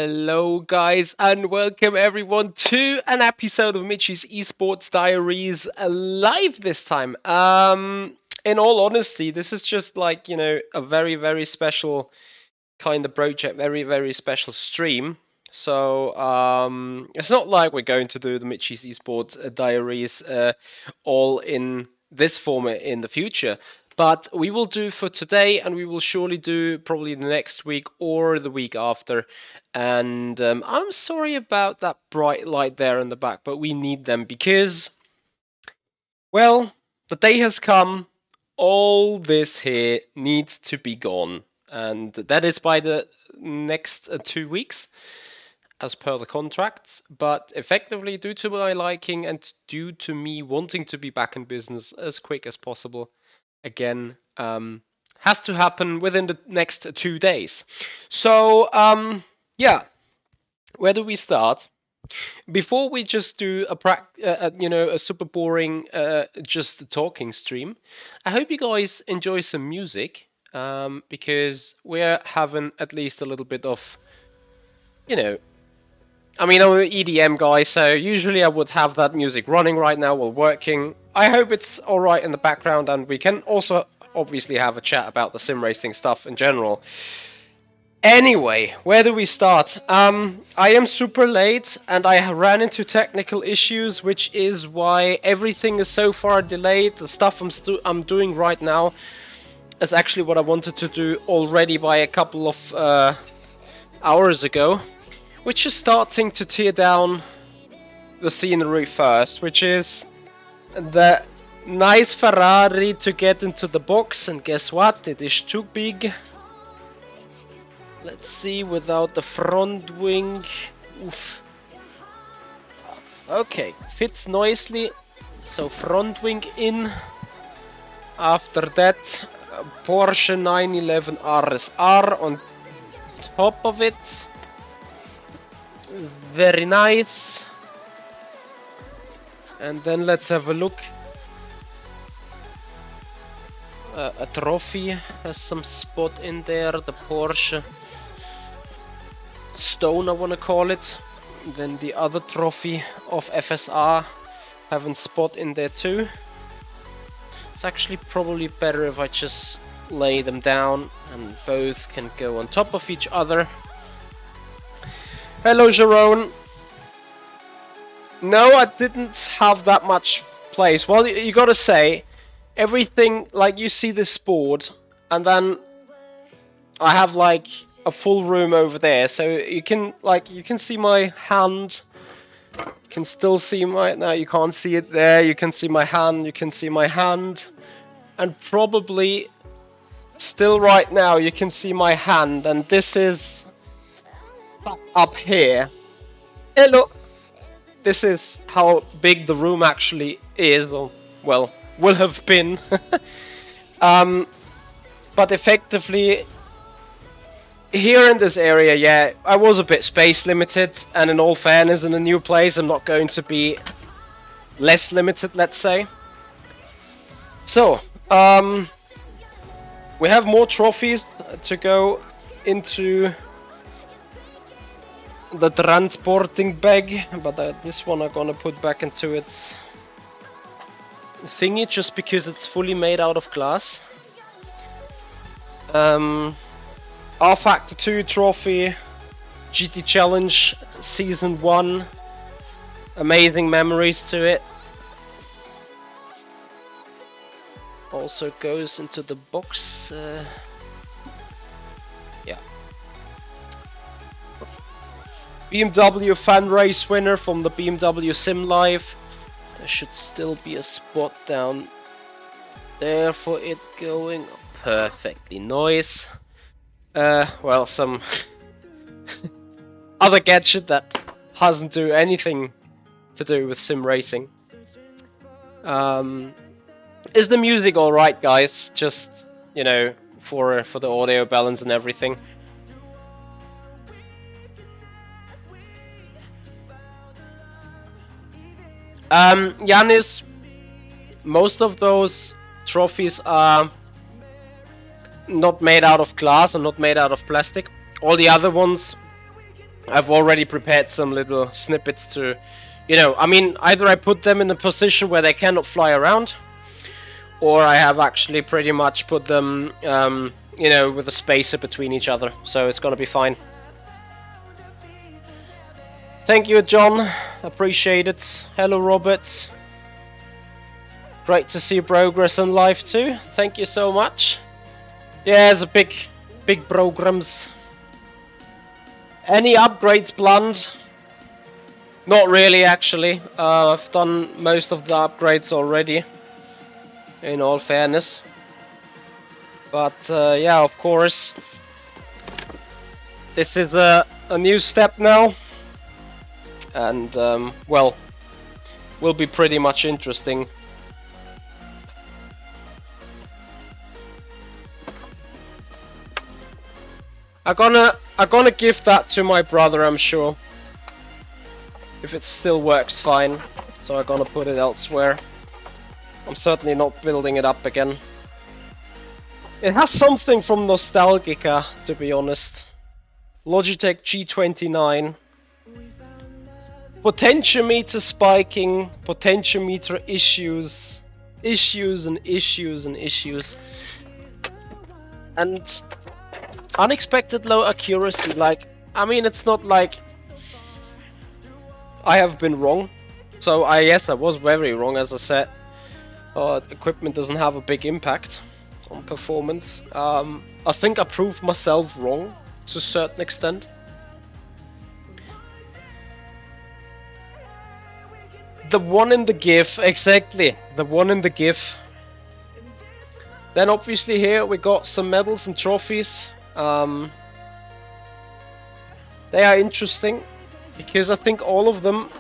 Hello guys and welcome everyone to an episode of Michi's Esports Diaries live this time. In all honesty, this is just like, a very special kind of project, very special stream. So it's not like we're going to do the Michi's Esports Diaries all in this format in the future. But we will do for today, and we will surely do probably the next week or the week after. And I'm sorry about that bright light there in the back, but we need them because, well, the day has come. All this here needs to be gone. And that is by the next 2 weeks, as per the contracts. But effectively, due to my liking and due to me wanting to be back in business as quick as possible, again, has to happen within the next 2 days. So, yeah, where do we start? Before we just do a super boring just talking stream, I hope you guys enjoy some music, because we're having at least a little bit of, I'm an EDM guy, so usually I would have that music running right now while working. I hope it's alright in the background, and we can also obviously have a chat about the sim racing stuff in general. Anyway, where do we start? I am super late, and I ran into technical issues, which is why everything is so far delayed. The stuff I'm doing right now is actually what I wanted to do already by a couple of hours ago, which is starting to tear down the scenery first, which is the nice Ferrari to get into the box, and guess what? It is too big. Let's see, without the front wing. Oof. Okay, fits nicely. So front wing in. After that, Porsche 911 RSR on top of it. Very nice. And then let's have a look. A trophy has some spot in there. The Porsche Stone, I want to call it. Then the other trophy of FSR having spot in there too. It's actually probably better if I just lay them down and both can go on top of each other. Hello, Jerome. No, I didn't have that much place. Well, you gotta say, everything, like you see this board, and then I have like a full room over there, so you can see my hand. You can still see now you can't see it there. You can see my hand, and probably still right now you can see my hand, and this is up here. Hello. This is how big the room actually is, or well, will have been. But effectively, here in this area, yeah, I was a bit space limited, and in all fairness, in a new place, I'm not going to be less limited, let's say. So, we have more trophies to go into the transporting bag, but this one I'm gonna put back into its thingy just because it's fully made out of glass. R Factor 2 trophy, GT Challenge Season 1, amazing memories to it. Also goes into the box. Yeah. BMW fan race winner from the BMW Sim Live. There should still be a spot down there for it going perfectly nice. Well, some other gadget that hasn't do anything to do with sim racing. Is the music alright, guys? Just, for the audio balance and everything. Yanis, most of those trophies are not made out of glass and not made out of plastic. All the other ones I've already prepared some little snippets to, you know, I mean, either I put them in a position where they cannot fly around, or I have actually pretty much put them, you know, with a spacer between each other, so it's gonna be fine. Thank you, John. Appreciate it. Hello, Robert. Great to see progress in live too. Thank you so much. Yeah, it's a big programs. Any upgrades planned? Not really, actually. I've done most of the upgrades already, in all fairness. But yeah, of course, this is a new step now, and well, will be pretty much interesting. I'm gonna give that to my brother, I'm sure. If it still works fine. So I'm gonna put it elsewhere. I'm certainly not building it up again. It has something from Nostalgica, to be honest. Logitech G29. Potentiometer spiking, potentiometer issues. Issues and issues and issues. And unexpected low accuracy, like, I mean, it's not like I have been wrong. So yes, I was very wrong, as I said. Equipment doesn't have a big impact on performance. I think I proved myself wrong to a certain extent. The one in the GIF, exactly, the one in the GIF. Then obviously here we got some medals and trophies. They are interesting because I think all of them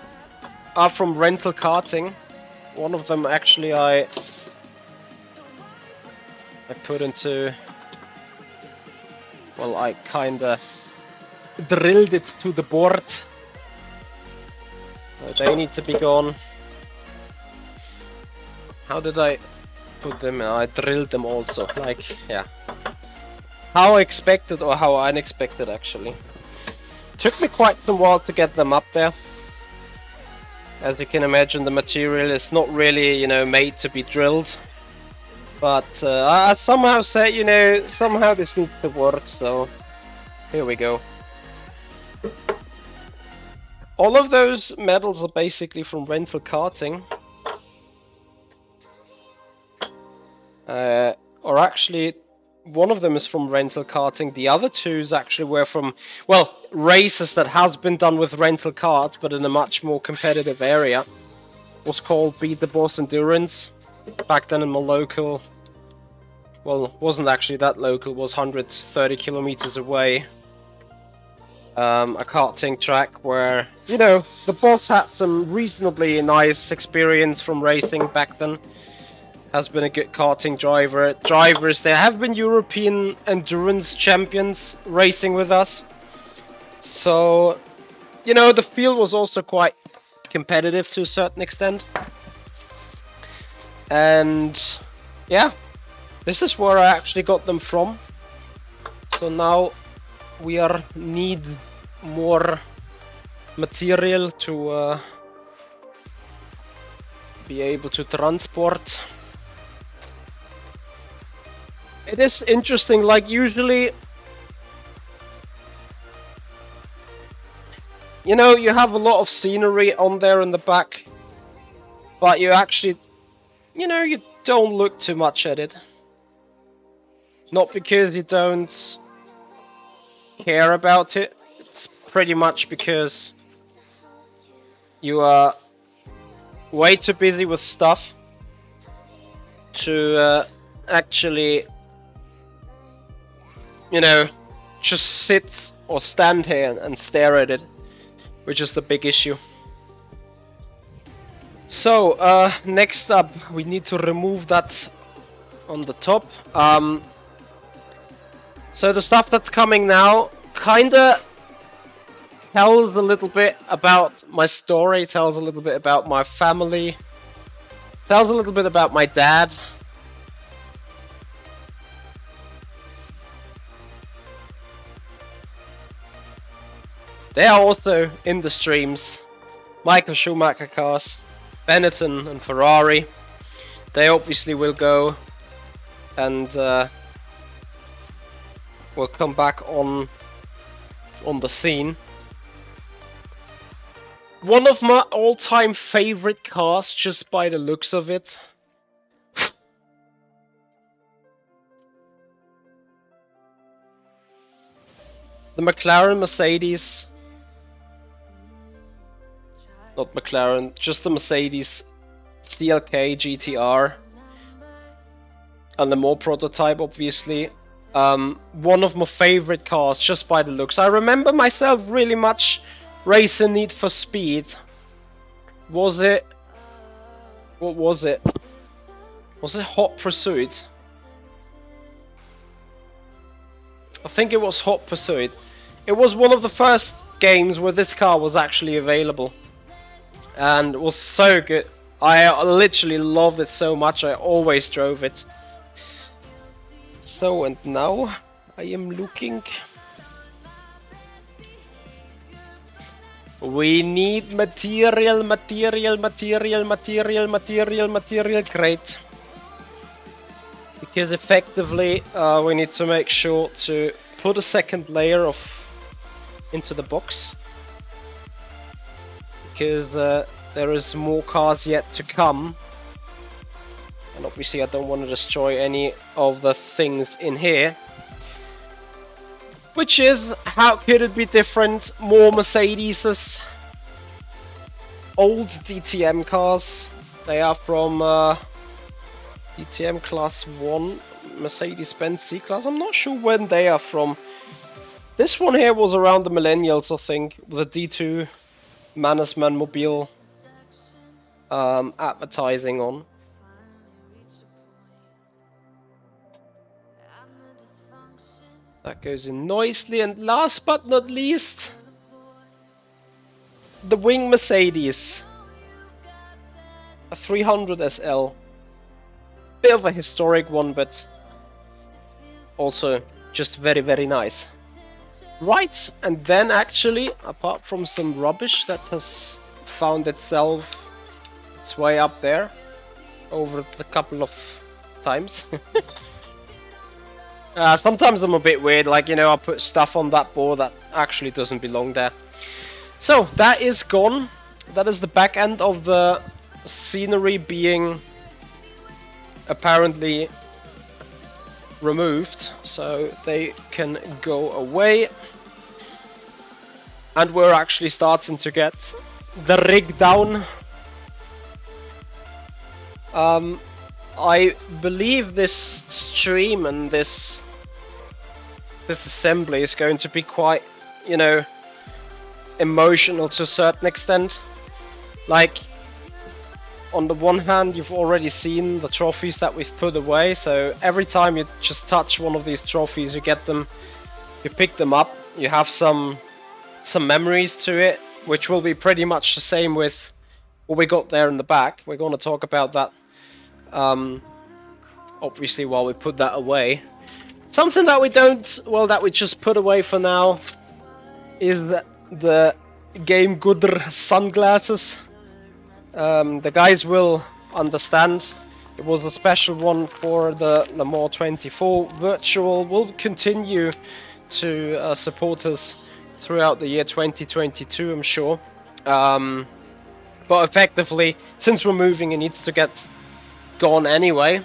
are from rental karting. One of them actually I put into, well, I kinda drilled it to the board. They need to be gone. How did I put them in? I drilled them also, like, yeah. How expected or how unexpected, actually. Took me quite some while to get them up there. As you can imagine, the material is not really, you know, made to be drilled. But I somehow said, you know, somehow this needs to work, so here we go. All of those medals are basically from rental karting. Or actually, one of them is from rental karting. The other two actually were from, well, races that has been done with rental karts, but in a much more competitive area. It was called Beat the Boss Endurance. Back then in my local, well, wasn't actually that local, it was 130 kilometers away. A karting track where, you know, the boss had some reasonably nice experience from racing back then. Has been a good karting driver. Drivers there have been European endurance champions racing with us. So, you know, the field was also quite competitive to a certain extent. And yeah, this is where I actually got them from. So now we are need more material to be able to transport. It is interesting, like usually, you know, you have a lot of scenery on there in the back, but you actually, you know, you don't look too much at it. Not because you don't care about it, it's pretty much because you are way too busy with stuff to actually, you know, just sit or stand here and stare at it, which is the big issue. So, next up, we need to remove that on the top. So the stuff that's coming now kinda tells a little bit about my story, tells a little bit about my family, tells a little bit about my dad. They are also in the streams. Michael Schumacher cars, Benetton and Ferrari. They obviously will go and will come back on the scene. One of my all-time favorite cars, just by the looks of it. The McLaren Mercedes. Not McLaren, just the Mercedes CLK GTR. And the more prototype, obviously. One of my favorite cars, just by the looks. I remember myself really much racing Need for Speed. Was it... What was it? Was it Hot Pursuit? I think it was Hot Pursuit. It was one of the first games where this car was actually available. And it was so good. I literally loved it so much, I always drove it. So, and now I am looking. We need material, great. Because effectively we need to make sure to put a second layer into the box. Because there is more cars yet to come. And obviously I don't want to destroy any of the things in here. Which is, how could it be different? More Mercedes. Old DTM cars. They are from DTM Class 1, Mercedes-Benz C-Class. I'm not sure when they are from. This one here was around the millennials, I think, with a D2 Mannesmann Mobile advertising on. That goes in nicely, and last but not least, the wing Mercedes, a 300 SL. Bit of a historic one, but also just very, very nice. Right, and then actually, apart from some rubbish that has found its way up there over a couple of times. Sometimes I'm a bit weird, like, you know, I put stuff on that board that actually doesn't belong there. So, that is gone. That is the back end of the scenery being apparently removed. So, they can go away. And we're actually starting to get the rig down. I believe this stream and this assembly is going to be quite, you know, emotional to a certain extent. Like, on the one hand, you've already seen the trophies that we've put away, so every time you just touch one of these trophies, you get them, you pick them up, you have some memories to it, which will be pretty much the same with what we got there in the back. We're going to talk about that obviously while we put that away. Something that we don't, well, that we just put away for now is the Game Gooder sunglasses. The guys will understand. It was a special one for the Le Mans 24 virtual. Will continue to support us throughout the year 2022, I'm sure. But effectively, since we're moving, it needs to get gone anyway.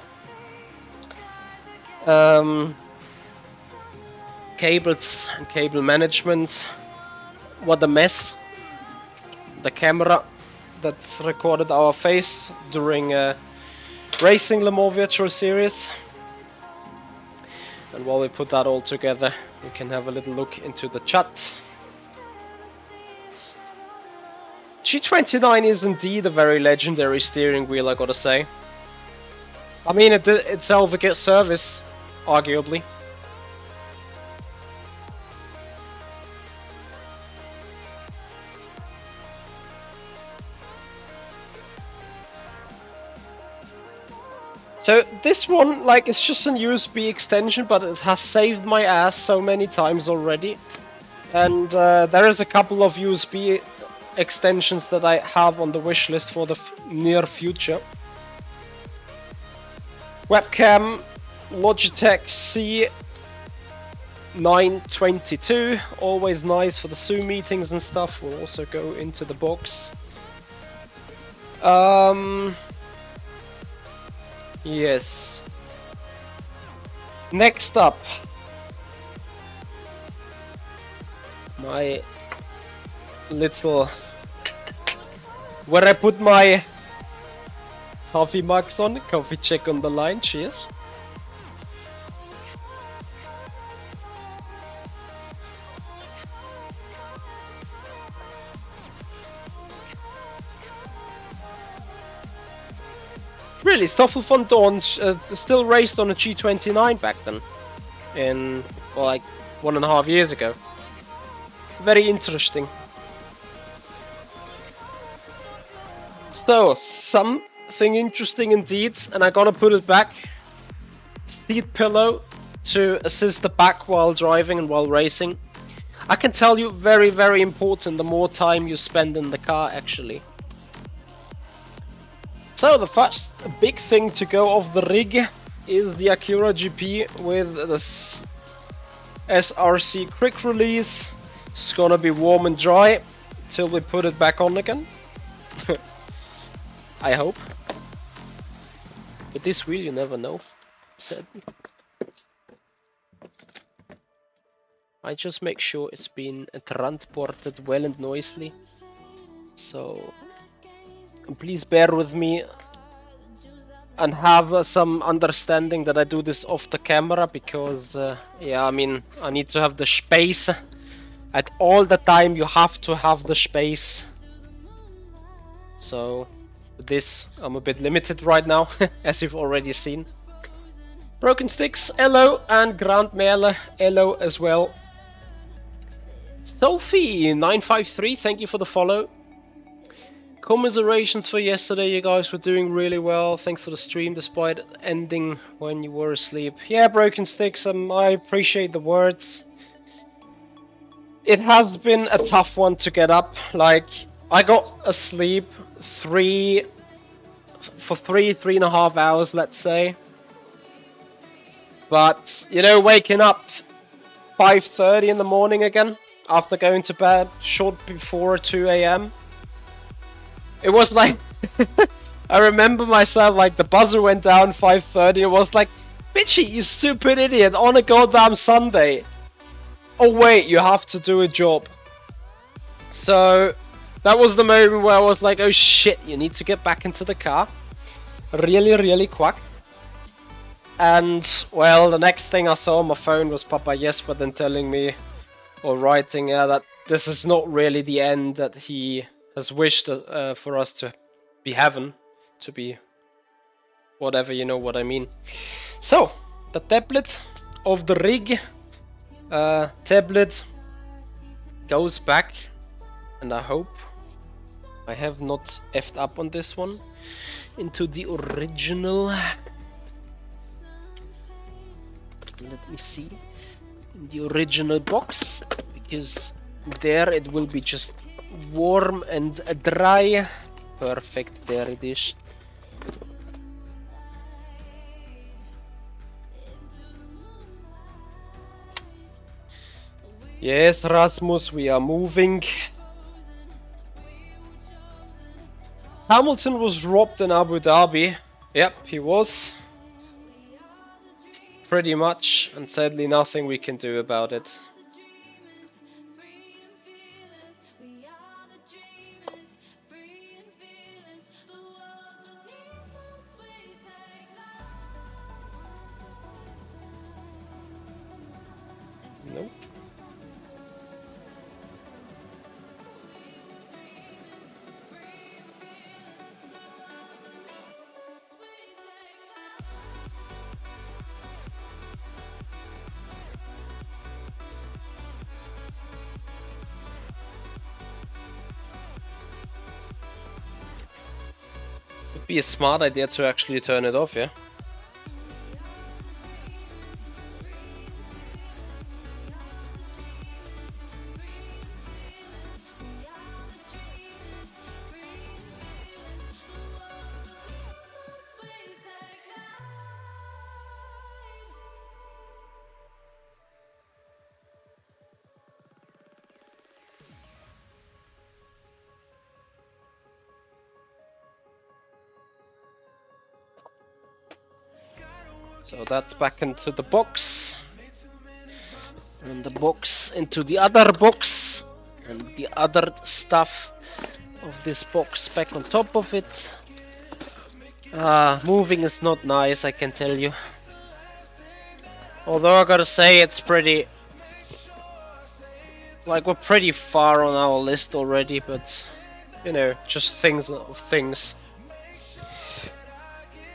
Cables and cable management. What a mess. The camera that recorded our face during Racing Le Mans Virtual Series. And while we put that all together, we can have a little look into the chat. G29 is indeed a very legendary steering wheel, I gotta say. I mean, it did itself a good service, arguably. So this one, like, it's just a USB extension, but it has saved my ass so many times already. And there is a couple of USB extensions that I have on the wish list for the near future. Webcam, Logitech C922, always nice for the Zoom meetings and stuff. Will also go into the box. Yes. Next up, my little, where I put my coffee mugs on, coffee check on the line, cheers. Really, Stoffel von Dorn still raced on a G29 back then, in, well, like 1.5 years ago. Very interesting. So, something interesting indeed, and I'm gonna put it back. Seat pillow to assist the back while driving and while racing. I can tell you, very, very important, the more time you spend in the car actually. So the first big thing to go off the rig is the Acura GP with the SRC quick release. It's gonna be warm and dry till we put it back on again. I hope. With this wheel you never know, sadly. I just make sure it's been transported well and noisily. So please bear with me and have some understanding that I do this off the camera because yeah, I mean, I need to have the space. At all the time you have to have the space. So with this I'm a bit limited right now, as you've already seen. Broken Sticks, hello, and Grand Merle, hello as well. Sophie953, thank you for the follow. Commiserations for yesterday, you guys were doing really well. Thanks for the stream despite ending when you were asleep. Yeah, Broken Sticks, I appreciate the words. It has been a tough one to get up. Like, I got asleep for 3.5 hours, let's say. But, you know, waking up 5:30 in the morning again after going to bed short before 2 AM. It was like, I remember myself, like, the buzzer went down 5:30. It was like, Michi, you stupid idiot, on a goddamn Sunday. Oh wait, you have to do a job. So that was the moment where I was like, oh shit, you need to get back into the car. Really, really quick. And, well, the next thing I saw on my phone was Papa Jesper then telling me, or writing, that this is not really the end that he has wished for us to be having, to be whatever, you know what I mean. So, the tablet of the rig, tablet goes back, and I hope I have not effed up on this one, into the original, let me see, in the original box, because there it will be just warm and dry. Perfect, there it is. Yes, Rasmus, we are moving. Hamilton was robbed in Abu Dhabi. Yep, he was. Pretty much, and sadly nothing we can do about it. Nope. Would be a smart idea to actually turn it off, yeah? So that's back into the box. And the box into the other box. And the other stuff of this box back on top of it. Moving is not nice, I can tell you. Although I gotta say it's pretty... Like, we're pretty far on our list already, but... You know, just things of things.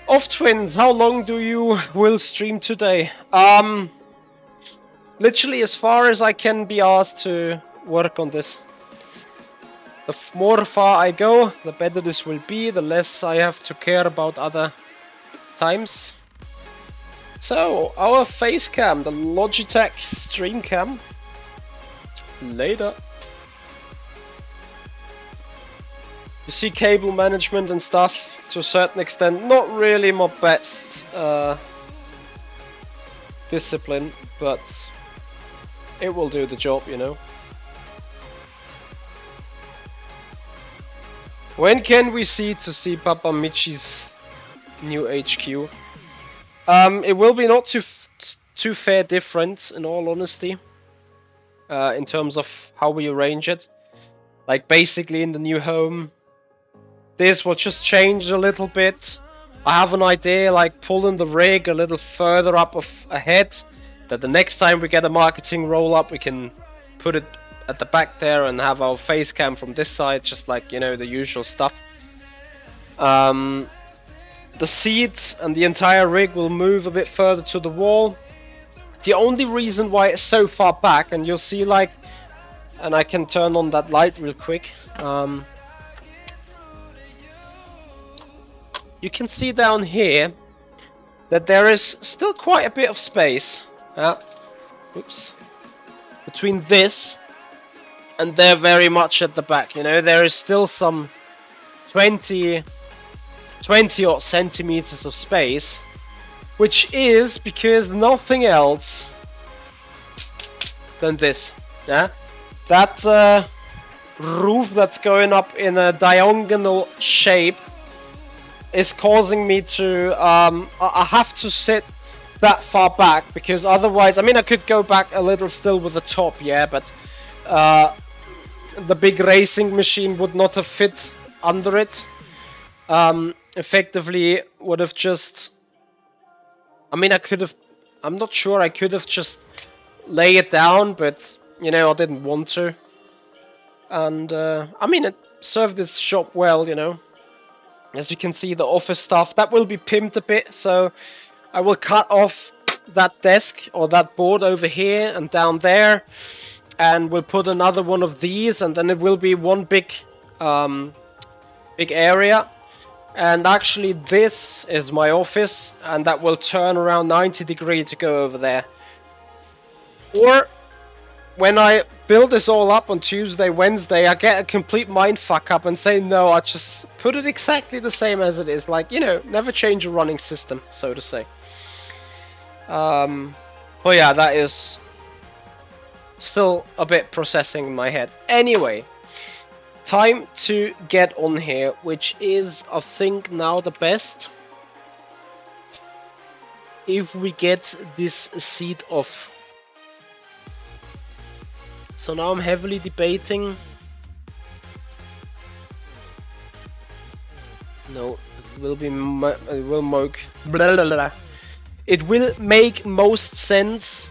Off Twins, how long do you will stream today? Literally as far as I can be asked to work on this. The more far I go, the better this will be, the less I have to care about other times. So, our face cam, the Logitech stream cam. Later. You see cable management and stuff to a certain extent, not really my best discipline, but it will do the job, you know. When can we see Papa Michi's new HQ? It will be not too fair different, in all honesty, in terms of how we arrange it. Like basically in the new home, this will just change a little bit. I have an idea, like pulling the rig a little further up ahead, that the next time we get a marketing roll up, we can put it at the back there and have our face cam from this side, just like, you know, the usual stuff. The seat and the entire rig will move a bit further to the wall. The only reason why it's so far back, and you'll see, like, and I can turn on that light real quick. You can see down here that there is still quite a bit of space. Oops. Between this and they're very much at the back, you know, there is still some 20 odd centimeters of space, which is because nothing else than this. Yeah, that roof that's going up in a diagonal shape is causing me to I have to sit that far back, because otherwise, I mean, I could go back a little still with the top, yeah, but the big racing machine would not have fit under it. Effectively would have just, I mean, I could have, I'm not sure, I could have just lay it down, but you know, I didn't want to. And I mean, it served its shop well, you know. As you can see, the office stuff that will be pimped a bit, so I will cut off that desk or that board over here and down there, and we'll put another one of these, and then it will be one big big area. And actually this is my office, and that will turn around 90 degrees to go over there. Or when I build this all up on Tuesday, Wednesday, I get a complete mind fuck up and say no, I just put it exactly the same as it is. Like, you know, never change a running system, so to say. But yeah, that is still a bit processing in my head. Anyway, time to get on here, which is, I think, now the best. If we get this seat off. So now I'm heavily debating. No, it will be, it will make, blah, blah, blah. It will make most sense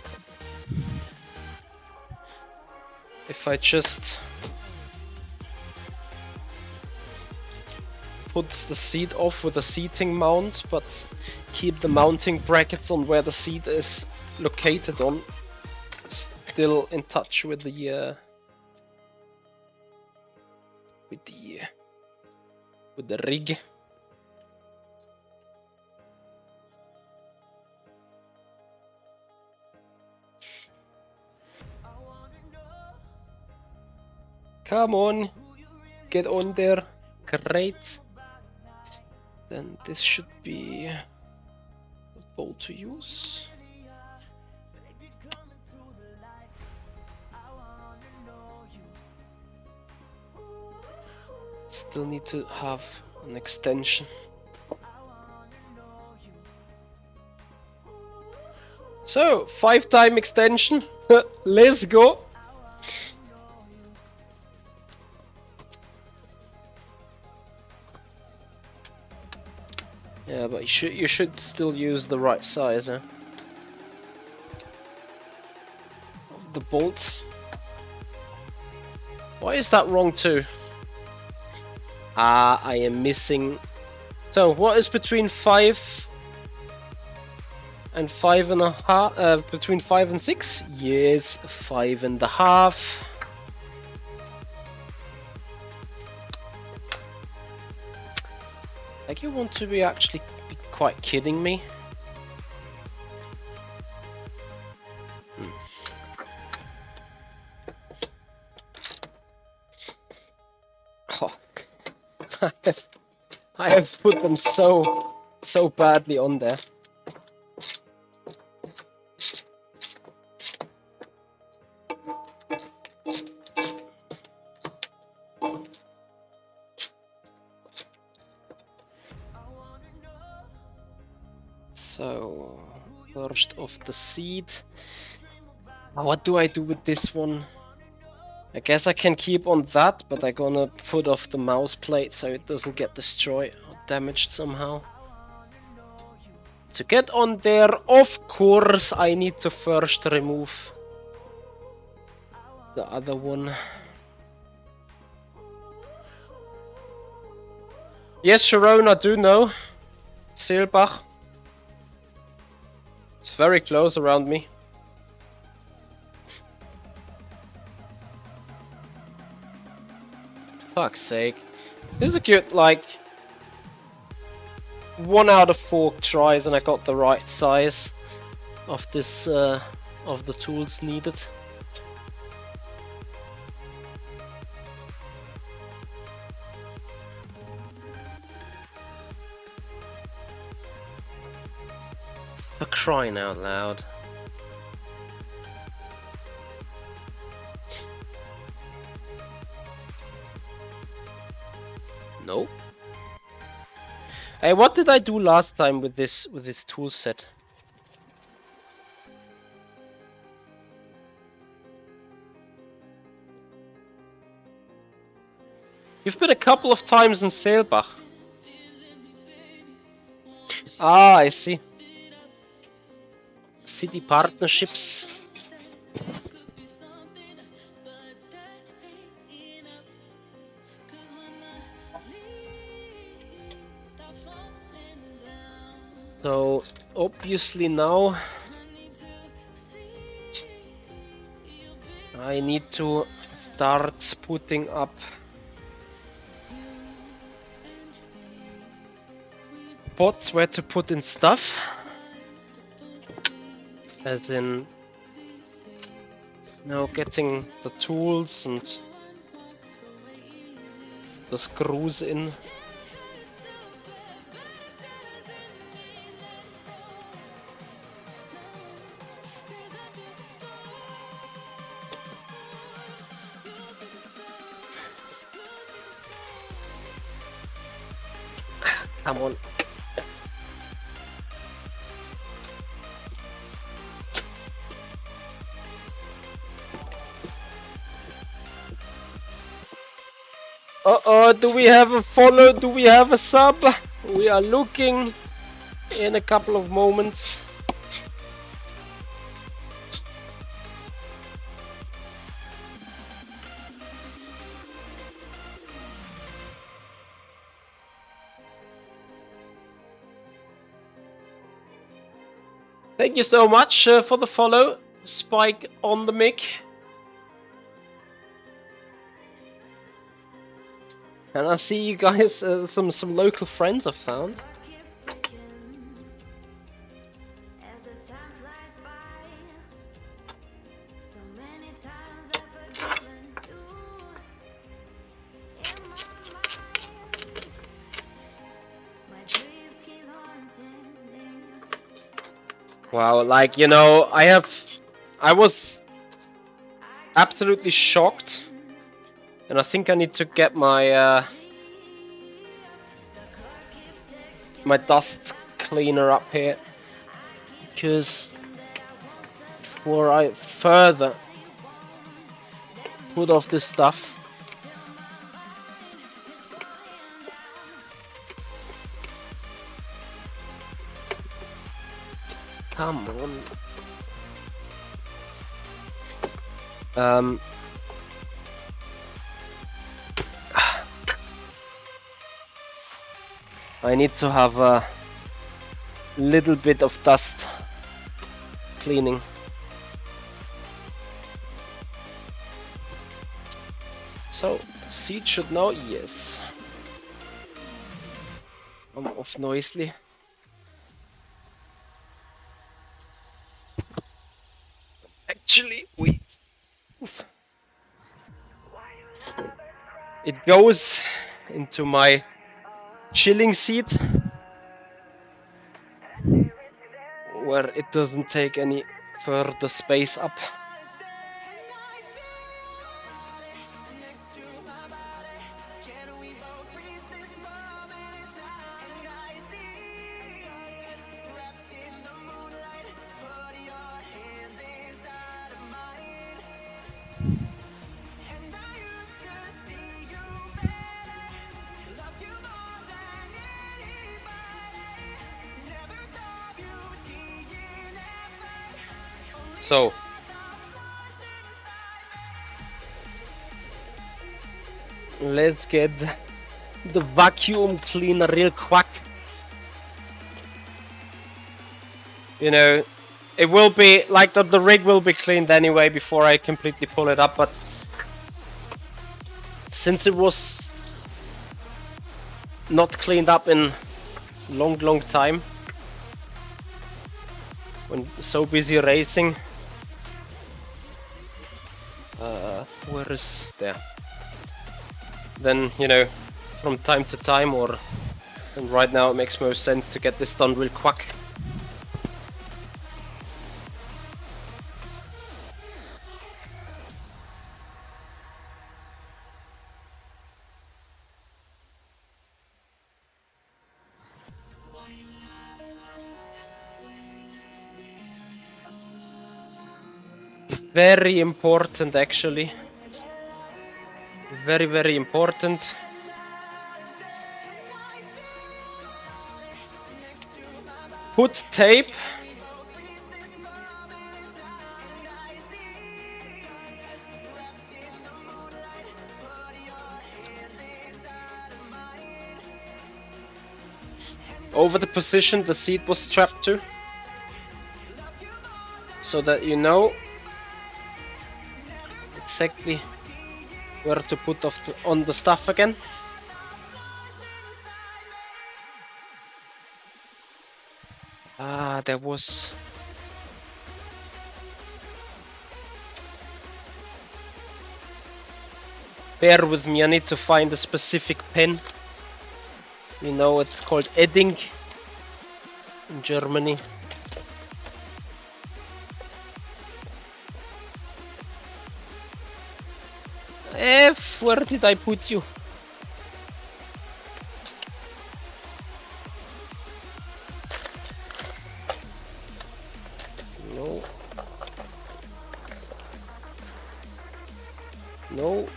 if I just put the seat off with a seating mount, but keep the mounting brackets on where the seat is located on. Still in touch with the rig. Come on, get on there. Great. Then this should be the bolt to use. Still need to have an extension. So, 5-time extension. Let's go. Yeah, but you should still use the right size, huh? Of the bolt. Why is that wrong too? Ah, I am missing. So what is between 5 and 5.5? Between 5 and 6? Yes, 5.5. Like, you want to be actually be quite kidding me? Oh. I have put them so badly on there. So, first off the seed. What do I do with this one? I guess I can keep on that, but I'm gonna put off the mouse plate so it doesn't get destroyed or damaged somehow. To get on there, of course, I need to first remove the other one. Yes, Sharon, I do know. Seelbach. It's very close around me. Fuck's sake. This is a good, like, 1 out of 4 tries and I got the right size of this, of the tools needed. For crying out loud. Nope. Hey, what did I do last time with this tool set? You've been a couple of times in Seelbach. Ah, I see. City partnerships. So obviously now I need to start putting up spots where to put in stuff, as in, you know, getting the tools and the screws in. Come on. Uh-oh, do we have a follow? Do we have a sub? We are looking in a couple of moments. Thank you so much for the follow, Spike on the mic. And I see you guys, some local friends I've found. Wow, like, you know, I was absolutely shocked, and I think I need to get my my dust cleaner up here, because before I further put off this stuff. Come on. I need to have a little bit of dust cleaning. So, seat should now, yes. I'm off noisily. Actually, wait. Oof. It goes into my chilling seat, where it doesn't take any further space up. So, let's get the vacuum cleaner real quick. You know, it will be like the rig will be cleaned anyway before I completely pull it up, but since it was not cleaned up in long time, when so busy racing, where is there? Then, you know, from time to time, or and right now it makes most sense to get this done real quick. Very important, actually. Very important. Put tape over the position the seat was strapped to, so that you know exactly where to put on the stuff again. There was... Bear with me, I need to find a specific pen. You know, it's called Edding in Germany. F, where did I put you? No. No.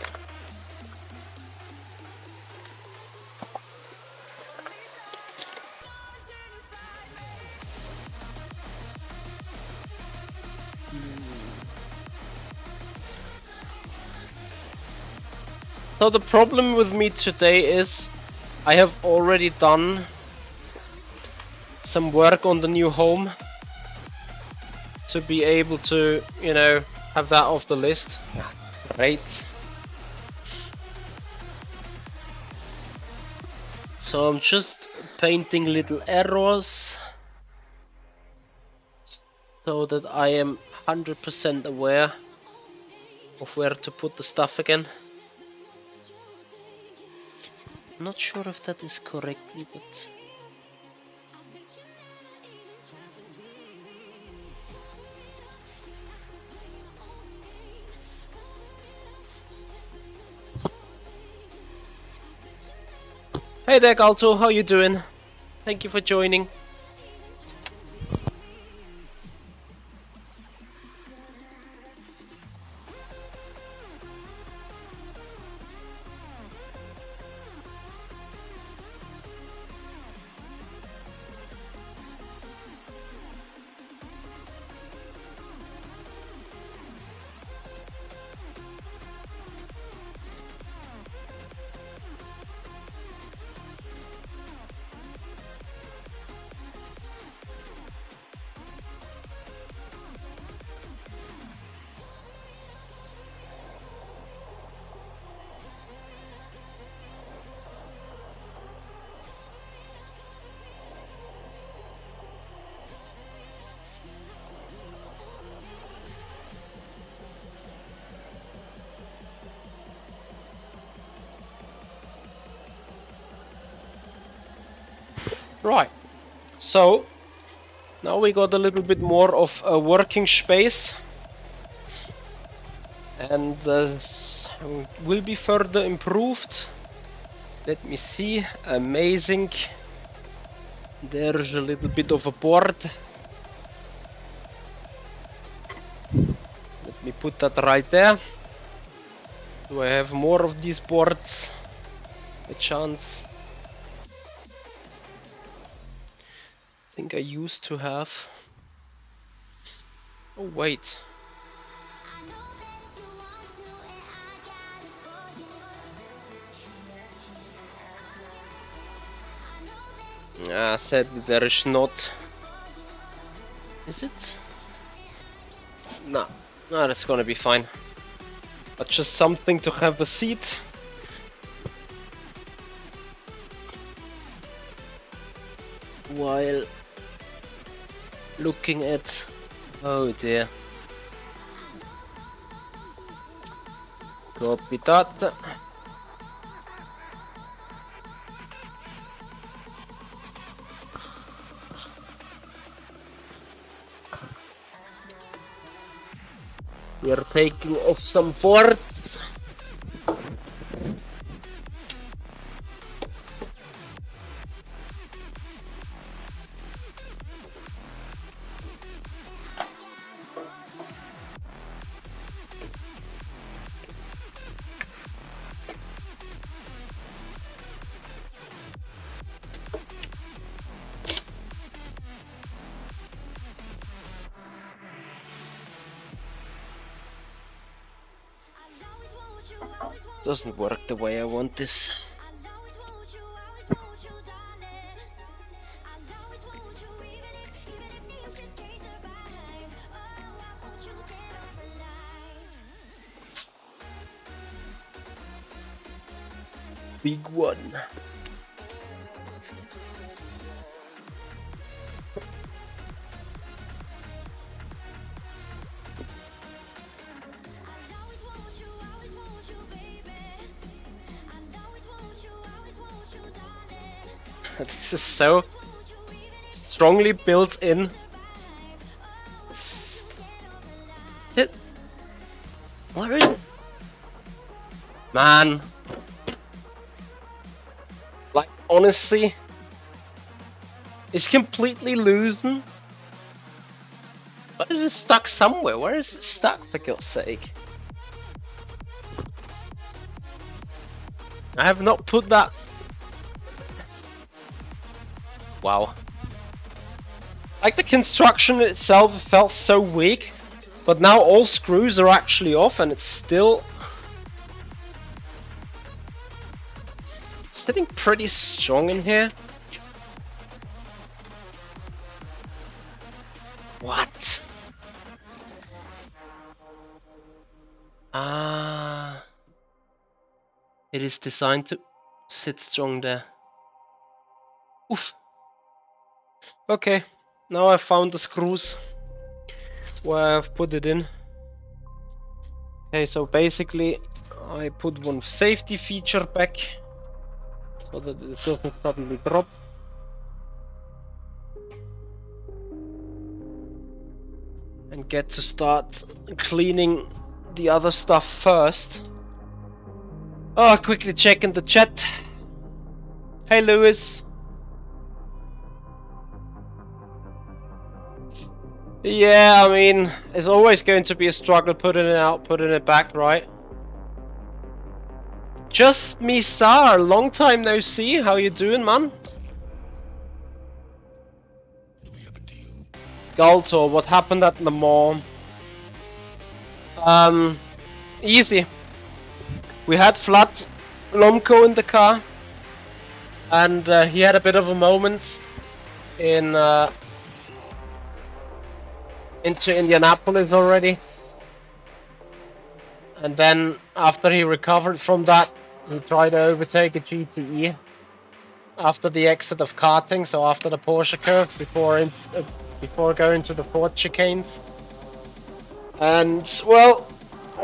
So the problem with me today is I have already done some work on the new home to be able to, you know, have that off the list. Great. So I'm just painting little arrows so that I am 100% aware of where to put the stuff again. Not sure if that is correctly, but... Hey there, Galto, how you doing? Thank you for joining. Right, so now we got a little bit more of a working space, and will be further improved. Let me see. Amazing. There's a little bit of a board. Let me put that right there. Do I have more of these boards? A chance. I think I used to have. Oh wait. Sadly there is not. Is it? No, that's gonna be fine. But just something to have a seat. While looking at... Oh dear. Copy that. We are taking off some boards. Doesn't work the way I want this. Big one. This is so strongly built in. What is it? Man. Like, honestly, it's completely loosened. But it is stuck somewhere. Where is it stuck, for God's sake? I have not put that. Wow. Like, the construction itself felt so weak, but now all screws are actually off and it's still sitting pretty strong in here. What? Ah. It is designed to sit strong there. Oof. Okay, now I found the screws where I've put it in. Okay, so basically I put one safety feature back so that it doesn't suddenly drop. And get to start cleaning the other stuff first. Oh, quickly checking the chat. Hey Lewis. Yeah, I mean, it's always going to be a struggle putting it out, putting it back, right? Just me, Sar. Long time no see. How you doing, man? Galtor, what happened at Le Mans? Easy. We had Flat Lomko in the car, and he had a bit of a moment in into Indianapolis already, and then after he recovered from that, he tried to overtake a GTE after the exit of karting, so after the Porsche curves, before going to the Ford chicanes. And well,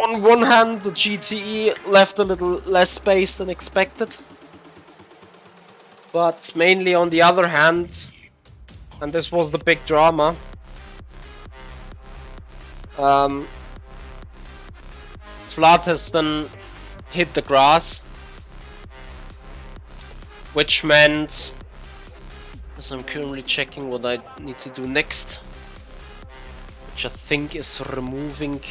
on one hand, the GTE left a little less space than expected, But mainly on the other hand, and this was the big drama, flood has then hit the grass, which meant, as I'm currently checking what I need to do next, which I think is removing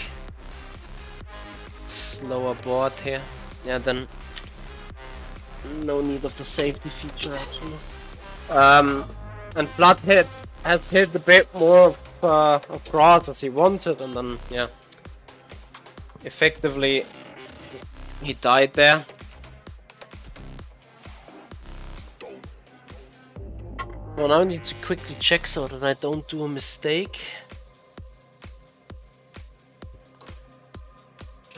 this lower board here. Yeah, then no need of the safety feature actually. And flood has hit a bit more of grass as he wanted, and then yeah, effectively he died there. Well, now I need to quickly check so that I don't do a mistake.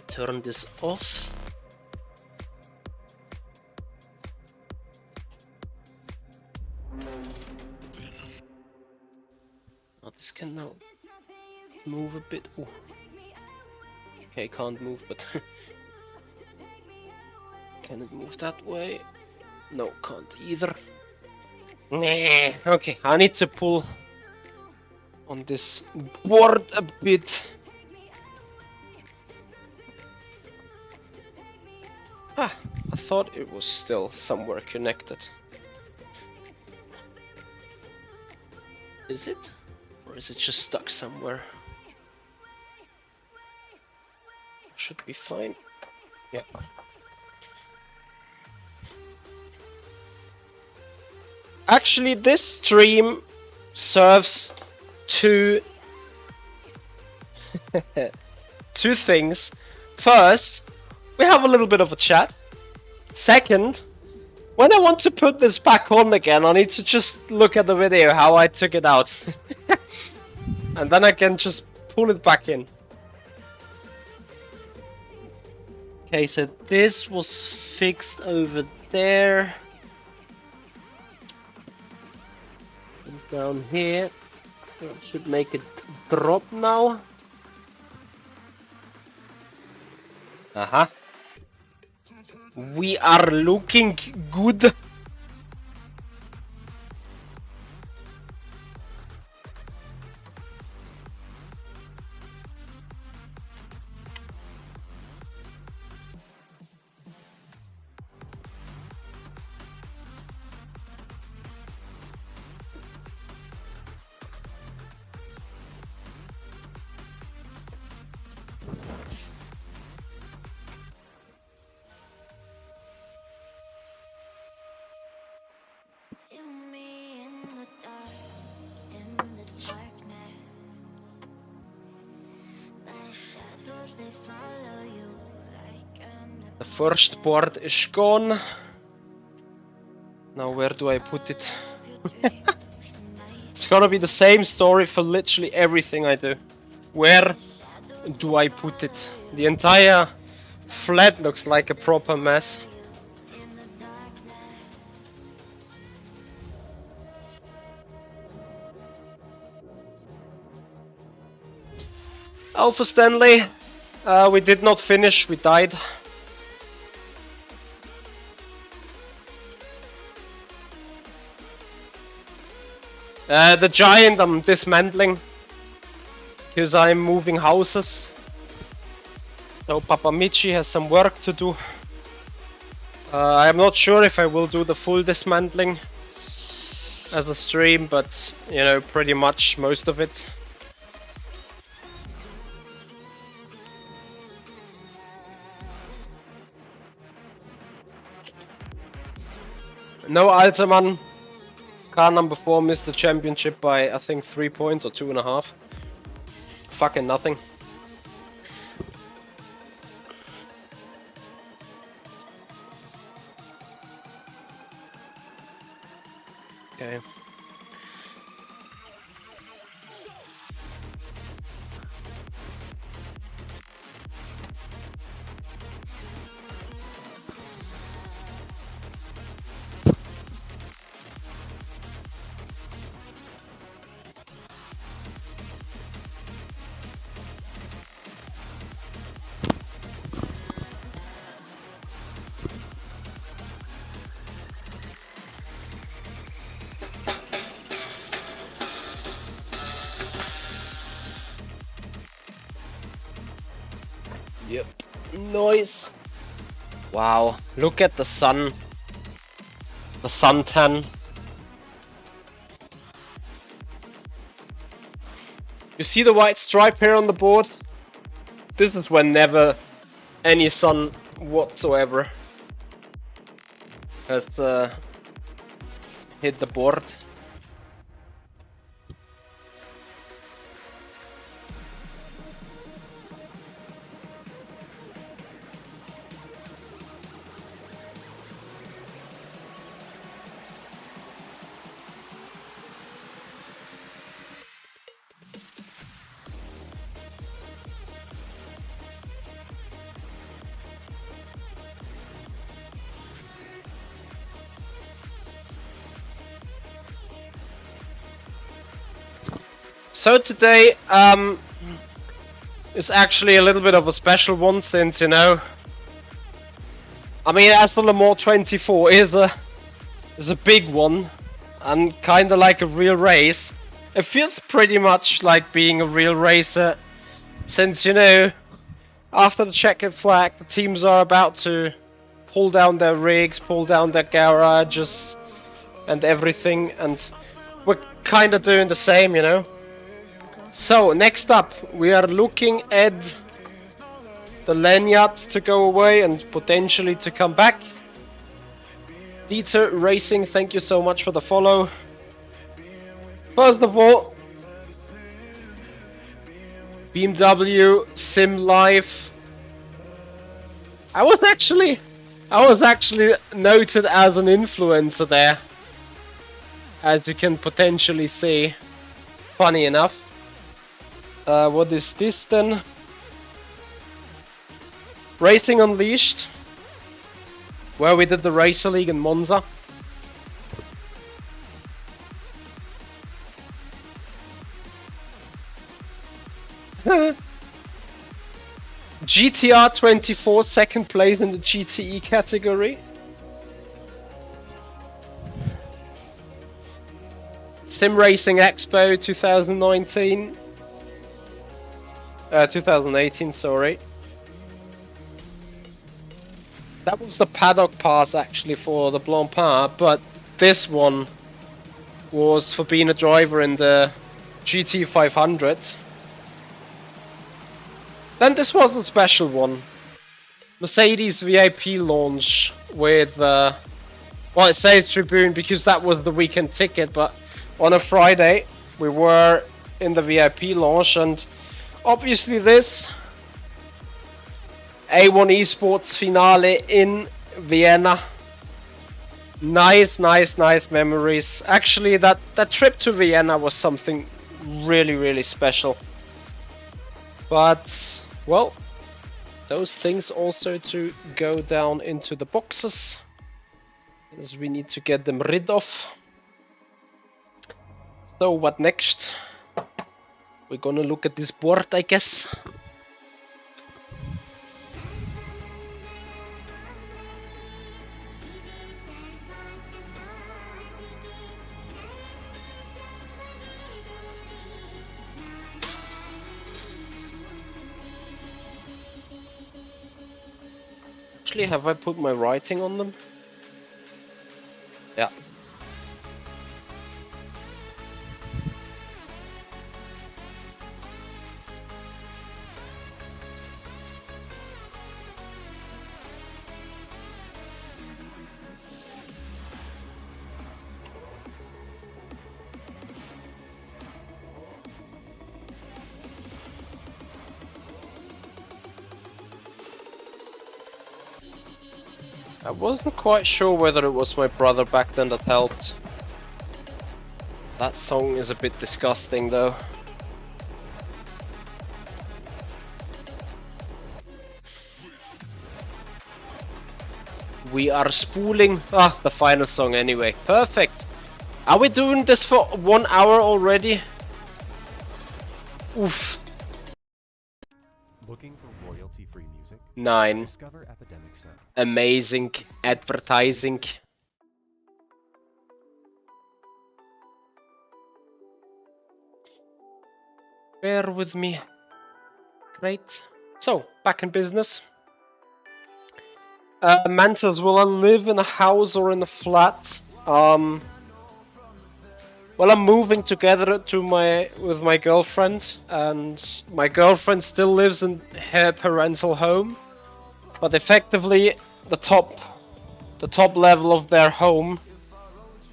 Turn this off. Oh, this can now move a bit. Ooh. Okay, can't move, but can it move that way? No, can't either. Nah. Okay, I need to pull on this board a bit. Ah, I thought it was still somewhere connected. Is it? Or is it just stuck somewhere? Should be fine. Yeah. Actually, this stream serves two things. First, we have a little bit of a chat. Second, when I want to put this back on again, I need to just look at the video how I took it out. And then I can just pull it back in. Okay, so this was fixed over there. And down here. So it should make it drop now. Uh-huh. We are looking good. The first board is gone. Now where do I put it? It's gonna be the same story for literally everything I do. Where do I put it? The entire flat looks like a proper mess. Alpha Stanley, we did not finish, we died. The giant I'm dismantling because I'm moving houses. So Papa Michi has some work to do. I'm not sure if I will do the full dismantling as a stream, but you know, pretty much most of it. No Altaman. Car number 4 missed the championship by I think 3 points or 2.5. Fucking nothing. Okay. Noise. Wow, look at the sun. The suntan. You see the white stripe here on the board? This is when never any sun whatsoever has hit the board. So today is actually a little bit of a special one, since, you know, I mean, as the Le Mans 24 is a big one and kind of like a real race. It feels pretty much like being a real racer, since, you know, after the checkered flag, the teams are about to pull down their rigs, pull down their garages and everything, and we're kind of doing the same, you know. So next up, we are looking at the lanyards to go away and potentially to come back. Dieter Racing, thank you so much for the follow. First of all, BMW Sim Live. I was actually noted as an influencer there, as you can potentially see. Funny enough. What is this then? Racing Unleashed, where we did the Racer League in Monza. GTR 24, second place in the GTE category. Simracing Expo 2019. 2018, sorry. That was the paddock pass actually for the Blancpain, but this one was for being a driver in the GT 500. Then this was a special one. Mercedes VIP launch with, well, it says Tribune because that was the weekend ticket, but on a Friday we were in the VIP launch, and obviously this A1 Esports finale in Vienna. Nice memories. Actually, that trip to Vienna was something really special. But, well, those things also to go down into the boxes, as we need to get them rid of. So what next? We're gonna look at this board, I guess. Actually, have I put my writing on them? Yeah. I wasn't quite sure whether it was my brother back then that helped. That song is a bit disgusting though. We are spooling the final song anyway. Perfect. Are we doing this for 1 hour already? Oof. Looking for royalty-free music? 9. Discover Epidemic Sound. Amazing advertising. Bear with me. Great. So, back in business. Mantas, will I live in a house or in a flat? Well, I'm moving together with my girlfriend, and my girlfriend still lives in her parental home, but effectively the top level of their home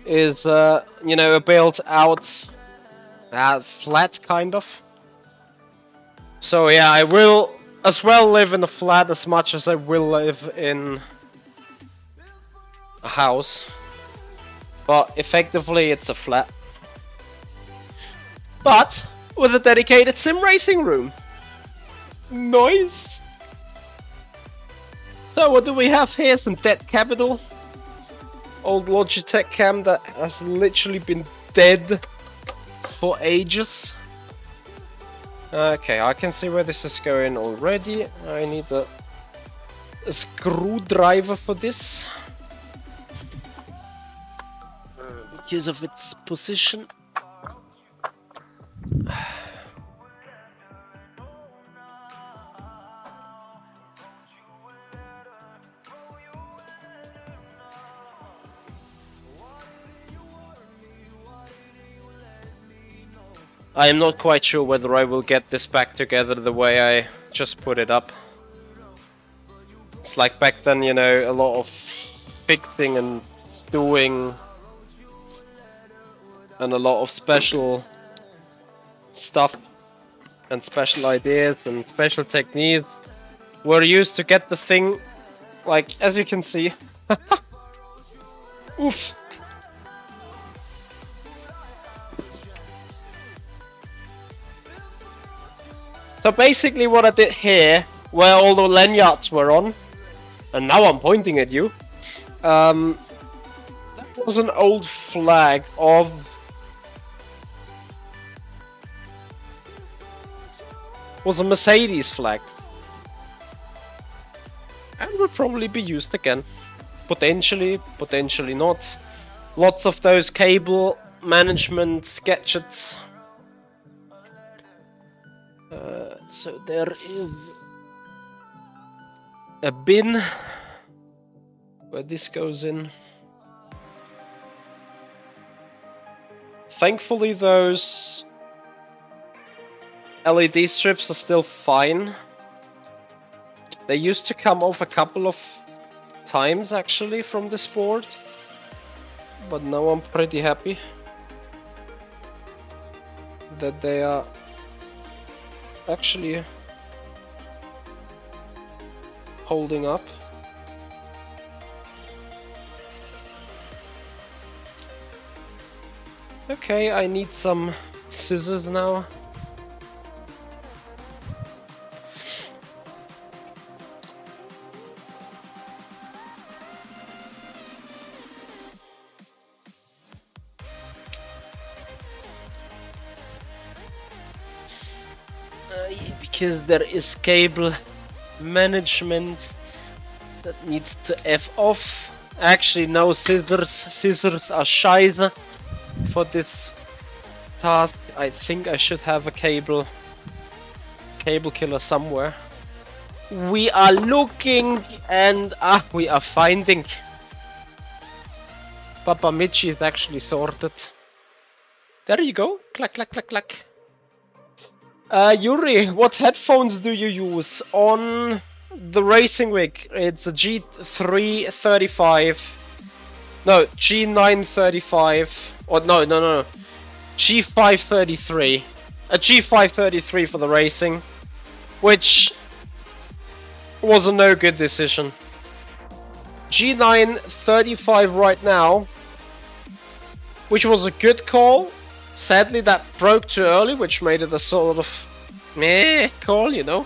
is you know, a built out flat kind of. So yeah, I will as well live in a flat as much as I will live in a house, but effectively it's a flat, but with a dedicated sim racing room. Nice. So what do we have here? Some dead capital. Old Logitech cam that has literally been dead for ages. Okay, I can see where this is going already. I need a screwdriver for this. Because of its position. I am not quite sure whether I will get this back together the way I just put it up. It's like back then, you know, a lot of fixing and doing and a lot of special stuff and special ideas and special techniques were used to get the thing, like, as you can see. Oof. So basically what I did here, where all the lanyards were on, and now I'm pointing at you, that was an old flag of was a Mercedes flag, and will probably be used again, potentially not. Lots of those cable management gadgets. So there is a bin where this goes in. Thankfully those LED strips are still fine. They used to come off a couple of times actually from this board, but now I'm pretty happy that they are actually holding up. Okay, I need some scissors now. Because there is cable management that needs to F off. Actually, no scissors. Scissors are scheiße for this task. I think I should have a cable killer somewhere. We are looking and we are finding. Papa Michi is actually sorted. There you go. Clack, clack, clack, clack. Yuri, what headphones do you use on the racing rig? It's a G335. No, G935. Or no. G533. A G533 for the racing. Which was a no good decision. G935 right now. Which was a good call. Sadly, that broke too early, which made it a sort of meh call, you know.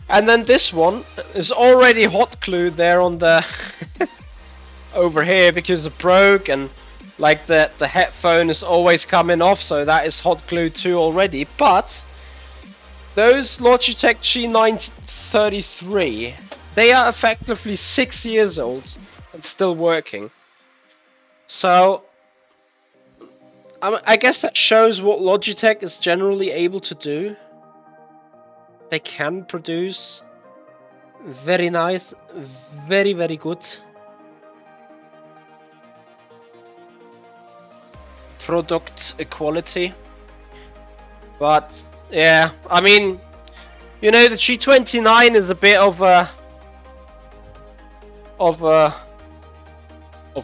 And then this one is already hot glued there on the over here because it broke, and like the headphone is always coming off, so that is hot glued too already. But those Logitech G933, they are effectively 6 years old and still working. So I guess that shows what Logitech is generally able to do. They can produce Very nice, very, very good. Product quality. But yeah, I mean, you know, the G29 is a bit of a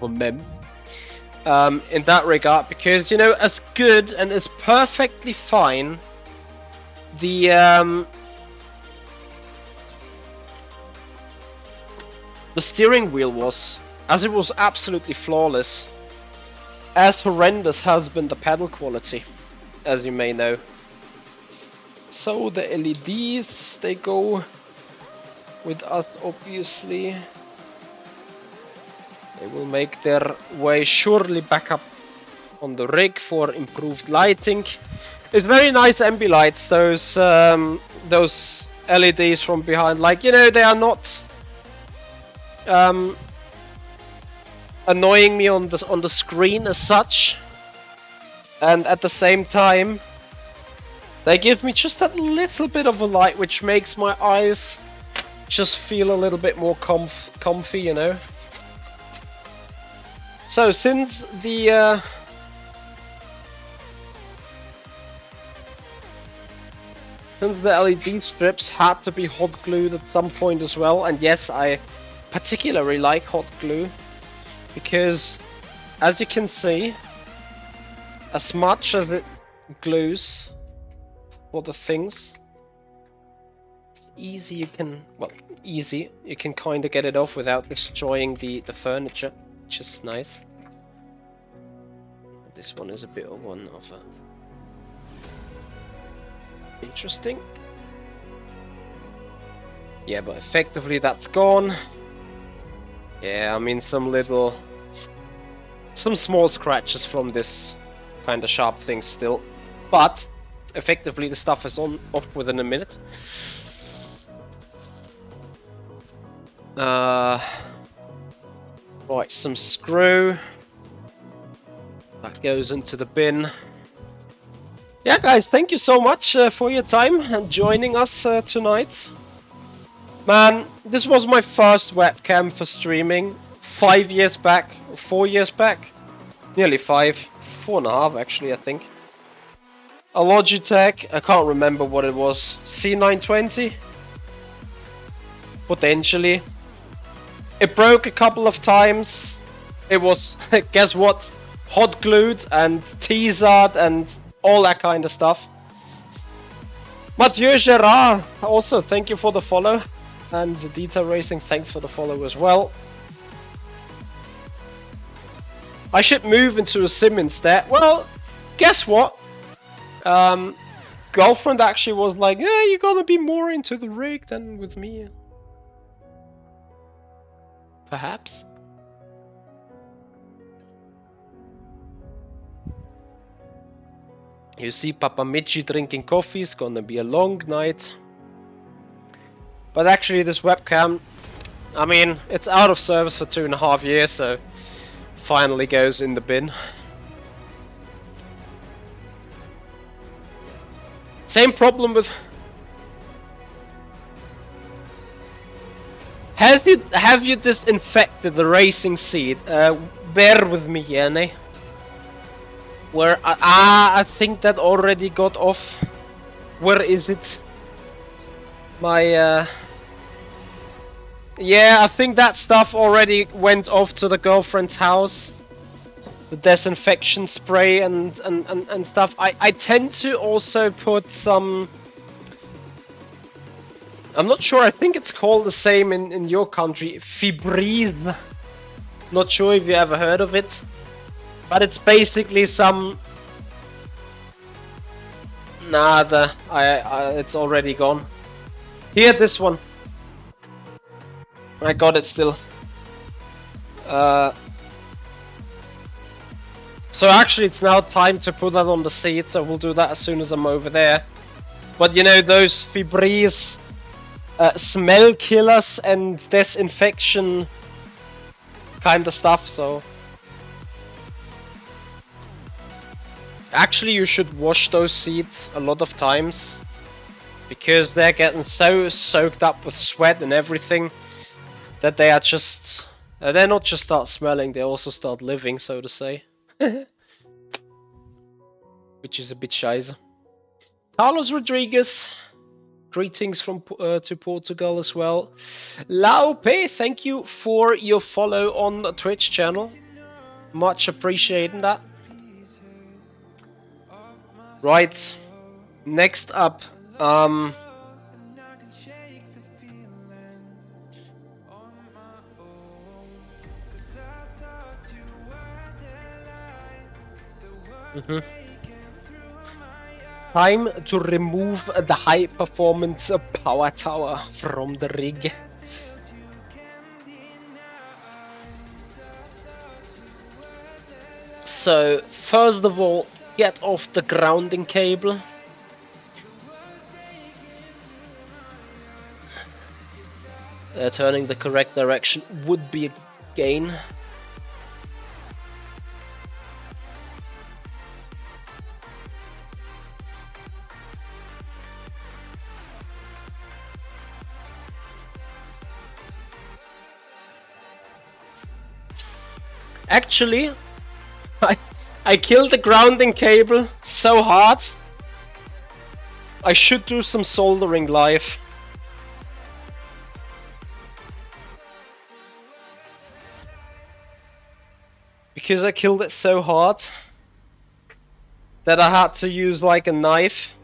mem in that regard, because you know, as good and as perfectly fine the steering wheel was, as it was absolutely flawless, as horrendous has been the pedal quality, as you may know. So the LEDs, they go with us, obviously. They will make their way surely back up on the rig for improved lighting. It's very nice ambi lights, those LEDs from behind. Like, you know, they are not annoying me on the screen as such, and at the same time they give me just that little bit of a light which makes my eyes just feel a little bit more comfy, you know. So since the LED strips had to be hot glued at some point as well, and yes, I particularly like hot glue, because as you can see, as much as it glues for the things, it's easy, you can kind of get it off without destroying the furniture, which is nice. This one is a bit of one of a interesting. Yeah, but effectively that's gone. Yeah, I mean, some small scratches from this kind of sharp thing still, but effectively the stuff is off within a minute. Right, some screw that goes into the bin. Yeah, guys, thank you so much for your time and joining us tonight. Man, this was my first webcam for streaming 5 years back, 4 years back, nearly 5, 4.5 actually, I think. A Logitech, I can't remember what it was, C920? Potentially. It broke a couple of times. It was, guess what, hot glued and teasered and all that kind of stuff. Mathieu Gerard, also thank you for the follow. And Detail Racing, thanks for the follow as well. I should move into a sim instead. Well, guess what? Girlfriend actually was like, yeah, you're gonna be more into the rig than with me. Perhaps. You see Papa Michi drinking coffee, it's gonna be a long night. But actually this webcam, I mean, it's out of service for 2.5 years, so finally goes in the bin. Same problem with... Have you disinfected the racing seat? Bear with me, Yanni. Where... I think that already got off. Where is it? My... Yeah, I think that stuff already went off to the girlfriend's house. The disinfection spray and stuff. I tend to also put some... I'm not sure, I think it's called the same in your country. Febreze. Not sure if you ever heard of it. But it's basically some... Nada. It's already gone. Here, this one. I got it still. So actually it's now time to put that on the seat, so we'll do that as soon as I'm over there. But you know, those Febreze smell killers and disinfection kind of stuff, so... Actually you should wash those seats a lot of times, because they're getting so soaked up with sweat and everything that they are just they not just start smelling, they also start living, so to say. Which is a bit shiza. Carlos Rodriguez, greetings from to Portugal as well. Laupe, thank you for your follow on the Twitch channel. Much appreciating that. Right, next up, time to remove the high performance power tower from the rig. So, first of all, get off the grounding cable. Turning the correct direction would be a gain. Actually, I killed the grounding cable so hard. I should do some soldering live. Because I killed it so hard that I had to use like a knife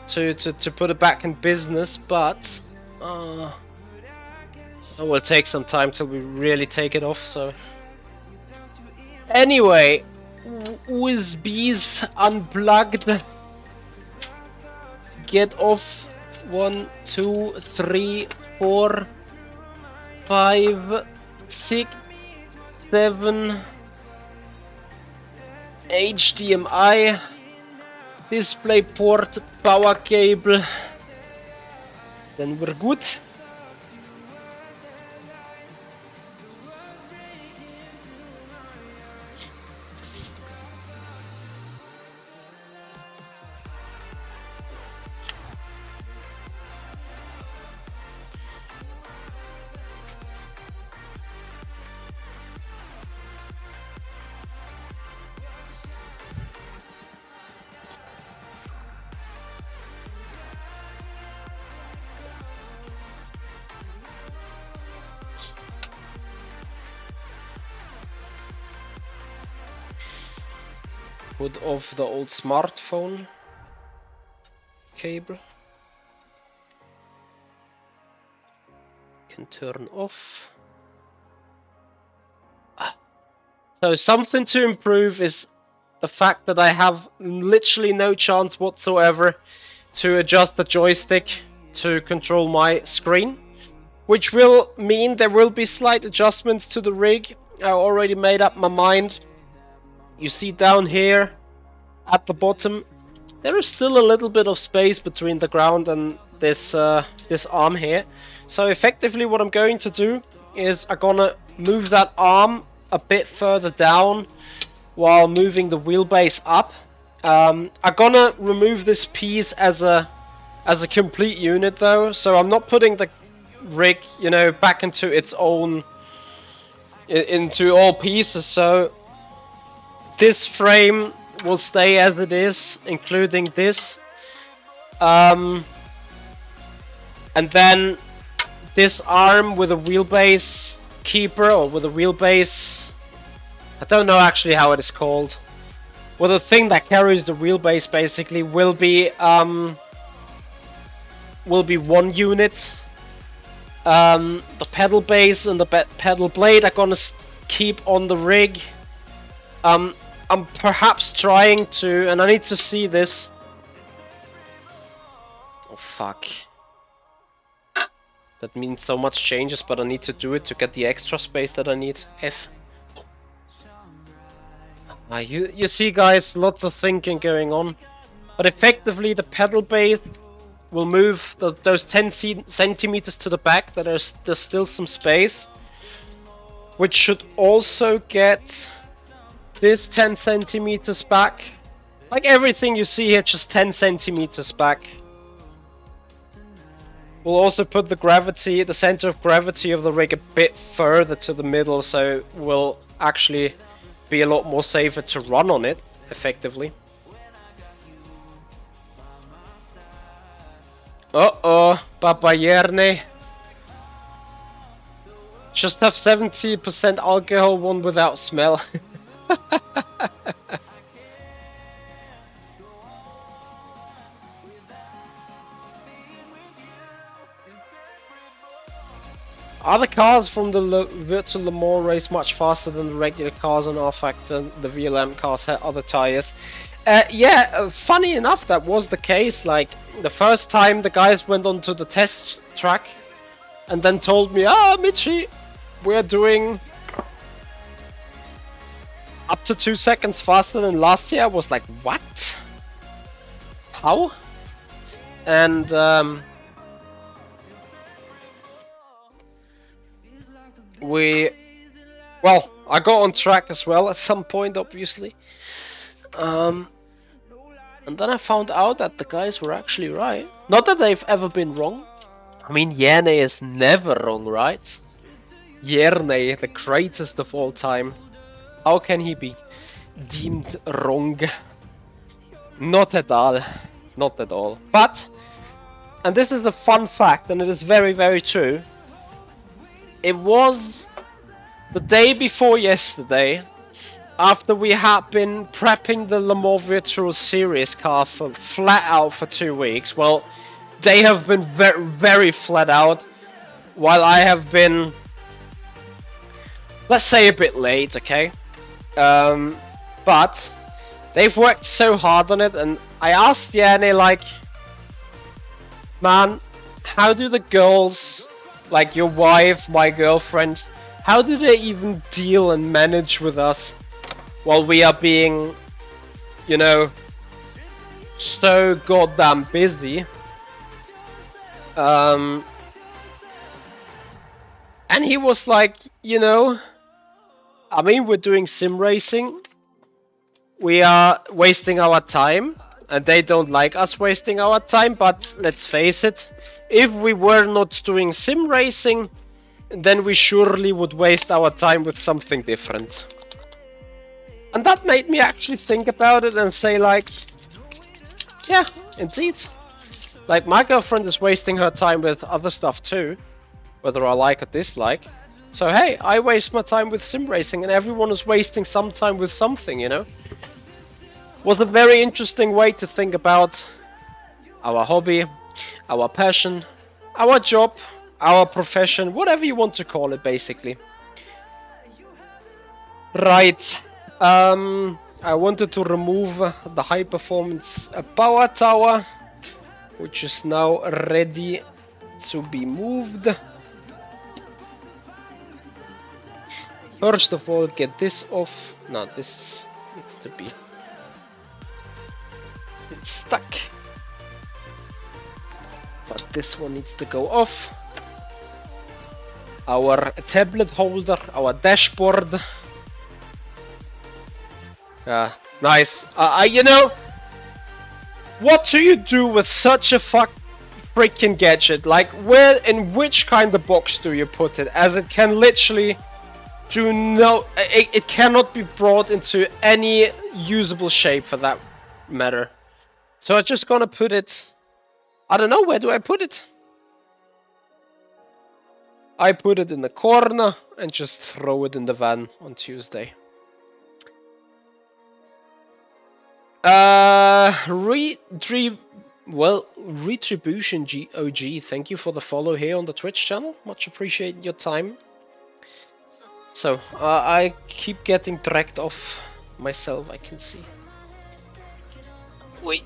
to put it back in business, but it will take some time till we really take it off, so. Anyway, USBs unplugged. Get off 1, 2, 3, 4, 5, 6, 7 HDMI, display port, power cable. Then we're good. Put off the old smartphone cable. Can turn off. So something to improve is the fact that I have literally no chance whatsoever to adjust the joystick to control my screen, which will mean there will be slight adjustments to the rig. I already made up my mind. You see down here at the bottom, there is still a little bit of space between the ground and this this arm here. So effectively what I'm going to do is I'm gonna move that arm a bit further down while moving the wheelbase up. I'm gonna remove this piece as a complete unit though, so I'm not putting the rig, you know, back into its own, into all pieces. So this frame will stay as it is, including this. And then this arm with a wheelbase keeper, or with a wheelbase, I don't know actually how it is called. Well, the thing that carries the wheelbase basically will be one unit. The pedal base and the pedal blade are gonna keep on the rig. I'm perhaps trying to, and I need to see this. Oh fuck. That means so much changes, but I need to do it to get the extra space that I need. F. You see guys, lots of thinking going on. But effectively the pedal base will move those 10 centimeters to the back, that there's still some space. Which should also get this 10 centimeters back. Like everything you see here, just 10 centimeters back. We'll also put the center of gravity of the rig a bit further to the middle, so we'll actually be a lot more safer to run on it, effectively. Uh-oh, Papa Yerne. Just have 70% alcohol, one without smell. Are the cars from the Virtual Le Mans race much faster than the regular cars on R-Factor? The VLM cars had other tires. Yeah, funny enough, that was the case. Like, the first time the guys went onto the test track and then told me, Michi, we're doing up to 2 seconds faster than last year. I was like, what? How? And well, I got on track as well at some point, obviously. And then I found out that the guys were actually right. Not that they've ever been wrong. I mean, Yerne is never wrong, right? Yerne, the greatest of all time. How can he be deemed wrong? Not at all. Not at all. But, and this is a fun fact, and it is very, very true. It was the day before yesterday, after we had been prepping the Le Mans Virtual Series car for flat out for 2 weeks. Well, they have been very, very flat out, while I have been, let's say, a bit late, okay? But they've worked so hard on it, and I asked Yanni, like, man, how do the girls, like your wife, my girlfriend, how do they even deal and manage with us while we are being, you know, so goddamn busy? And he was like, you know, I mean, we're doing sim racing, we are wasting our time, and they don't like us wasting our time, but let's face it, if we were not doing sim racing, then we surely would waste our time with something different. And that made me actually think about it and say, like, yeah, indeed. Like, my girlfriend is wasting her time with other stuff too, whether I like or dislike. So hey, I waste my time with sim racing, and everyone is wasting some time with something, you know? Was a very interesting way to think about our hobby, our passion, our job, our profession, whatever you want to call it, basically. Right. I wanted to remove the high performance power tower, which is now ready to be moved. First of all, get this off. No, this needs to be. It's stuck. But this one needs to go off. Our tablet holder, our dashboard. Nice. You know, what do you do with such a freaking gadget? Like, where, in which kind of box do you put it? As it can literally do no, it cannot be brought into any usable shape for that matter. So I'm just gonna put it, I don't know, where do I put it? I put it in the corner and just throw it in the van on Tuesday. Retribution GOG, thank you for the follow here on the Twitch channel. Much appreciate your time. So, I keep getting dragged off myself, I can see. Wait.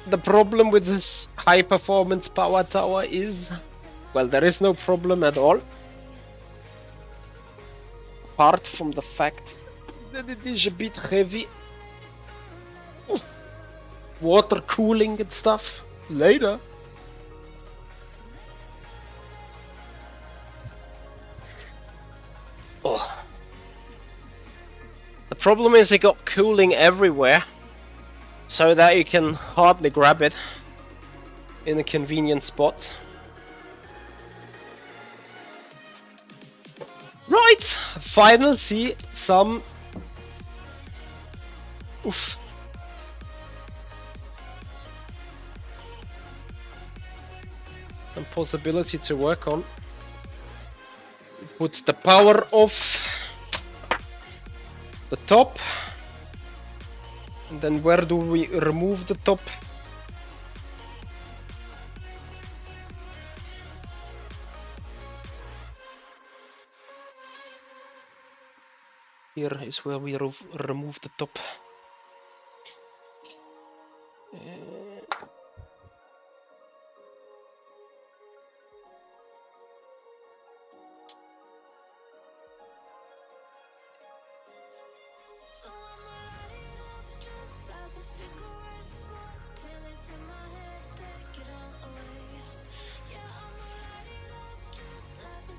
The problem with this high performance power tower is, well, there is no problem at all. Apart from the fact that it is a bit heavy. Oof. Water cooling and stuff later. Oh. The problem is it got cooling everywhere, so that you can hardly grab it. in a convenient spot. Right, finally see some. Oof. Some possibility to work on. Put the power off the top. And then where do we remove the top? Here is where we remove the top.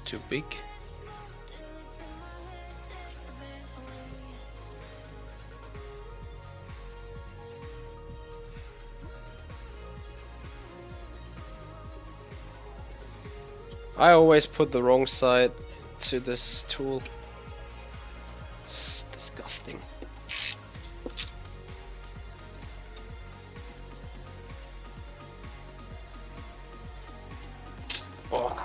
Too big. I always put the wrong side to this tool. It's disgusting. Oh.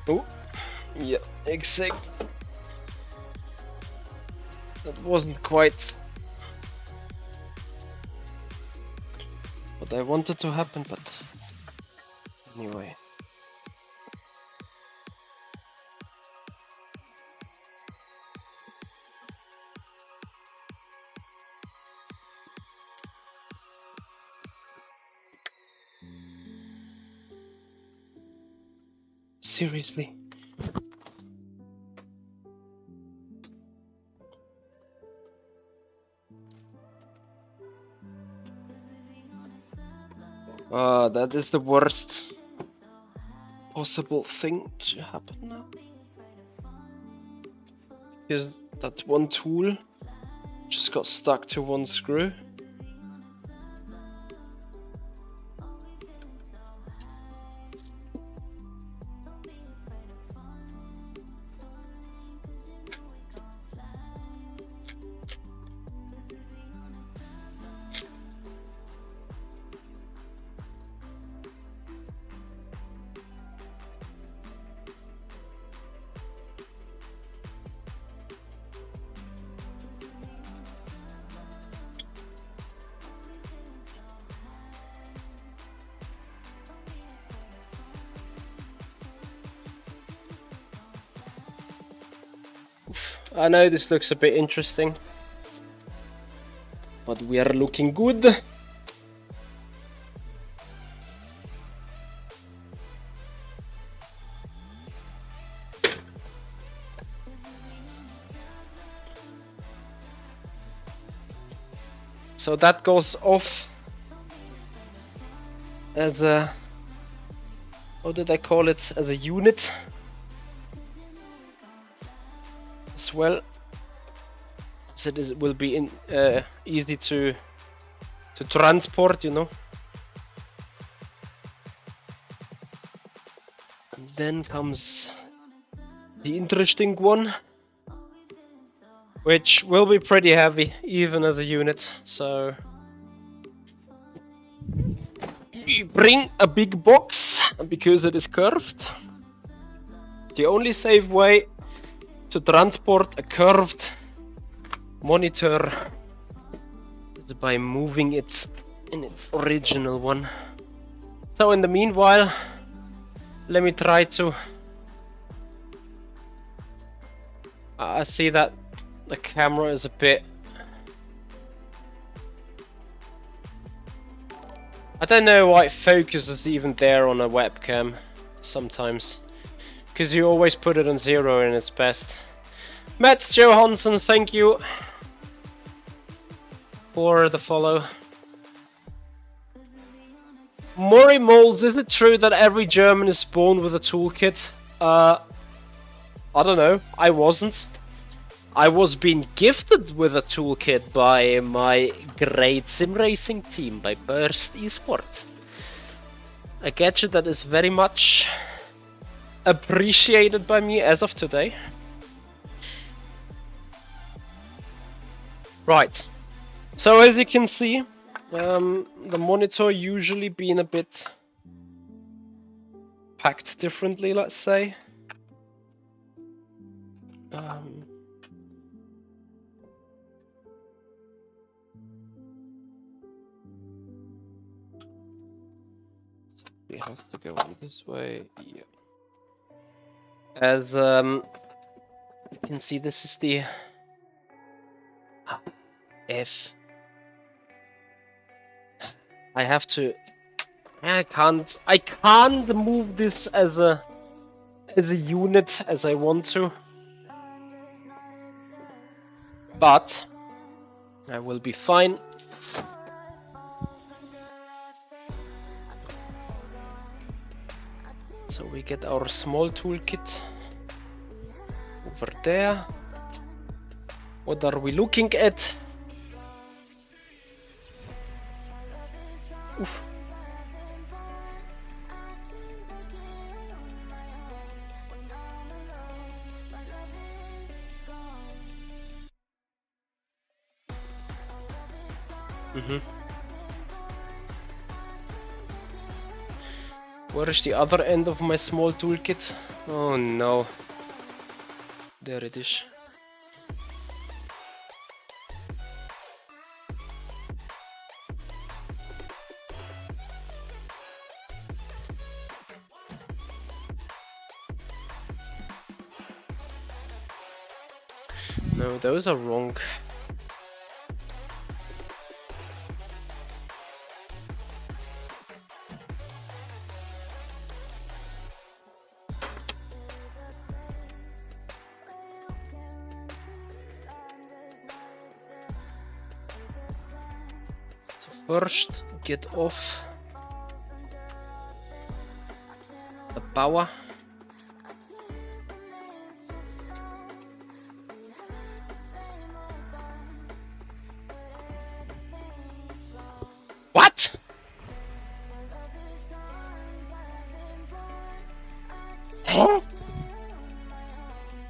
Oh, yeah, exact. That wasn't quite what I wanted to happen, but anyway. Seriously. That is the worst possible thing to happen now. Because that one tool just got stuck to one screw. I know this looks a bit interesting, but we are looking good. So that goes off as a, what did I call it, as a unit as well, so it will be easy to transport, you know. And then comes the interesting one, which will be pretty heavy even as a unit. So we bring a big box because it is curved. The only safe way to transport a curved monitor is by moving it in its original one. So in the meanwhile, let me try to I see that the camera is a bit... I don't know why focus is even there on a webcam sometimes. Because you always put it on 0 and it's best. Mats Johansson, thank you for the follow. Mori Moles, is it true that every German is born with a toolkit? I don't know, I wasn't. I was being gifted with a toolkit by my great Simracing team, by Burst Esport. A gadget that is very much appreciated by me as of today. Right, so as you can see, the monitor usually being a bit packed differently, let's say. We have to go on this way, yeah. As you can see, this is the F. I have to. I can't move this as a unit as I want to. But I will be fine. So we get our small toolkit over there. What are we looking at? Oof. Where is the other end of my small toolkit? Oh no. There it is. No, those are wrong. First, get off the power. What? Huh?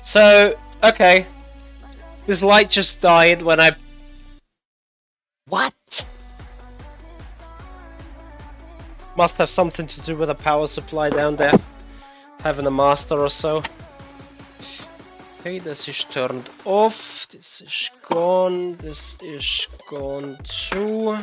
So, okay. This light just died when I... What? Must have something to do with a power supply down there. Having a master or so. Okay, this is turned off. This is gone. This is gone too.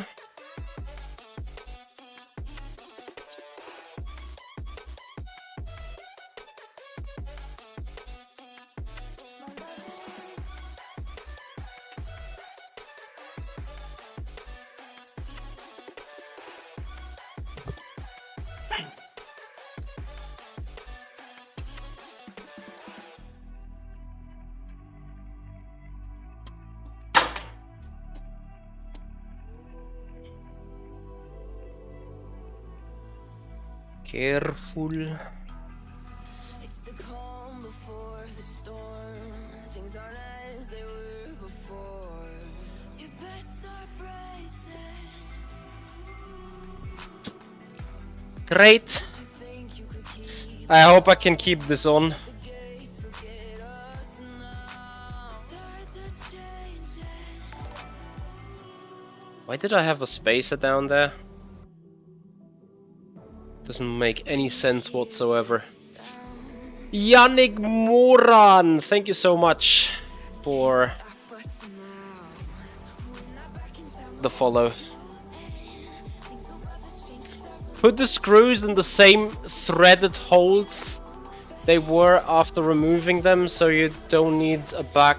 Careful. It's the calm before the storm. Things aren't as they were before. You best start bracing. Great. I hope I can keep this on. Why did I have a spacer down there? Doesn't make any sense whatsoever. Yannick Moran, thank you so much for the follow. Put the screws in the same threaded holes they were after removing them, so you don't need a back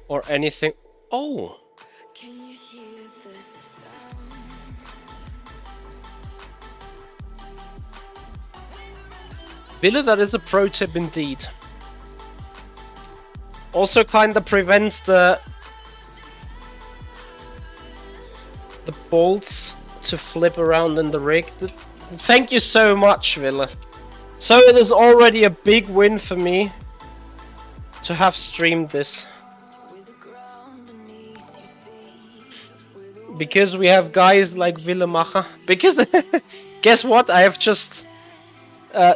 or anything. Oh! Can you hear the sound? Really, that is a pro tip indeed. Also kinda prevents the bolts to flip around in the rig. Thank you so much, Villa. So it is already a big win for me to have streamed this. With the ground beneath your feet. Because we have guys like Villemacher. Because guess what? I have just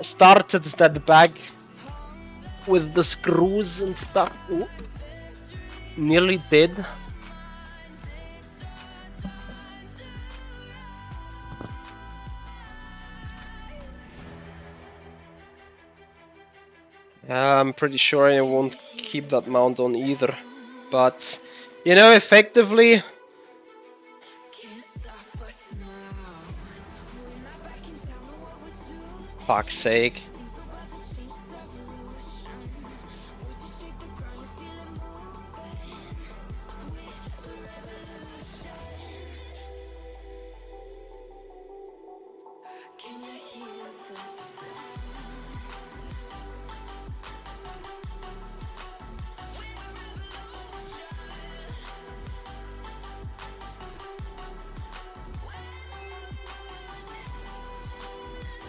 started that bag with the screws and stuff. Ooh. Nearly dead. I'm pretty sure I won't keep that mount on either. But, you know, effectively... Can't stop us now. We're not back in town, know what we're doing. Fuck's sake. Things about to change, it's evolution. Once you shake the ground, you feel it moving. With the revolution. Can you hear the sound?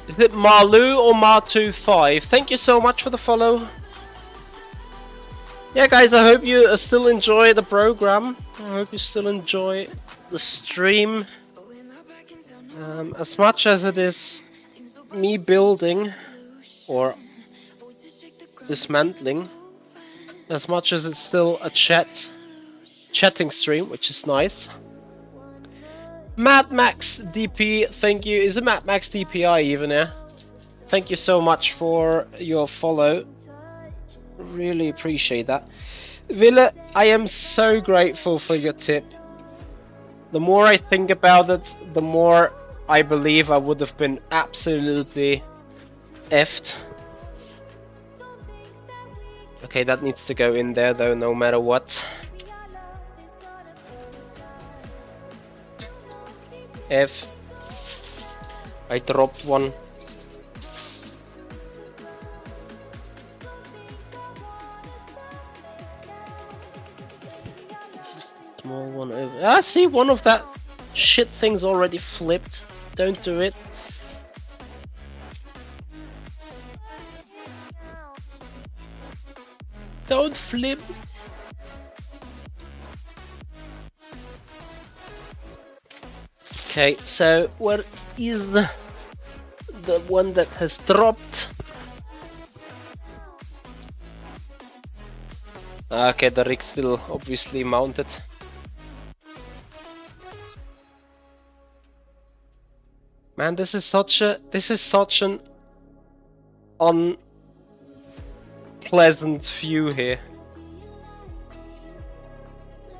Is it Marlu or Mar25? Thank you so much for the follow. Yeah, guys, I hope you still enjoy the program. I hope you still enjoy the stream. We're not back in town, no As much as it is me building or dismantling, as much as it's still a chatting stream, which is nice. Mad Max DP, thank you. Is it Mad Max DPI even, yeah? Thank you so much for your follow. Really appreciate that. Villa, I am so grateful for your tip. The more I think about it, the more I believe I would have been absolutely effed. Okay, that needs to go in there though, no matter what. F. I dropped one. This is the small one over. Ah, see, one of that shit thing's already flipped. Don't do it. Don't flip. Okay, so where is the one that has dropped? Okay, the rig's still obviously mounted. Man, this is such an unpleasant view here.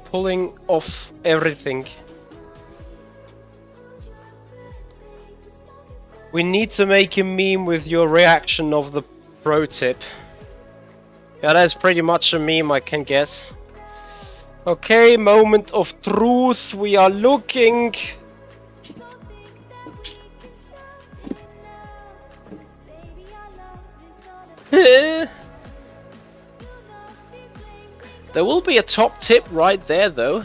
Pulling off everything. We need to make a meme with your reaction of the pro tip. Yeah, that's pretty much a meme, I can guess. Okay, moment of truth. We are looking. There will be a top tip right there, though.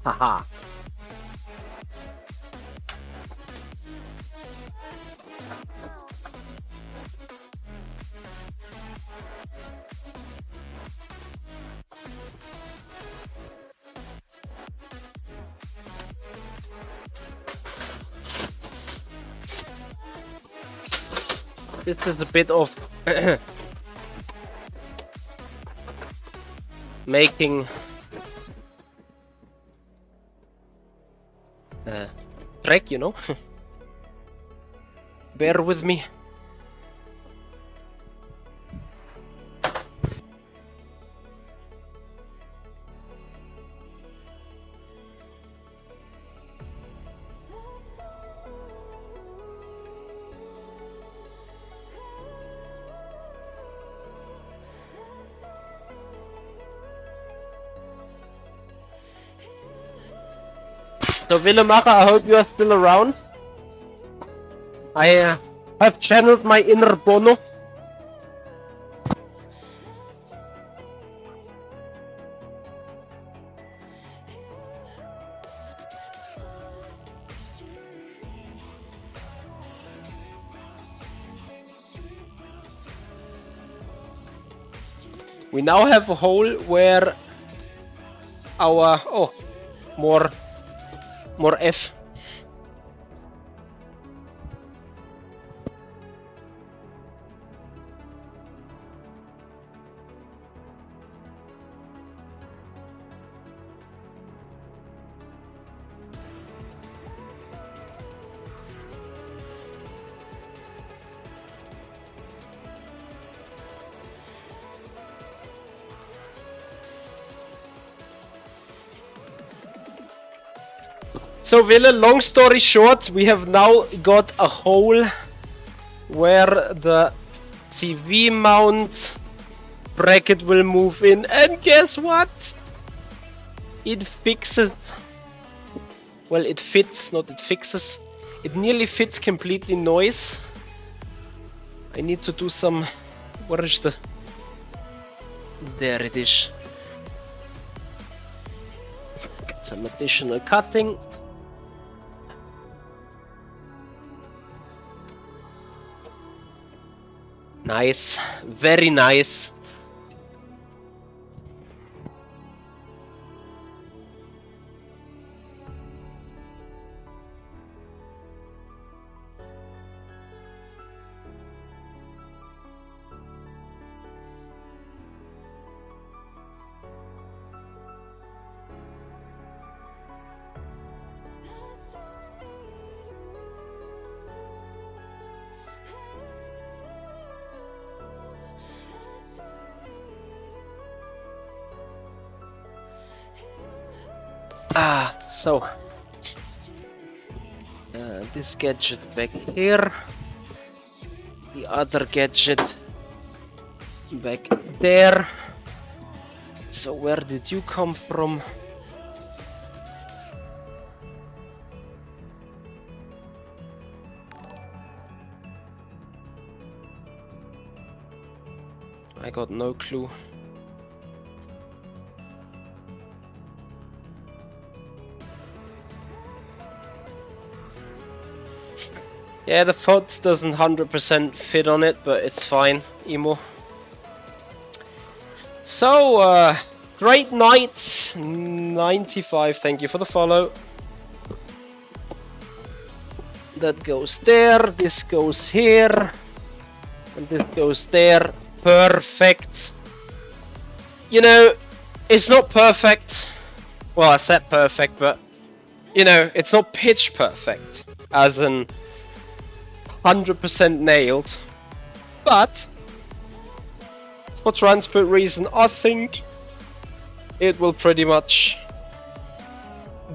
Haha. This is a bit of making track, you know. Bear with me. So Willemacher, I hope you are still around. I have channeled my inner Bono. We now have a hole where our more F. So Wille, long story short, we have now got a hole where the TV mount bracket will move in, and guess what? It fixes. Well, it fits, not it fixes. It nearly fits completely noise. I need to do some. Where is the? There it is. Get some additional cutting. Nice, very nice. So this gadget back here, the other gadget back there. So where did you come from? I got no clue. Yeah, the foot doesn't 100% fit on it, but it's fine, Emo. So, great night, 95, thank you for the follow. That goes there, this goes here, and this goes there. Perfect. You know, it's not perfect. Well, I said perfect, but, you know, it's not pitch perfect, as in 100% nailed, but for transport reason, I think it will pretty much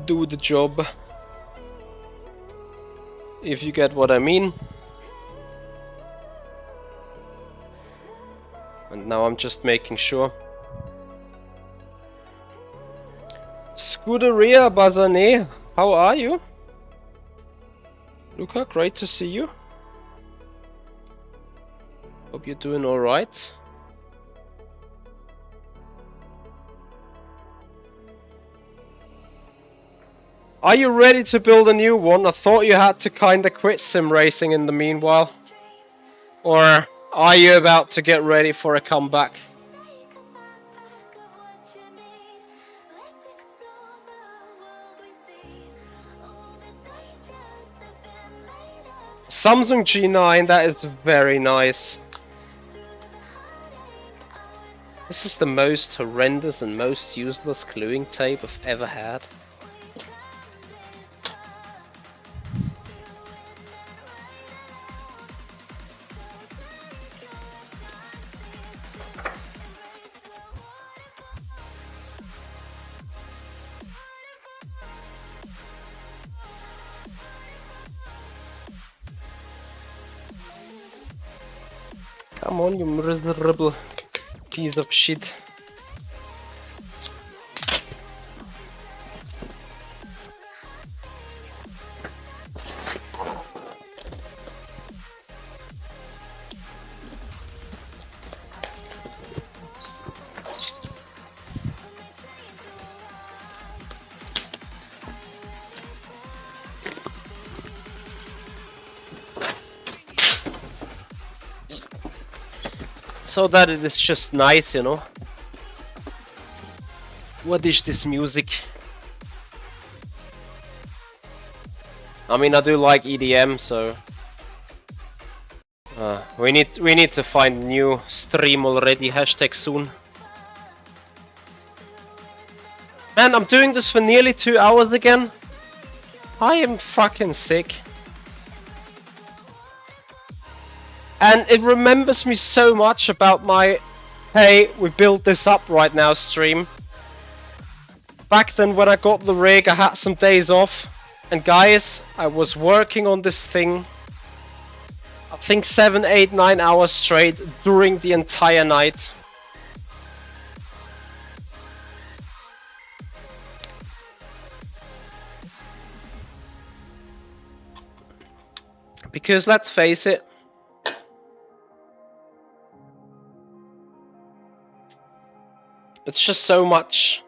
do the job, if you get what I mean. And now I'm just making sure. Scuderia Bazane, how are you? Luca, great to see you. Hope you're doing alright. Are you ready to build a new one? I thought you had to kinda quit Simracing in the meanwhile. Or are you about to get ready for a comeback? Samsung G9, that is very nice. This is the most horrendous and most useless gluing tape I've ever had. Come on, you miserable piece of shit. so that it is just nice, you know. What is this music? I mean, I do like EDM, so we need to find new stream already. Hashtag soon. Man, I'm doing this for nearly 2 hours again. I am fucking sick. And it remembers me so much about my, hey, we built this up right now stream. Back then when I got the rig, I had some days off. And guys, I was working on this thing, I think 7, 8, 9 hours straight during the entire night. Because let's face it, it's just so much.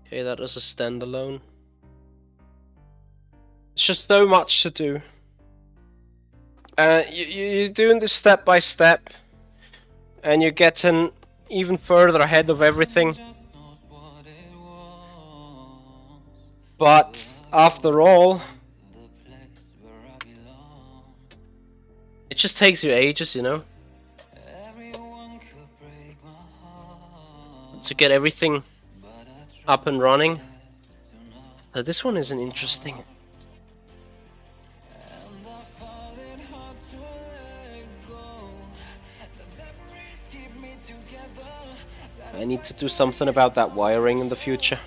Okay, that is a standalone. It's just so much to do. You're doing this step by step, and you're getting even further ahead of everything. But after all, it just takes you ages, you know, to get everything up and running. So this one isn't interesting. I need to do something about that wiring in the future.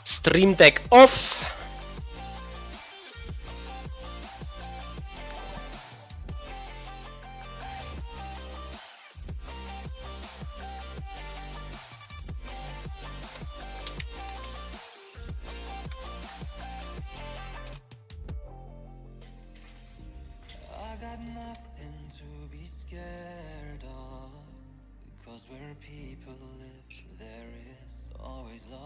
Stream Deck off. I got nothing to be scared of, because where people live, there is always love.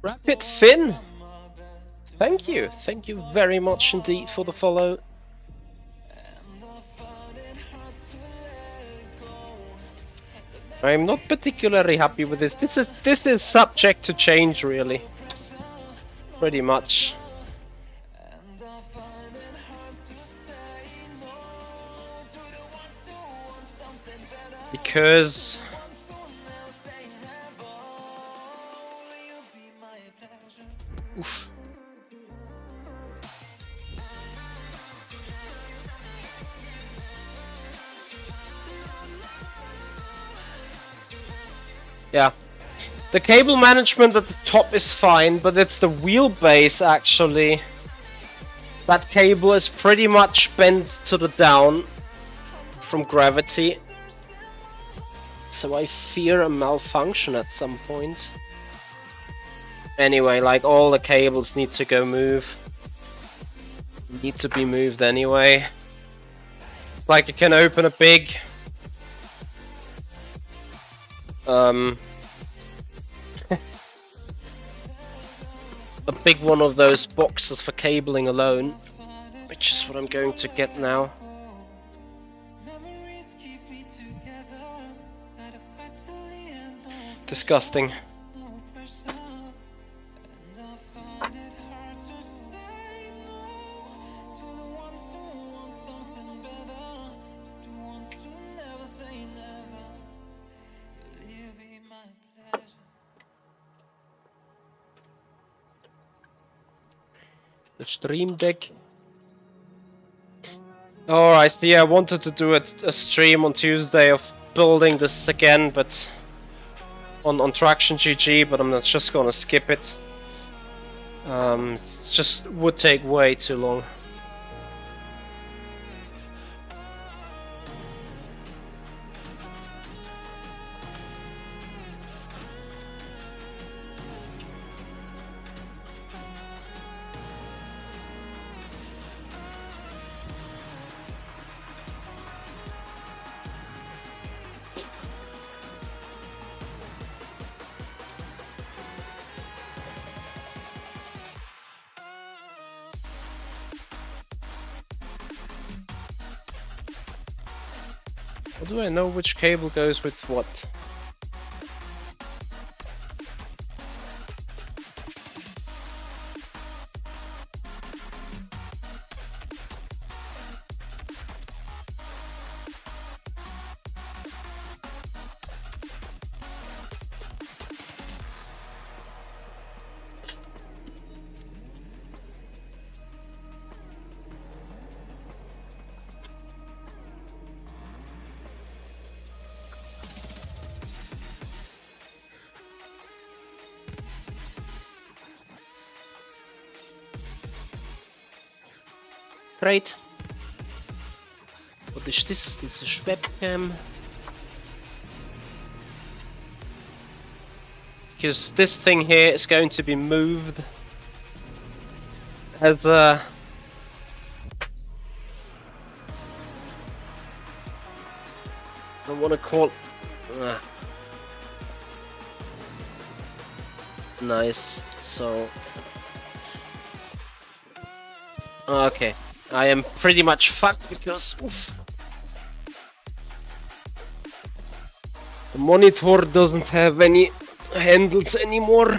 Rapid Finn, thank you very much indeed for the follow. I'm not particularly happy with this. This is subject to change, really, pretty much. Because oof. Yeah, the cable management at the top is fine, but it's the wheelbase actually. That cable is pretty much bent to the down from gravity. So I fear a malfunction at some point. Anyway, like all the cables need to go move. Need to be moved anyway. Like you can open a big a big one of those boxes for cabling alone, which is what I'm going to get now. Disgusting. The stream deck. Alright, so yeah, I wanted to do a stream on Tuesday of building this again, but on Traction GG, but I'm not just gonna skip it. It just would take way too long. How do I know which cable goes with what? Great. What is this? This is webcam. Because this thing here is going to be moved as a I want to call nice. So okay, I am pretty much fucked because oof, the monitor doesn't have any handles anymore.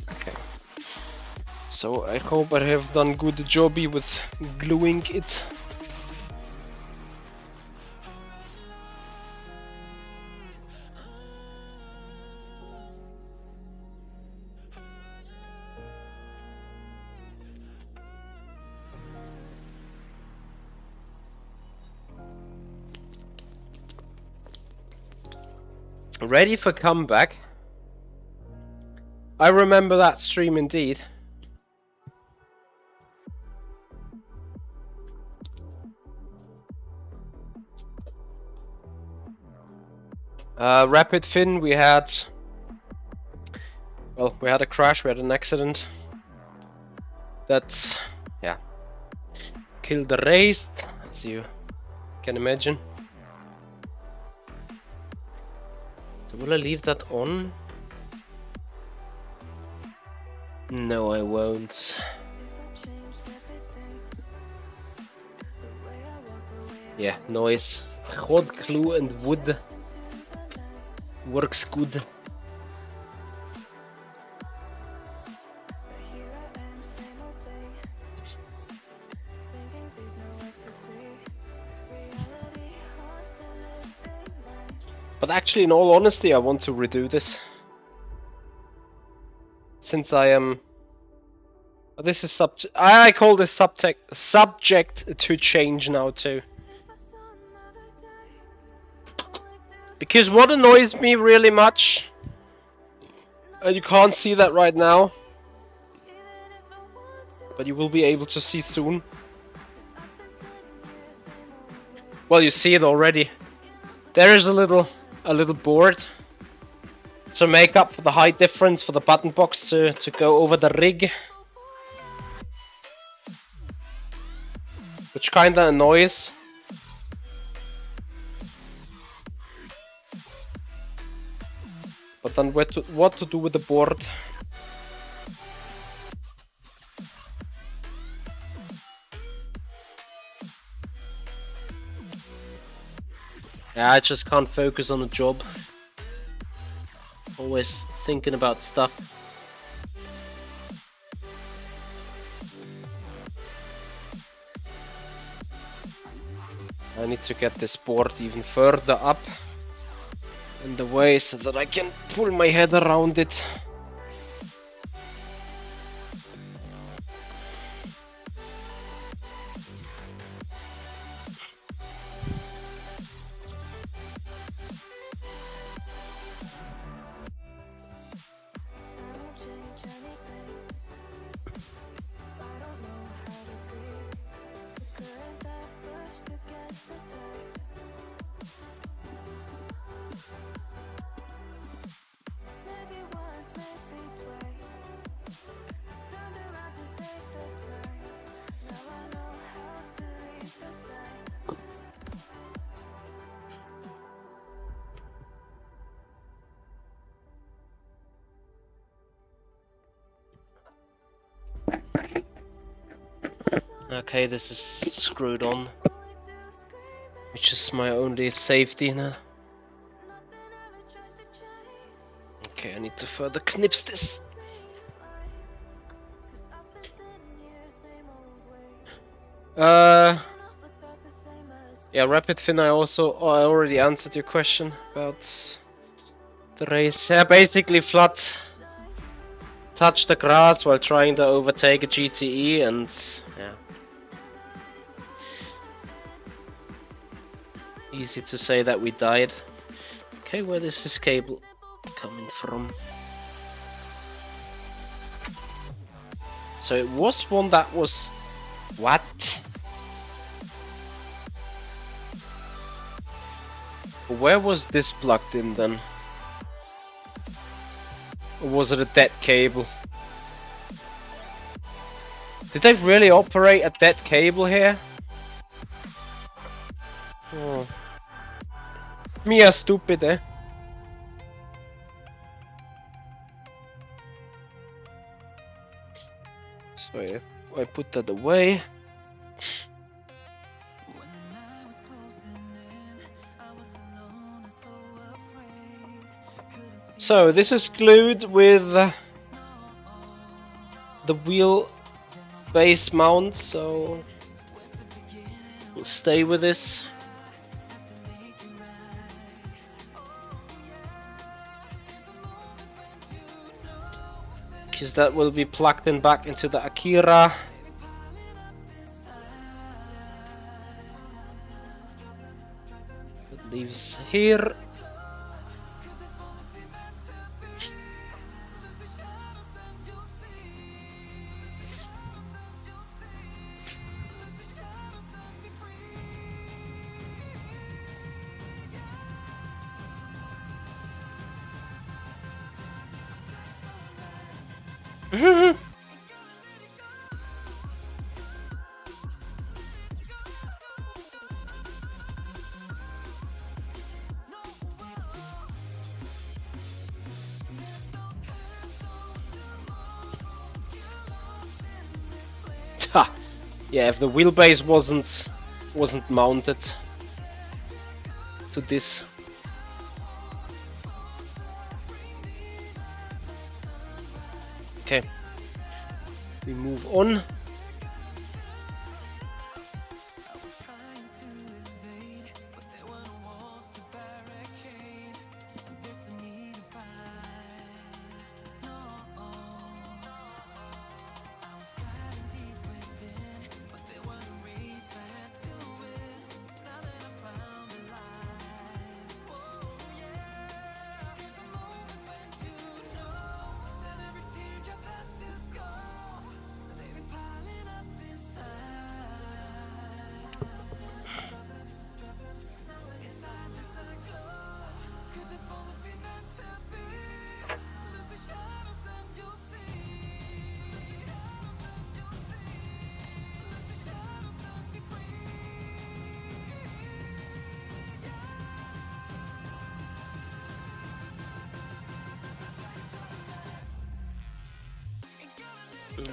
Okay, so I hope I have done good jobby with gluing it. Ready for comeback? I remember that stream indeed. Rapid Fin, we had a crash, we had an accident that, yeah, killed the race, as you can imagine. So will I leave that on? No, I won't. Yeah, noise. Hot glue and wood works good. But actually, in all honesty, I want to redo this. Since I am... This is subject... I call this subject to change now too. Because what annoys me really much, and you can't see that right now, but you will be able to see soon. Well, you see it already. There is a little board to make up for the height difference for the button box to go over the rig, which kinda annoys. But then what to do with the board? Yeah, I just can't focus on the job. Always thinking about stuff. I need to get this board even further up in the way so that I can pull my head around it. Okay, this is screwed on, which is my only safety now. Okay, I need to further knips this. Yeah, Rapid Fin, I already answered your question about the race. Yeah, basically Flood touched the grass while trying to overtake a GTE, and yeah. Easy to say that we died. Okay, where is this cable coming from? So it was one that was... What? Where was this plugged in then? Or was it a dead cable? Did they really operate a dead cable here? Oh. Mia stupid, eh? So if I put that away. So this is glued with the wheel base mount, so we'll stay with this. Because that will be plugged in back into the Akira. It leaves here. Ha! Yeah, if the wheelbase wasn't mounted to this. Okay, we move on.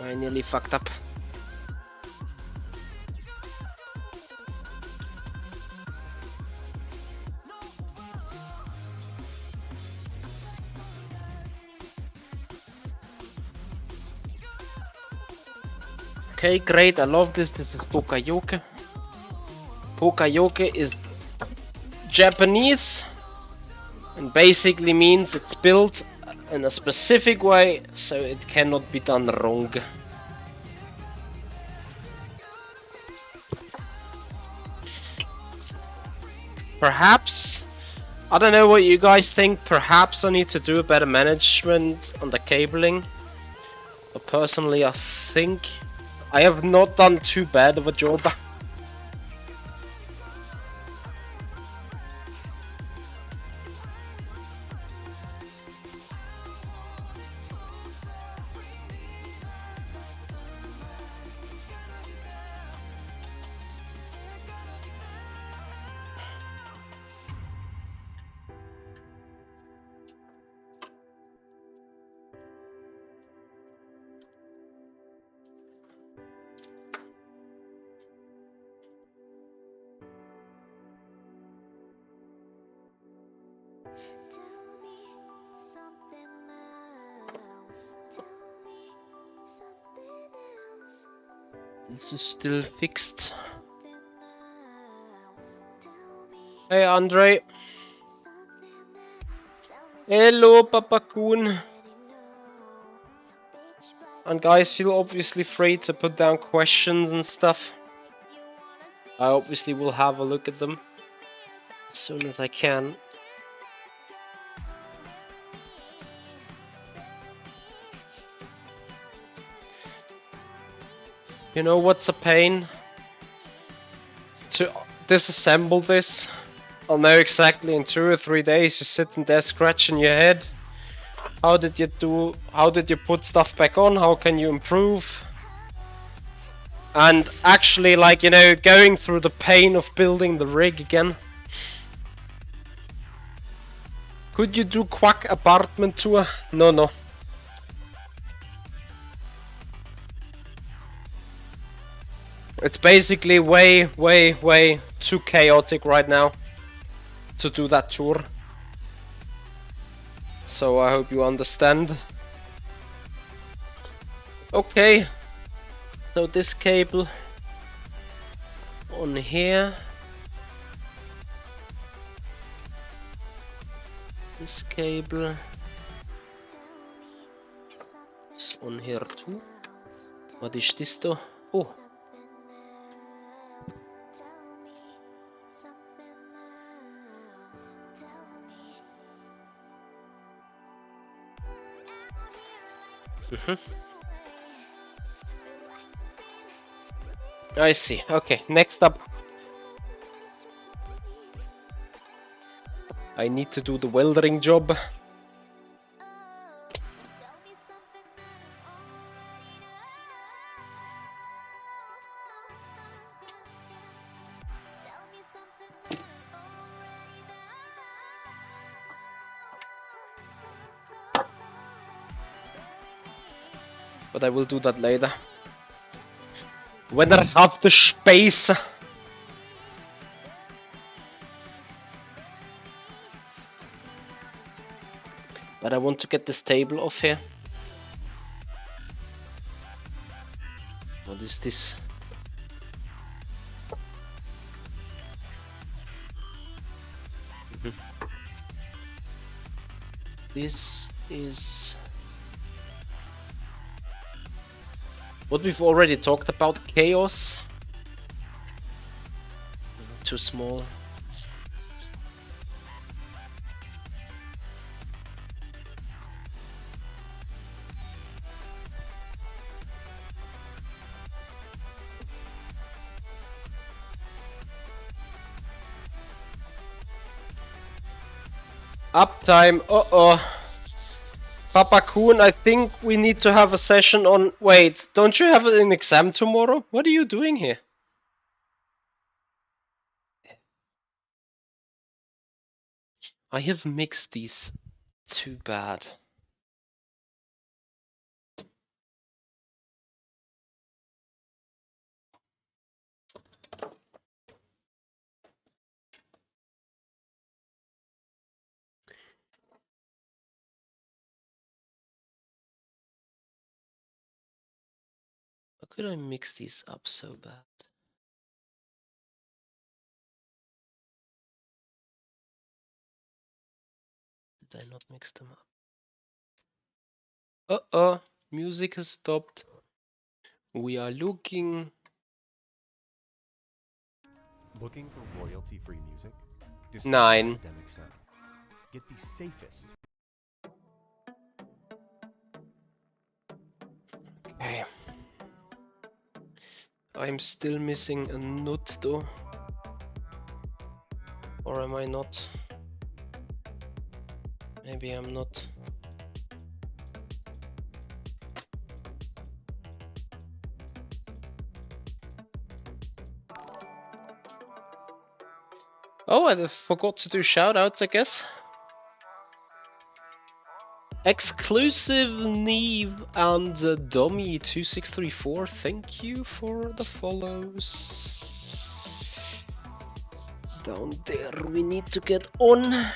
I nearly fucked up. Okay, great, I love this. This is Pokayoke. Pokayoke is Japanese and basically means it's built in a specific way so it cannot be done wrong. Perhaps, I don't know what you guys think, perhaps I need to do a better management on the cabling. But personally I think I have not done too bad of a job. Tell me something else. Tell me something else. This is still fixed. Something else. Tell me Hey Andre. something else. Tell me Hello Papacoon. already know. So bitch, but And guys, feel obviously free to put down questions and stuff. you wanna see I obviously will have a look at them as soon as I can. You know what's a pain? To disassemble this. I'll know exactly in 2 or 3 days. You're sitting there scratching your head. How did you put stuff back on? How can you improve? And actually, like, you know, going through the pain of building the rig again. Could you do Quack apartment tour? No. It's basically way too chaotic right now to do that tour. So I hope you understand. Okay. So this cable on here. This cable is on here too. What is this though? Oh. I see. Okay, next up. I need to do the welding job. But I will do that later. When I have the space. But I want to get this table off here. What is this? This is what we've already talked about, chaos. Too small. Uptime, Papa Kuhn, I think we need to have a session on... Wait, don't you have an exam tomorrow? What are you doing here? I have mixed these too bad. How could I mix these up so bad? Did I not mix them up? Music has stopped. We are looking. Looking for royalty-free music? 9. Academic sound. Get the safest. Okay. I'm still missing a nut though. Or am I not? Maybe I'm not. Oh, I forgot to do shoutouts, I guess. Exclusive Neve and Domi2634, thank you for the follows. Down there we need to get on.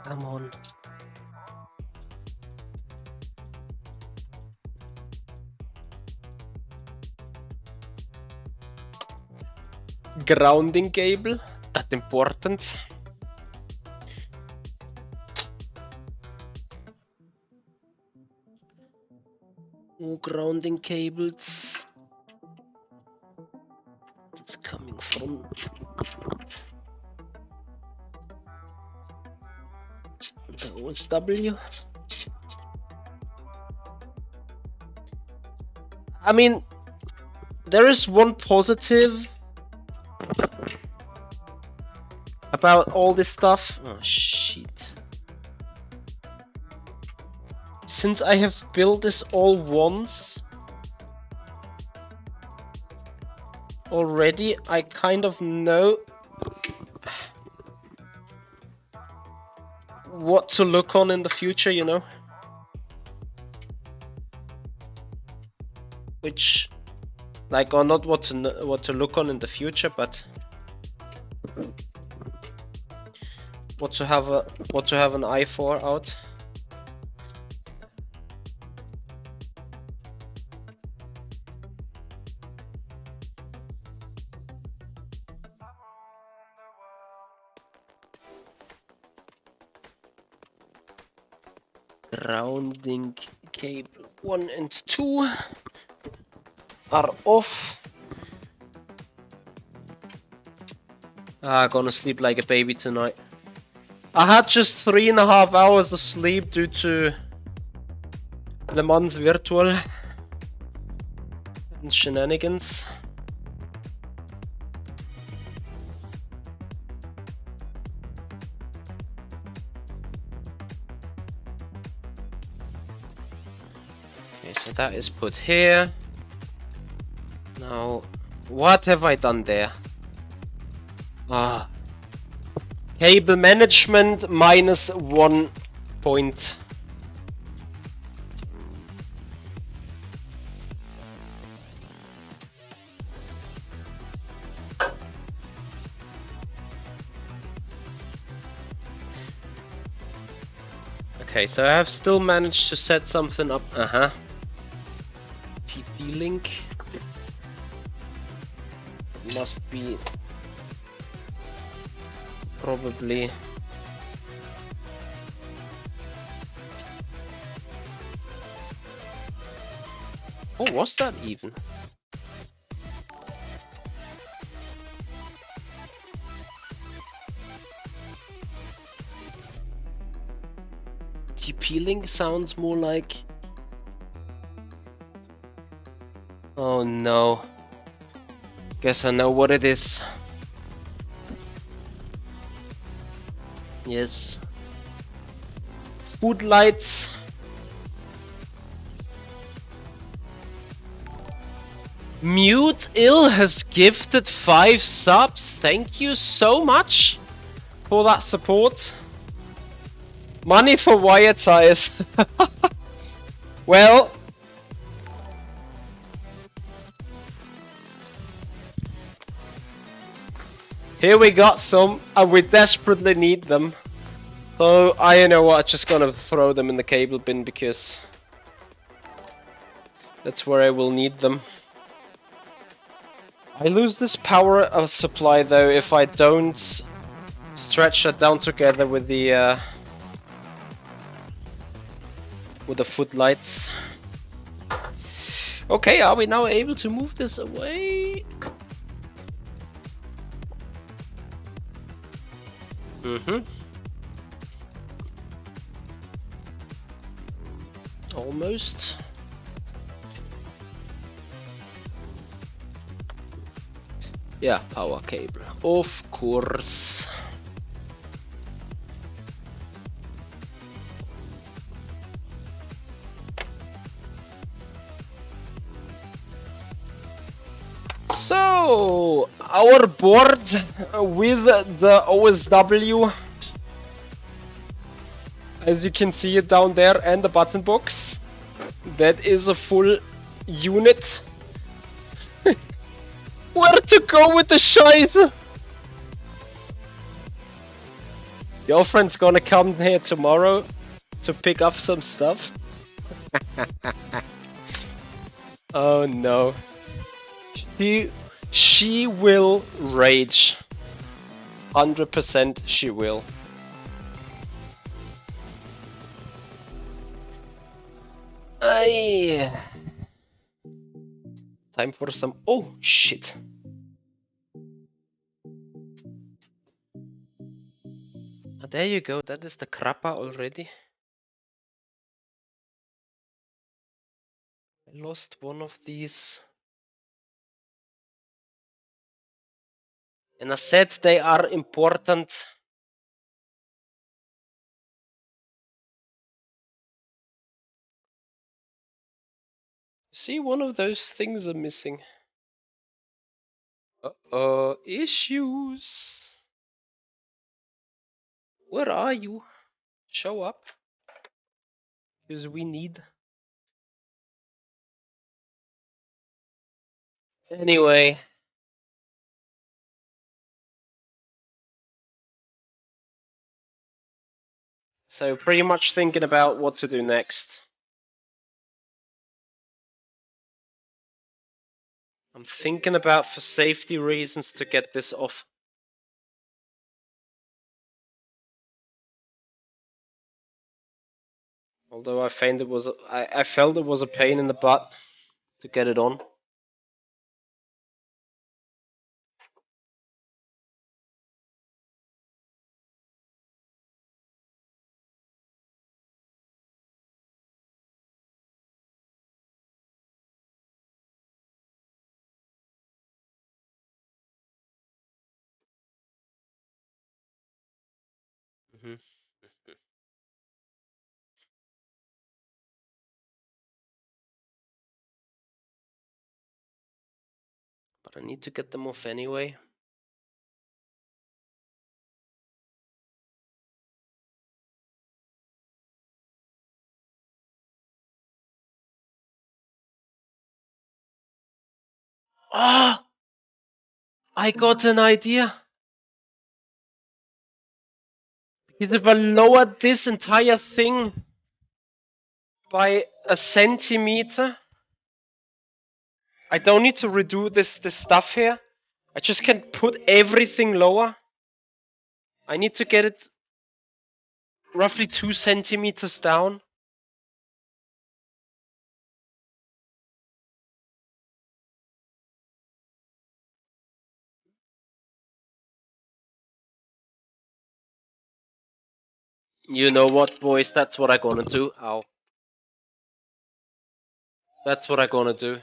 Come on. Grounding cable, that important. Oh, grounding cables. It's coming from the OSW. I mean, there is one positive about all this stuff. Oh shit. Since I have built this all once already, I kind of know what to look on in the future, you know? Which, like, or not what to look on in the future, but what to have an eye for out. Grounding cable 1 and 2 are off. Gonna sleep like a baby tonight. I had just 3.5 hours of sleep due to Le Mans Virtual and shenanigans. Okay, so that is put here. Now, what have I done there? Cable management -1 point. Okay, so I have still managed to set something up. TP link must be probably oh, was that even? TP link sounds more like, oh no, guess I know what it is. Yes. Food lights. Mute Ill has gifted 5 subs. Thank you so much for that support. Money for wire ties. Well, here we got some, and we desperately need them. So I know what, just gonna throw them in the cable bin because that's where I will need them. I lose this power of supply though if I don't stretch that down together with the footlights. Okay, are we now able to move this away? Almost. Yeah, power cable. Of course. So, our board with the OSW, as you can see it down there, and the button box, that is a full unit. Where to go with the Scheiße? Girlfriend's gonna come here tomorrow to pick up some stuff. Oh no. She will rage. 100% she will. Aye. Time for some. Oh shit. There you go. That is the krappa already. I lost one of these. And I said they are important. See, one of those things are missing. Uh-oh, issues. Where are you? Show up. Because we need. Anyway. So pretty much thinking about what to do next. I'm thinking about, for safety reasons, to get this off. Although I felt it was a pain in the butt to get it on. Mm-hmm. But I need to get them off anyway. Ah! I got an idea. Because if I lower this entire thing by a centimeter, I don't need to redo this stuff here. I just can put everything lower. I need to get it roughly 2 centimeters down. You know what, boys? That's what I'm gonna do. Ow. That's what I'm gonna do.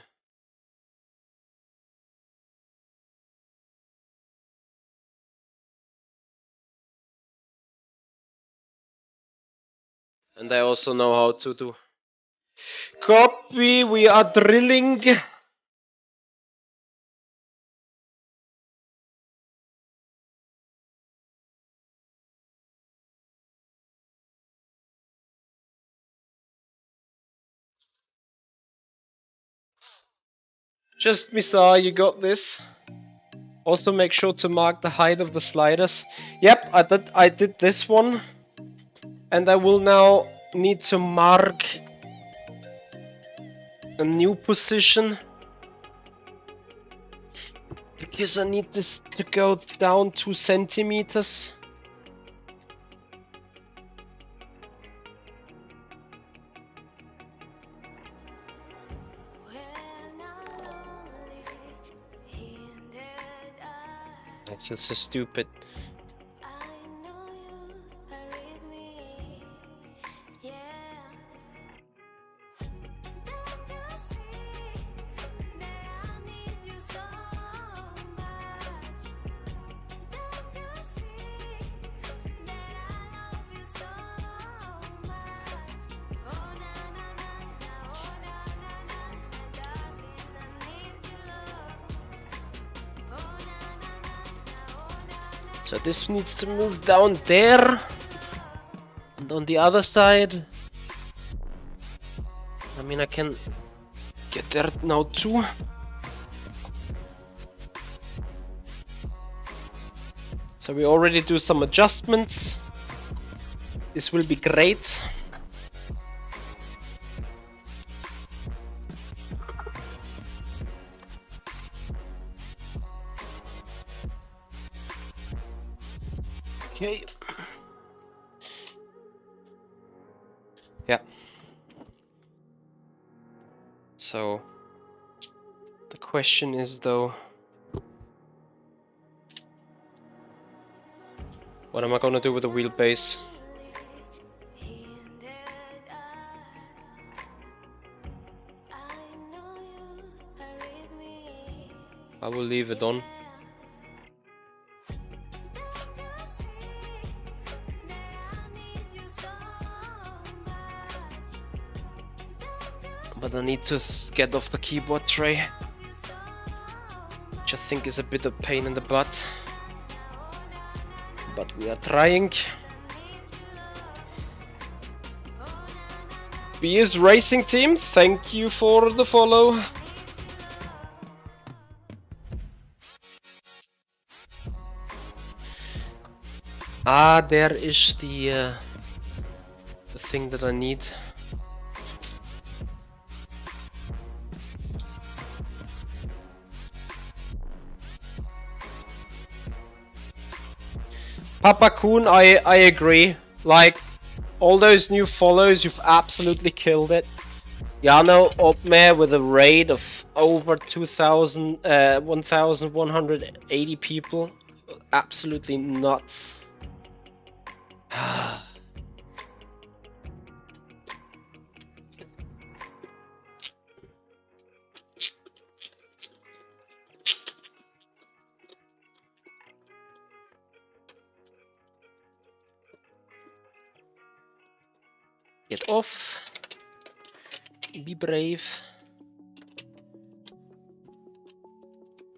And I also know how to do. Copy, we are drilling. Just Misa, you got this. Also make sure to mark the height of the sliders. Yep, I did this one. And I will now need to mark a new position. Because I need this to go down 2 centimeters. That's just so stupid. So this needs to move down there, and on the other side, I mean I can get there now too. So we already do some adjustments. This will be great. Okay. Yeah. So the question is though, what am I gonna do with the wheelbase? I will leave it on. But I need to get off the keyboard tray, which I think is a bit of pain in the butt. But we are trying. BS Racing Team, thank you for the follow. Ah, there is the thing that I need. Papa Kun, I agree. Like, all those new follows, you've absolutely killed it. Yano Opme with a raid of over 1,180 people. Absolutely nuts. Get off. Be brave.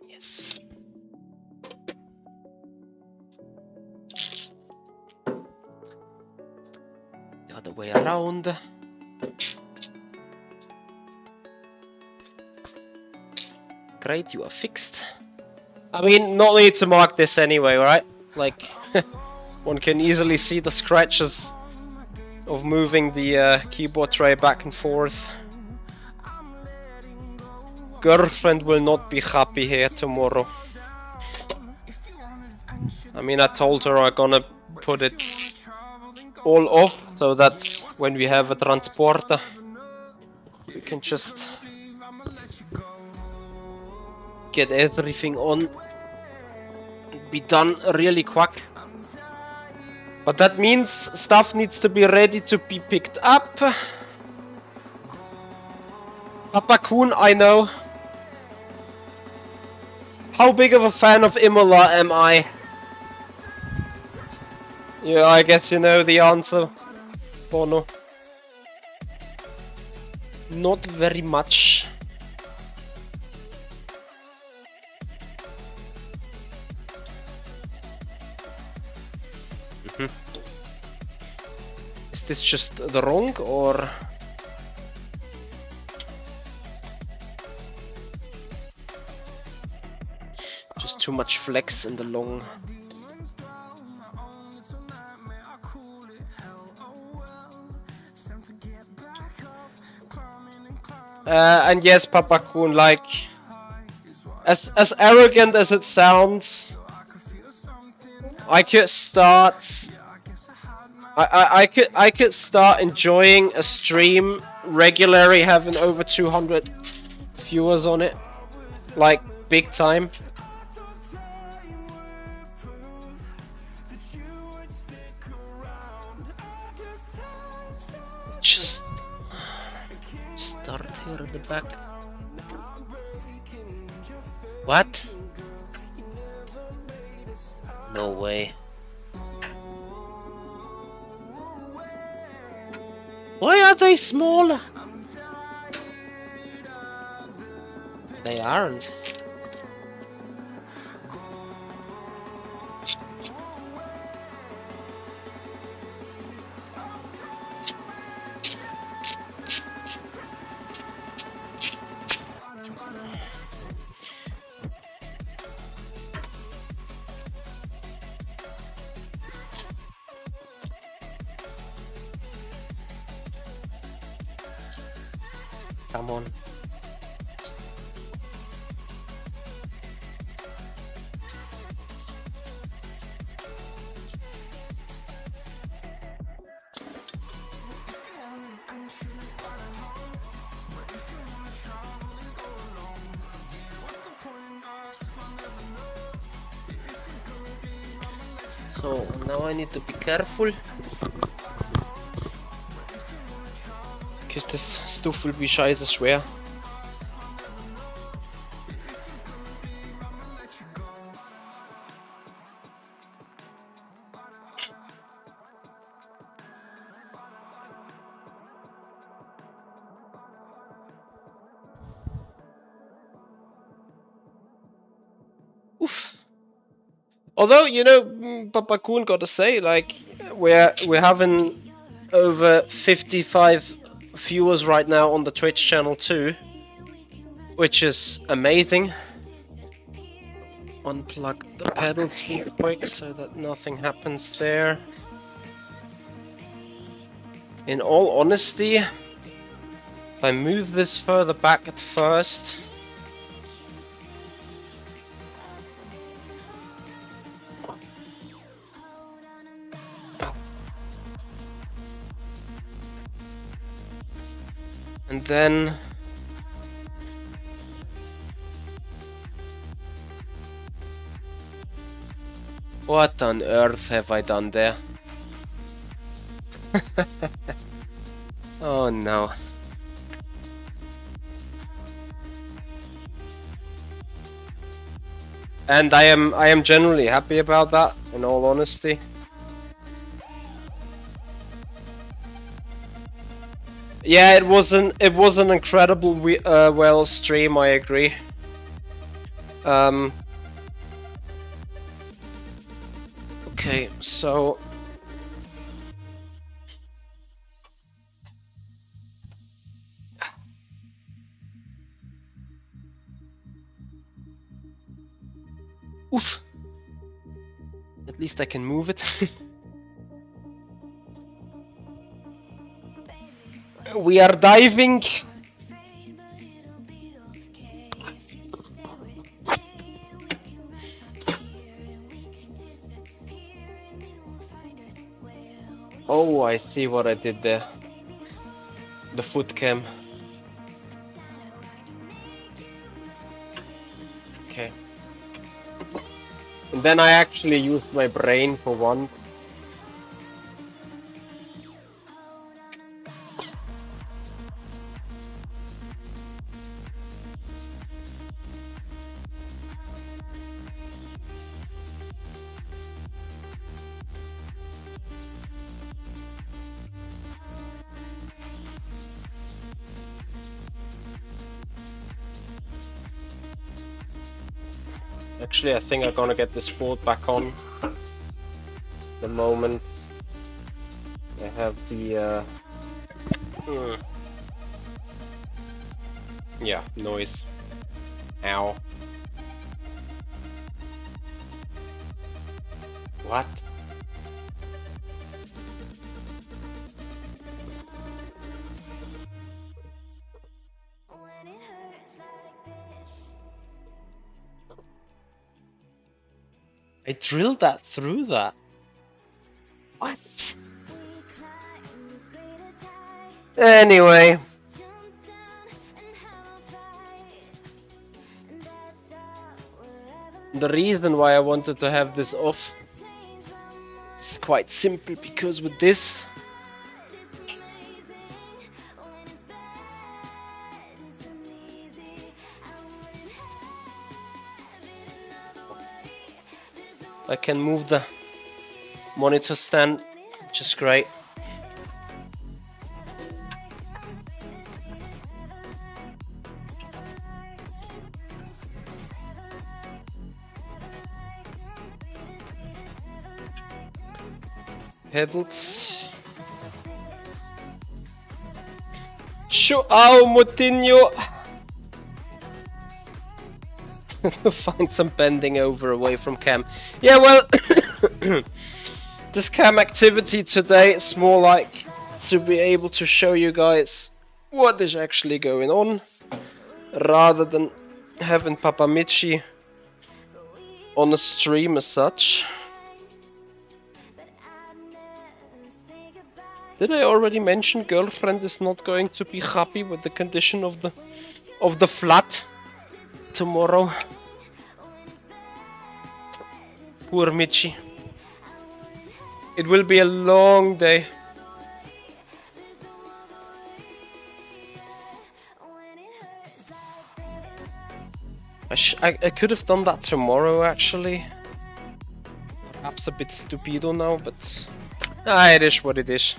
Yes. The other way around. Great, you are fixed. I mean, not need to mark this anyway, right? Like, one can easily see the scratches of moving the keyboard tray back and forth. Girlfriend will not be happy here tomorrow. I mean, I told her I'm gonna put it all off so that when we have a transporter, we can just get everything on, be done really quick. But that means stuff needs to be ready to be picked up. Papa Kun, I know. How big of a fan of Imola am I? Yeah, I guess you know the answer, Bono. Not very much. Is this just the wrong or? Just too much flex in the long. And yes, Papa Kun, like, as arrogant as it sounds, I could start. I could start enjoying a stream regularly, having over 200 viewers on it, like big time. Just start here at the back. What? No way. Why are they small? They aren't. Come on. So now I need to be careful, because this stuff will be scheiße schwer. Oof. Although, you know, Papa Kuhn gotta say, like, we're having over 55 viewers right now on the Twitch channel too, which is amazing. Unplug the pedals real quick so that nothing happens there. In all honesty, if I move this further back at first, and then what on earth have I done there? Oh no. And I am generally happy about that, in all honesty. Yeah, it was an incredible well stream, I agree. Okay, so oof. At least I can move it. We are diving. Oh, I see what I did there. The foot cam. Okay. And then I actually used my brain for once. Actually, I think I'm gonna get the Sport back on the moment I have the yeah, noise. Ow. What? I drilled that through that. What? Anyway. The reason why I wanted to have this off is quite simple, because with this I can move the monitor stand, which is great. Pedals. Au, Motinho! Find some bending over away from cam. Yeah, well, this cam activity today is more like to be able to show you guys what is actually going on, rather than having Papa Michi on a stream as such. Did I already mention girlfriend is not going to be happy with the condition of the flat tomorrow? Poor Michi. It will be a long day. I could have done that tomorrow actually. Perhaps a bit stupido now, but it is what it is.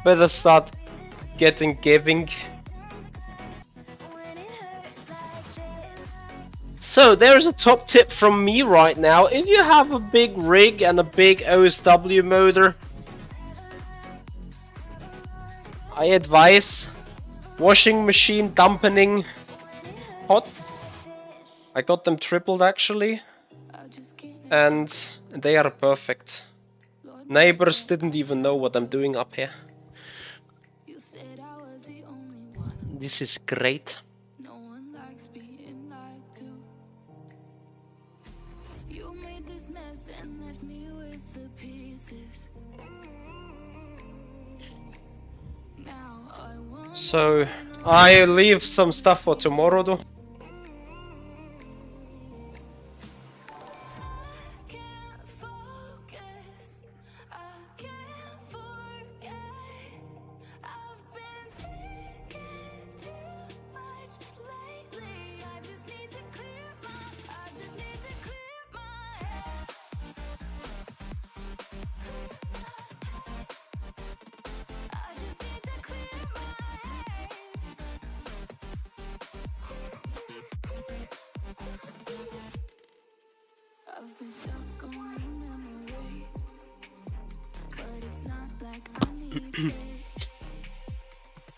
Better start getting giving. So there's a top tip from me right now. If you have a big rig and a big OSW motor, I advise washing machine dampening pots. I got them tripled actually, and they are perfect. Neighbors didn't even know what I'm doing up here. This is great. So I leave some stuff for tomorrow though.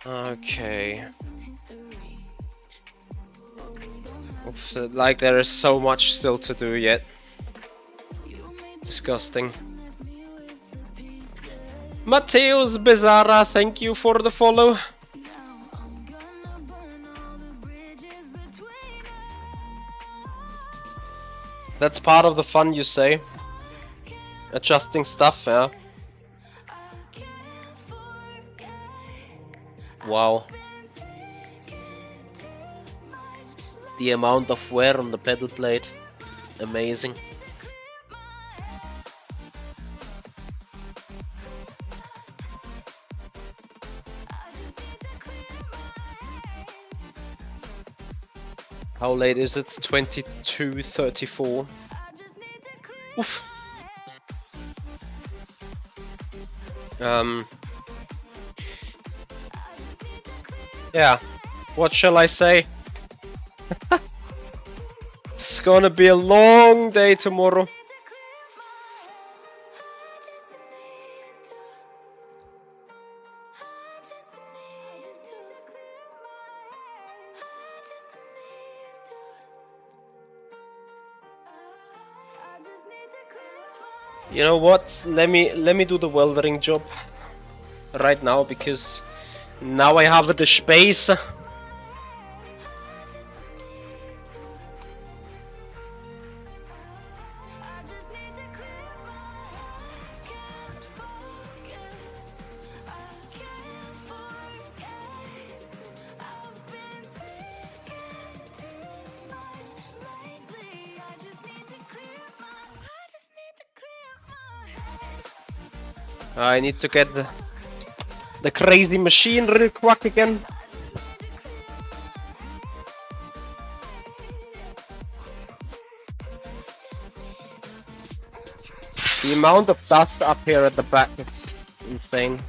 Okay. Oops, like there is so much still to do yet. Disgusting. Mateus Bizarra, thank you for the follow. That's part of the fun, you say? Adjusting stuff, yeah. Wow. The amount of wear on the pedal plate. Amazing. How late is it? 22:34. Oof. Yeah, what shall I say? It's gonna be a long day tomorrow. You know what? Let me do the welding job right now, because now I have the space. I need to get the crazy machine real quick again. The amount of dust up here at the back is insane.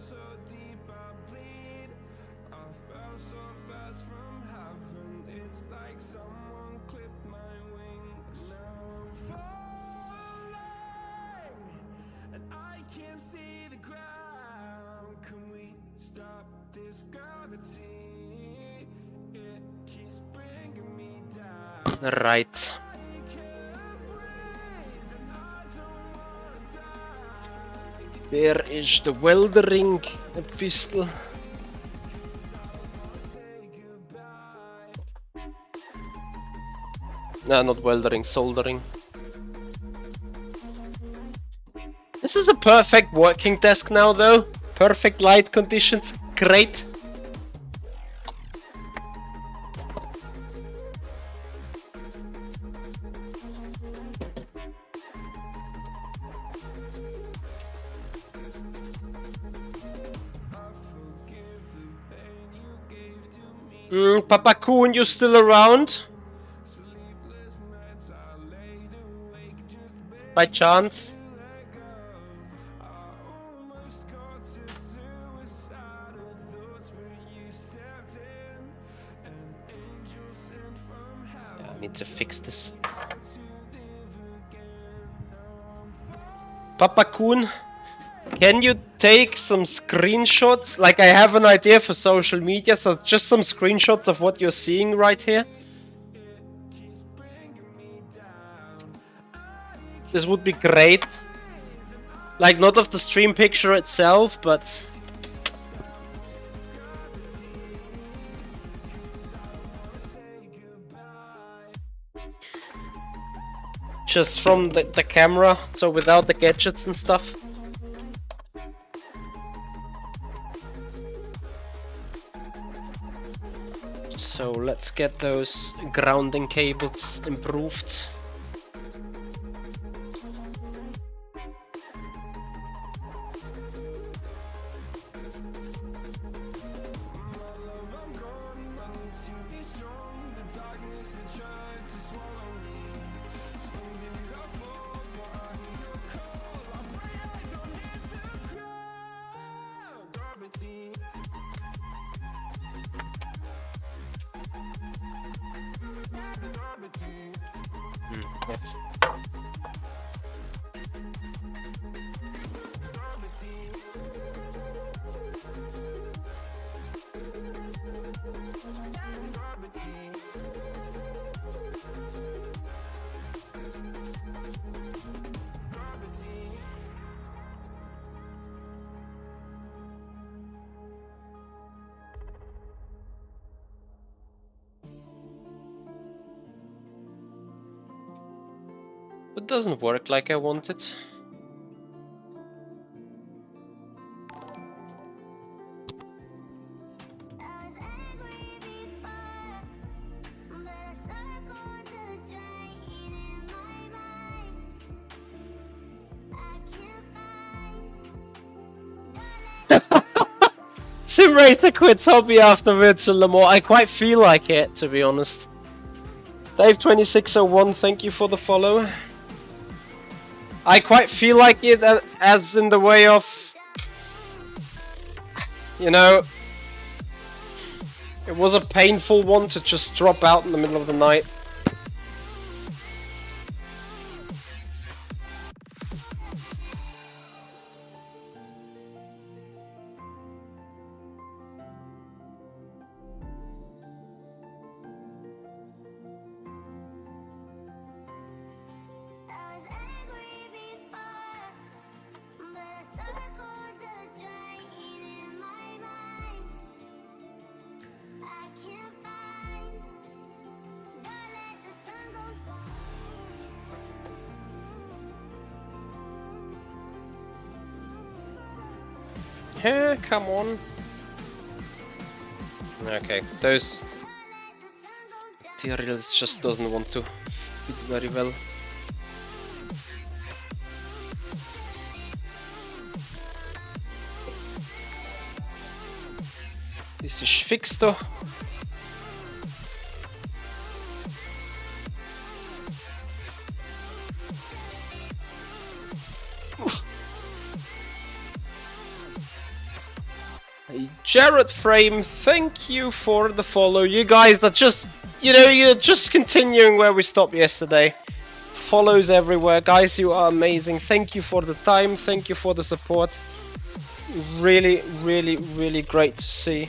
So deep I bleed. I fell so fast from heaven. Right. There is the weldering pistol. No, not weldering, soldering. This is a perfect working desk now though. Perfect light conditions, great. Papa Coon, you still around? By chance? Yeah, I need to fix this. Papa Coon, can you take some screenshots? Like, I have an idea for social media, so just some screenshots of what you're seeing right here. This would be great. Like, not of the stream picture itself, but... just from the camera, so without the gadgets and stuff. So let's get those grounding cables improved. Yes. It doesn't work like I want it. Simracing quits hobby after Virtual Le Mans. I quite feel like it, to be honest. Dave2601, thank you for the follow. I quite feel like it, as in the way of, you know, it was a painful one to just drop out in the middle of the night. Yeah, come on. Okay, those materials just doesn't want to fit very well. This is fixed though. Jared Frame, thank you for the follow. You guys are just, you know, you're just continuing where we stopped yesterday. Follows everywhere. Guys, you are amazing. Thank you for the time. Thank you for the support. Really, really, really great to see.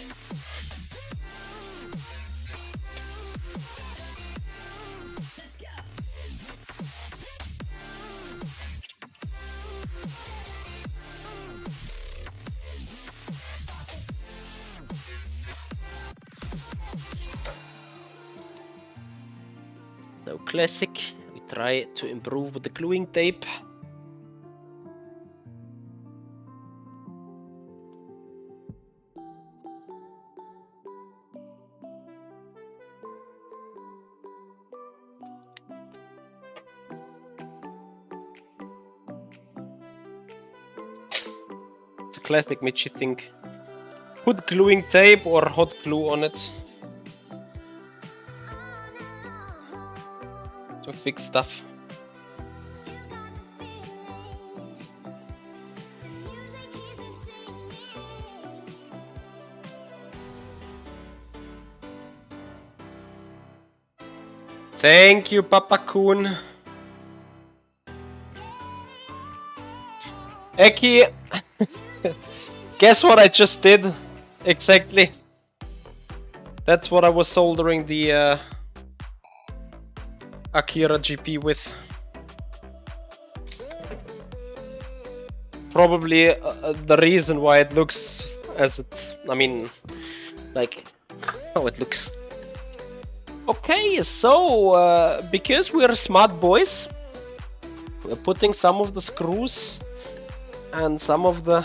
No classic. We try to improve with the gluing tape. It's a classic Michi thing. Put gluing tape or hot glue on it to fix stuff. Thank you, Papa Kun. Eki, guess what I just did? Exactly. That's what I was soldering the Akira GP with. Probably the reason why it looks as it's, I mean, like, how it looks. Okay, so because we're smart boys, we're putting some of the screws and some of the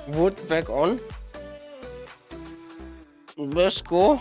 wood back on. Let's go.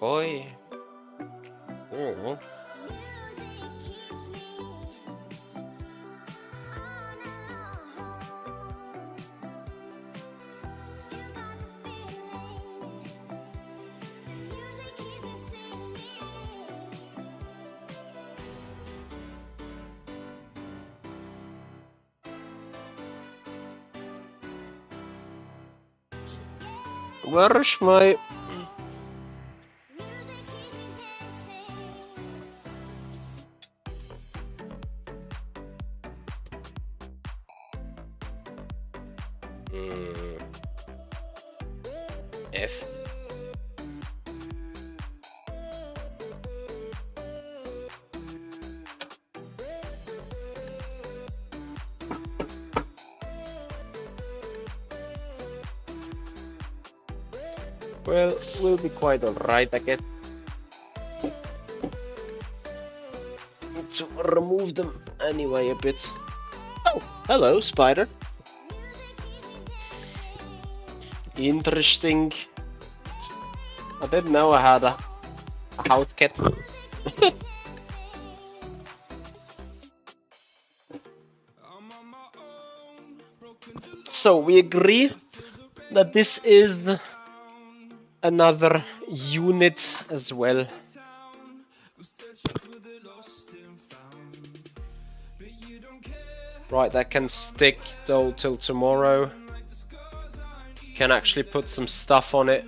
Boy. Where's my... F. Well, we'll be quite alright, I guess. Need to remove them anyway a bit. Oh, hello, spider. Interesting. I didn't know I had a house cat. So we agree that this is another unit as well. Right, that can stick though till tomorrow. Can actually put some stuff on it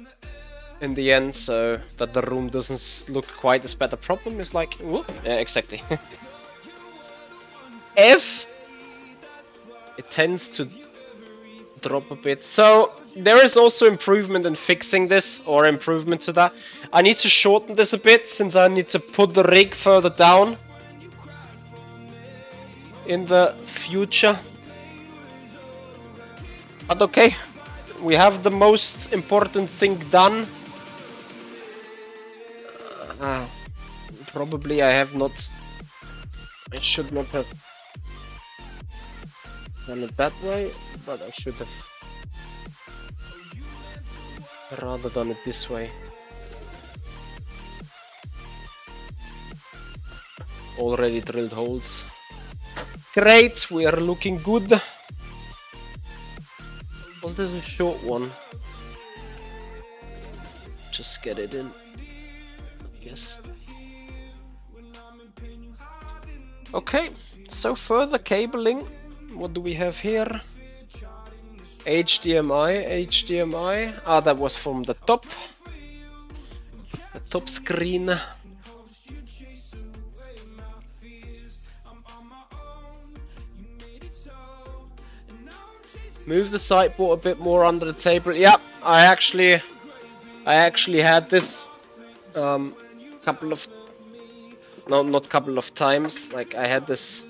in the end so that the room doesn't look quite as bad. The problem is like, whoop, yeah, exactly. If it tends to drop a bit, so there is also improvement in fixing this, or improvement to that. I need to shorten this a bit since I need to put the rig further down in the future. But okay, we have the most important thing done. Probably I should not have done it that way, but I should have rather done it this way. Already drilled holes. Great, we are looking good. Was this a short one? Just get it in, I guess. Okay, so further cabling. What do we have here? HDMI. Ah, that was from the top screen. Move the sideboard a bit more under the table. Yep, I actually had this couple of, no, not couple of times. Like I had this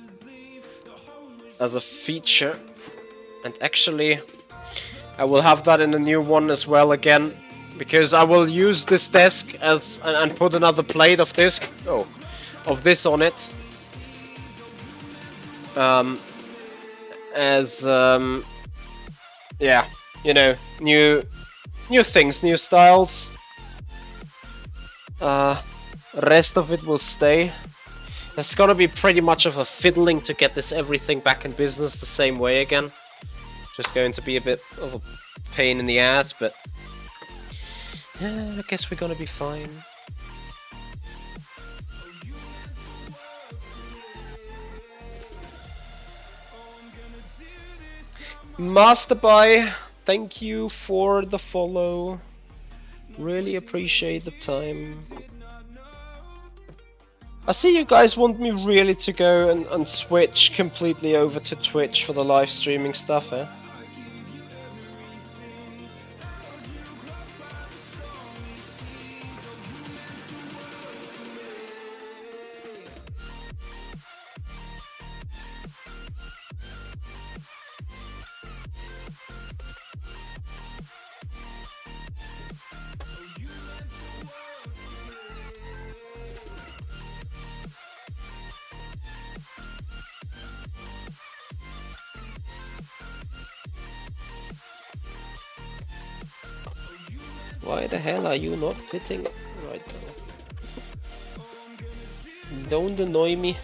as a feature, and actually I will have that in a new one as well again, because I will use this desk as and put another plate of this on it as yeah, you know, new things, new styles. Rest of it will stay. It's gonna be pretty much of a fiddling to get this everything back in business the same way again. Just going to be a bit of a pain in the ass, but yeah, I guess we're gonna be fine. Masterby, thank you for the follow. Really appreciate the time. I see you guys want me really to go and switch completely over to Twitch for the live streaming stuff, eh? Why the hell are you not fitting right now? Don't annoy me.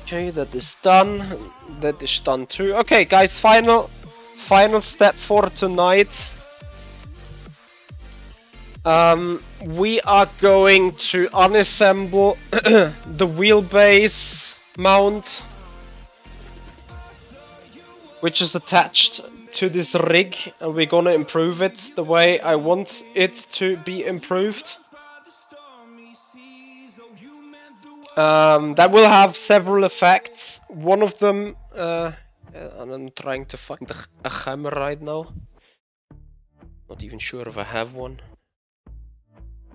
Okay, that is done. That is done too. Okay, guys, final step for tonight. We are going to unassemble the wheelbase mount, which is attached to this rig, and we're gonna improve it the way I want it to be improved. That will have several effects. One of them, and I'm trying to find a hammer right now. Not even sure if I have one.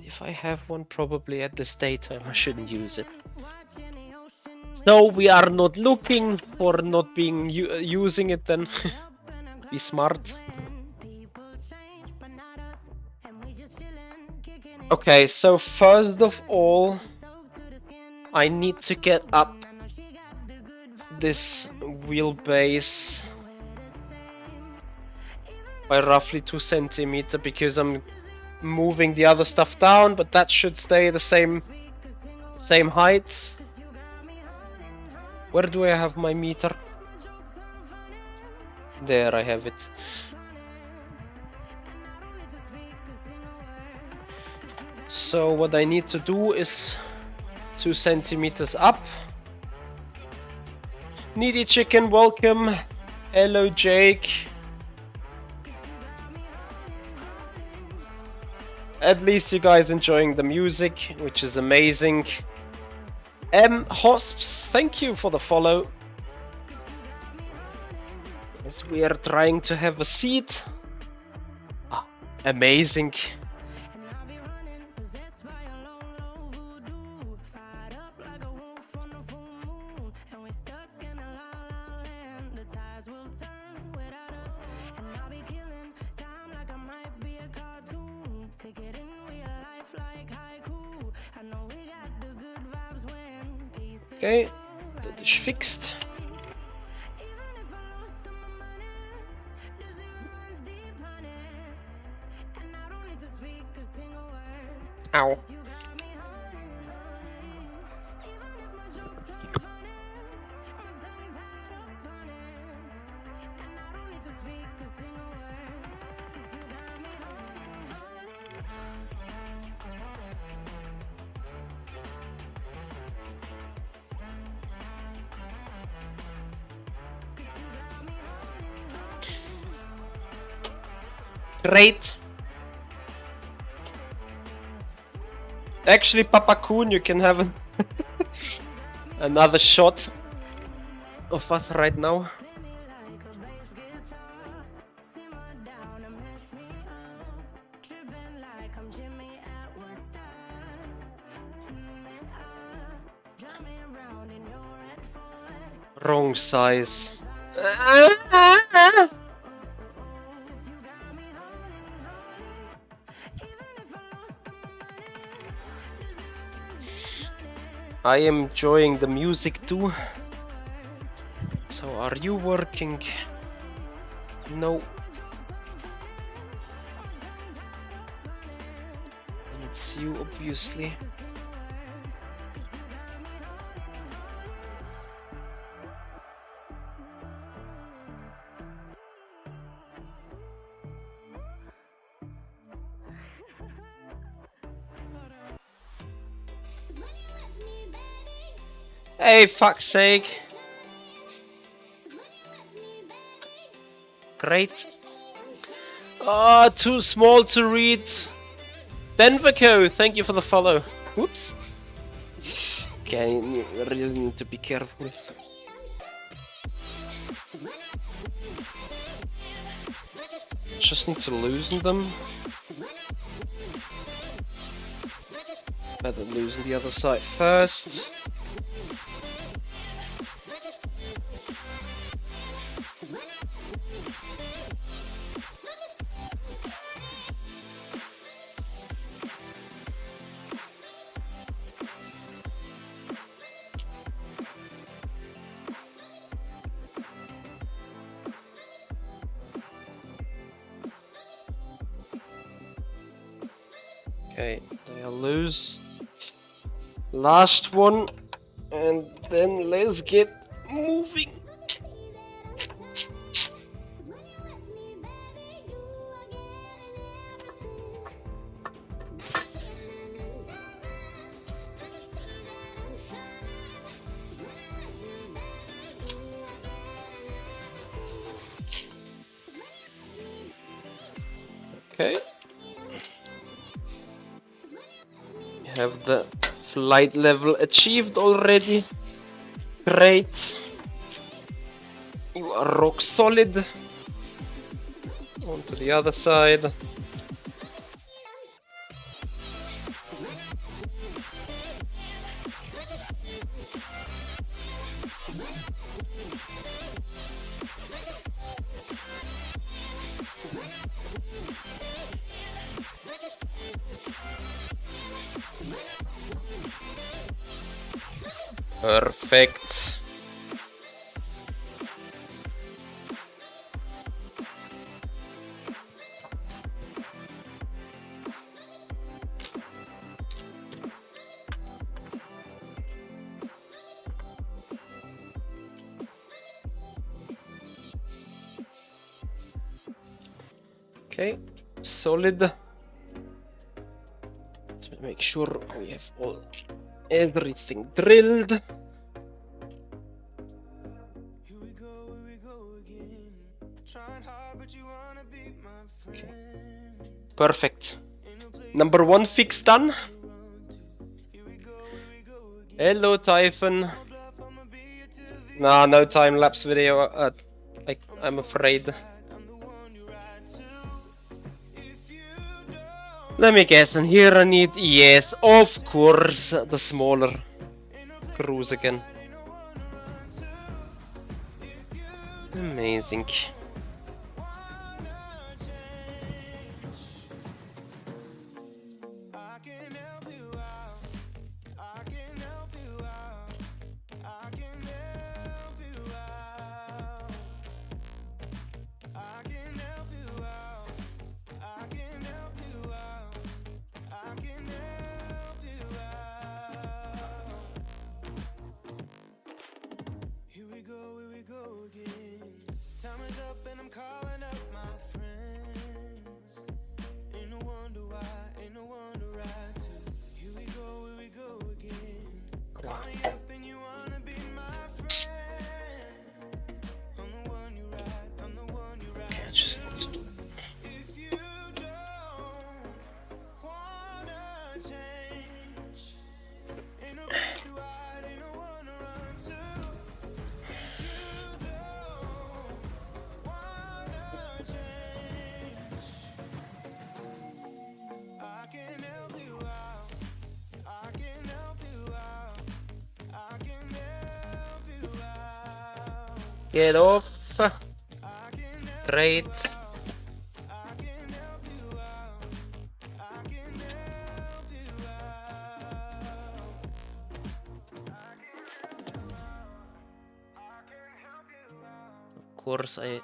If I have one, probably at this daytime I shouldn't use it. No, we are not looking for not being using it then. Be smart. Okay, so first of all, I need to get up this wheelbase by roughly 2 centimeters because I'm moving the other stuff down, but that should stay the same height. Where do I have my meter? There, I have it. So what I need to do is 2 centimeters up. Needy Chicken, welcome. Hello, Jake. At least you guys enjoying the music, which is amazing. Hosps, thank you for the follow. As we are trying to have a seat. Ah, amazing. Okay, that is fixed. Ow. Great. Actually, Papa Kun, you can have another shot of us right now. Wrong size. I am enjoying the music too. So are you working? No. And it's you, obviously. Hey, fuck's sake. Great. Ah, too small to read. Denverco, thank you for the follow. Whoops. Okay, I really need to be careful. Just need to loosen them. Better loosen the other side first. Okay, they are loose. Last one, and then let's get moving. Okay. We have the flight level achieved already. Great. You are rock solid. On to the other side. Perfect. Okay, solid. Let's make sure we have everything drilled. Okay. Perfect. Number one fix done. Hello, Typhon. Nah, no time lapse video. I'm afraid. Let me guess, and here I need, yes, of course, the smaller cruise again. Amazing. Get off. Great. Of course, I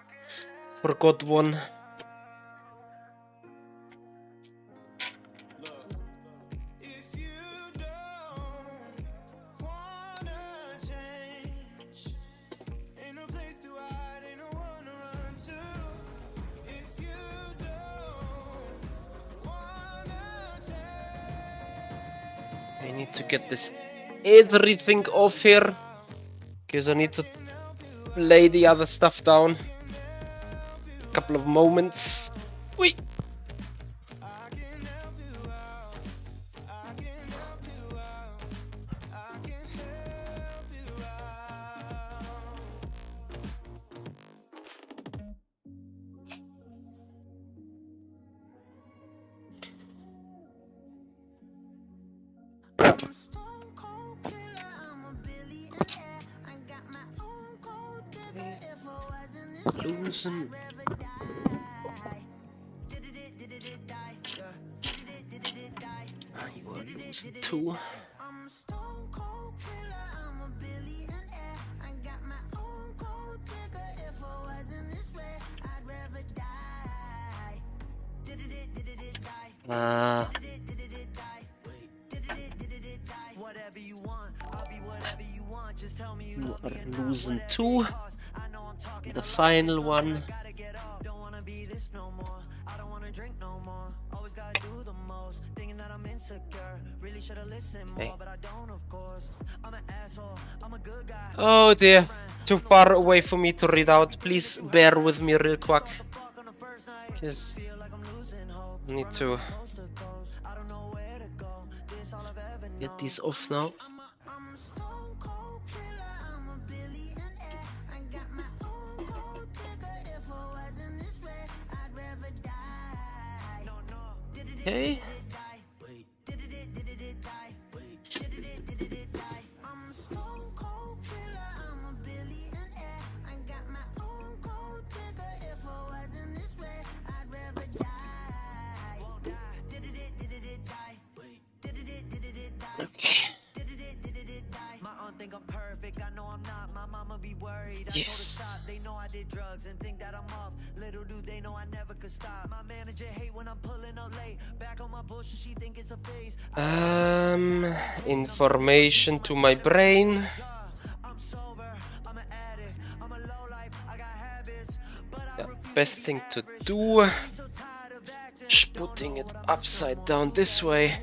forgot one. I need to get this everything off here, because I need to lay the other stuff down. A couple of moments. Wait. Loosen. You are losing too. You are losing two. The final one. Okay. Oh dear, too far away for me to read out. Please bear with me real quick, because I need to get these off now. Okay. Okay. Yes. Information to my brain. Yeah, best thing to do. Just putting it upside down this way.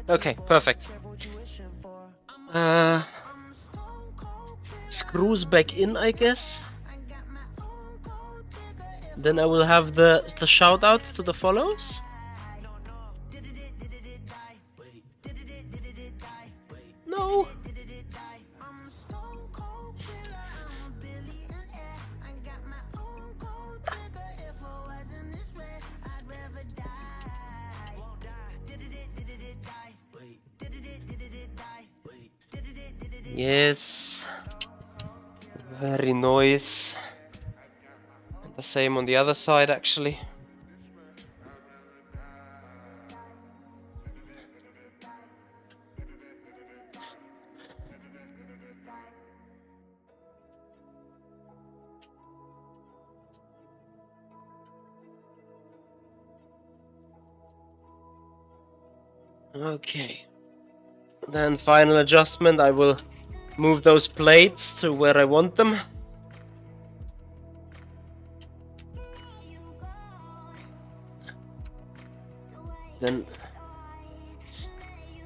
Okay, perfect. Screws back in, I guess. Then I will have the shout out to the follows. No. Yes. Very nice. And the same on the other side, actually. Okay. Then final adjustment, I will move those plates to where I want them. Then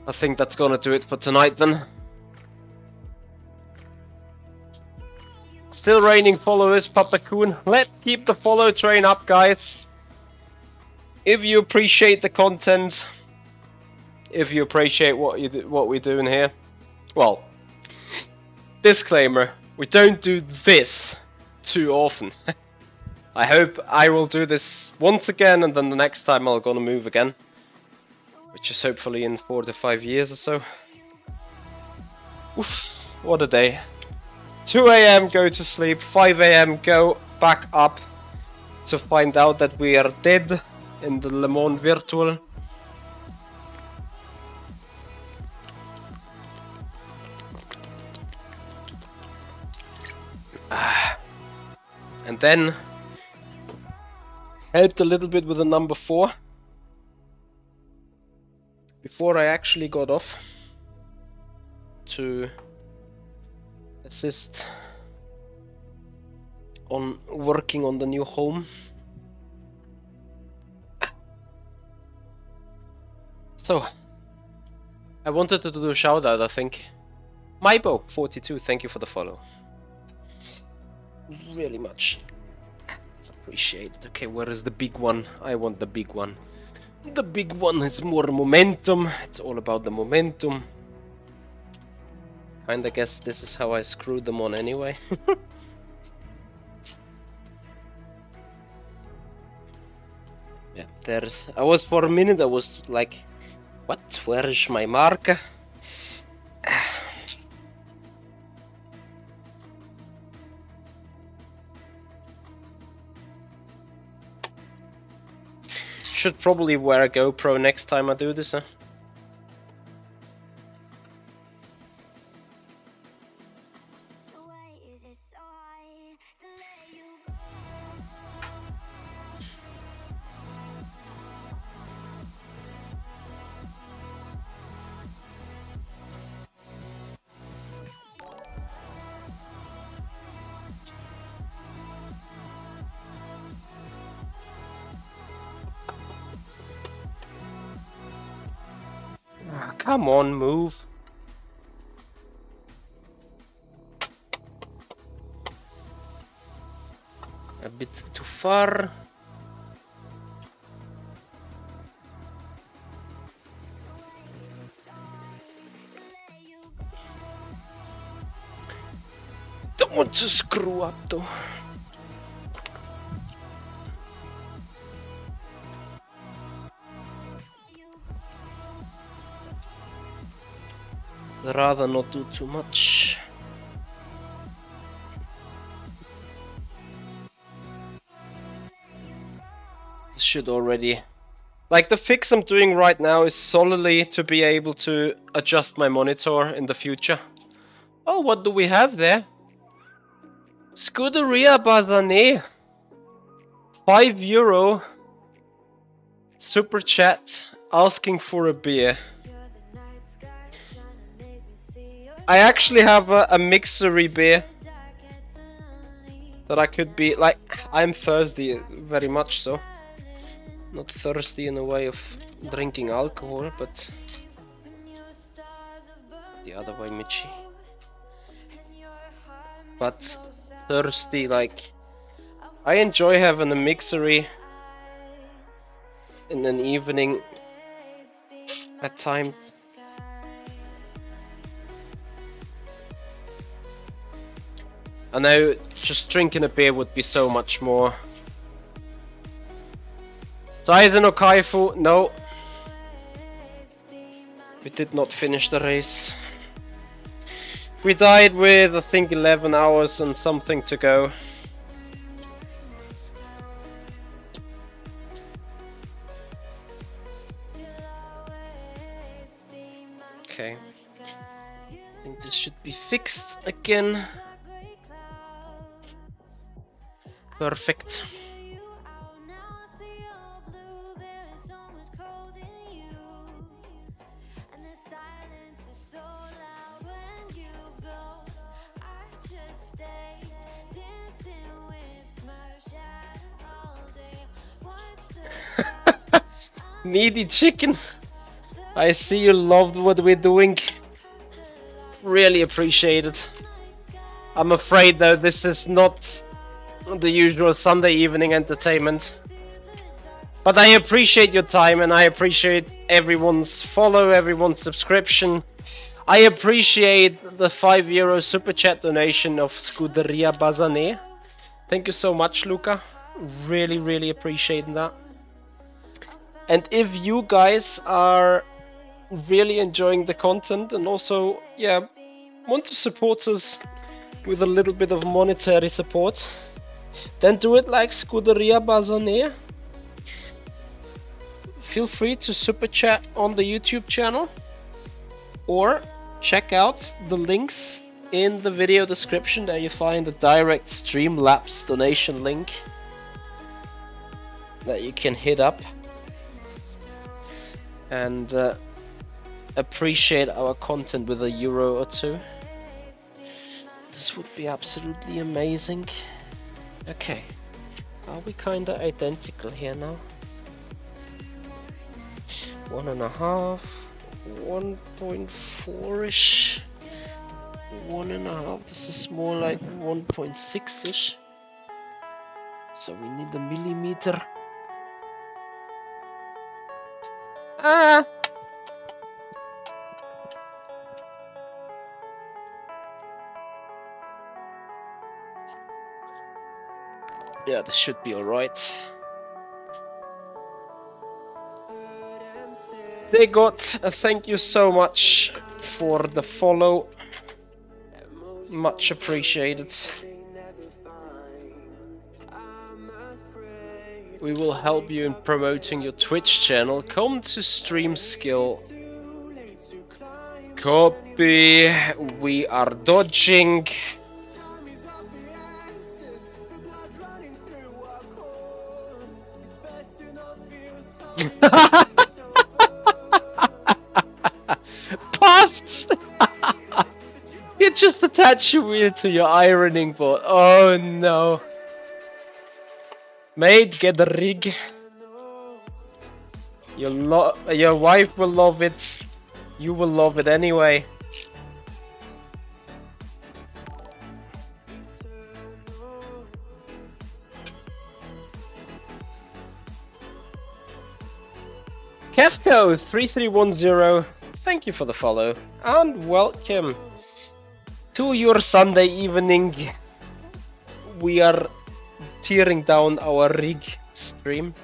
I think that's gonna do it for tonight then. Still raining followers, Papa Coon. Let's keep the follow train up, guys. If you appreciate the content, if you appreciate what we're doing here, well, disclaimer: we don't do this too often. I hope I will do this once again, and then the next time I'm gonna move again, which is hopefully in 4 to 5 years or so. Oof, what a day. 2 a.m. go to sleep, 5 a.m. go back up to find out that we are dead in the Le Mans virtual. And then helped a little bit with the number 4 before I actually got off to assist on working on the new home. So I wanted to do a shout out, I think. Mybo42, thank you for the follow. Really much. It's appreciated. Okay, where is the big one? I want the big one. The big one has more momentum. It's all about the momentum. Kinda guess this is how I screwed them on anyway. Yeah, there's. I was for a minute. I was like, "What? Where is my marker?" Should probably wear a GoPro next time I do this, huh? Come on, move. A bit too far. Don't want to screw up though. Rather not do too much. This should already... Like, the fix I'm doing right now is solely to be able to adjust my monitor in the future. Oh, what do we have there? Scuderia Bazané. €5. Super chat asking for a beer. I actually have a mixery beer that I could be like. I'm thirsty, very much so. Not thirsty in a way of drinking alcohol, but the other way, Michi. But thirsty, like I enjoy having a mixery in an evening at times. I know just drinking a beer would be so much more. Saida no Kaifu, no. We did not finish the race. We died with, I think, 11 hours and something to go. Okay. I think this should be fixed again. Perfect. Needy chicken. I see you loved what we're doing. Really appreciate it. I'm afraid though this is not the usual Sunday evening entertainment. But I appreciate your time and I appreciate everyone's follow, everyone's subscription. I appreciate the €5 super chat donation of Scuderia Bazané. Thank you so much, Luca. Really appreciating that. And if you guys are really enjoying the content and also, yeah, want to support us with a little bit of monetary support, then do it like Scuderia Bazané. Feel free to super chat on the YouTube channel, or check out the links in the video description. There you find a direct Streamlabs donation link that you can hit up and appreciate our content with €1 or 2. This would be absolutely amazing. Okay, are we kinda identical here now? 1.5, 1.4ish, 1.5. This is more like 1.6ish. So we need a millimeter. Ah. Yeah, this should be alright. They got thank you so much for the follow. Much appreciated. We will help you in promoting your Twitch channel. Come to Stream Skill. Copy. We are dodging. Puffs! You just attach your wheel to your ironing board. Oh no. Mate, get the rig. Your wife will love it. You will love it anyway. Kefco3310, thank you for the follow and welcome to your Sunday evening. We are tearing down our rig stream.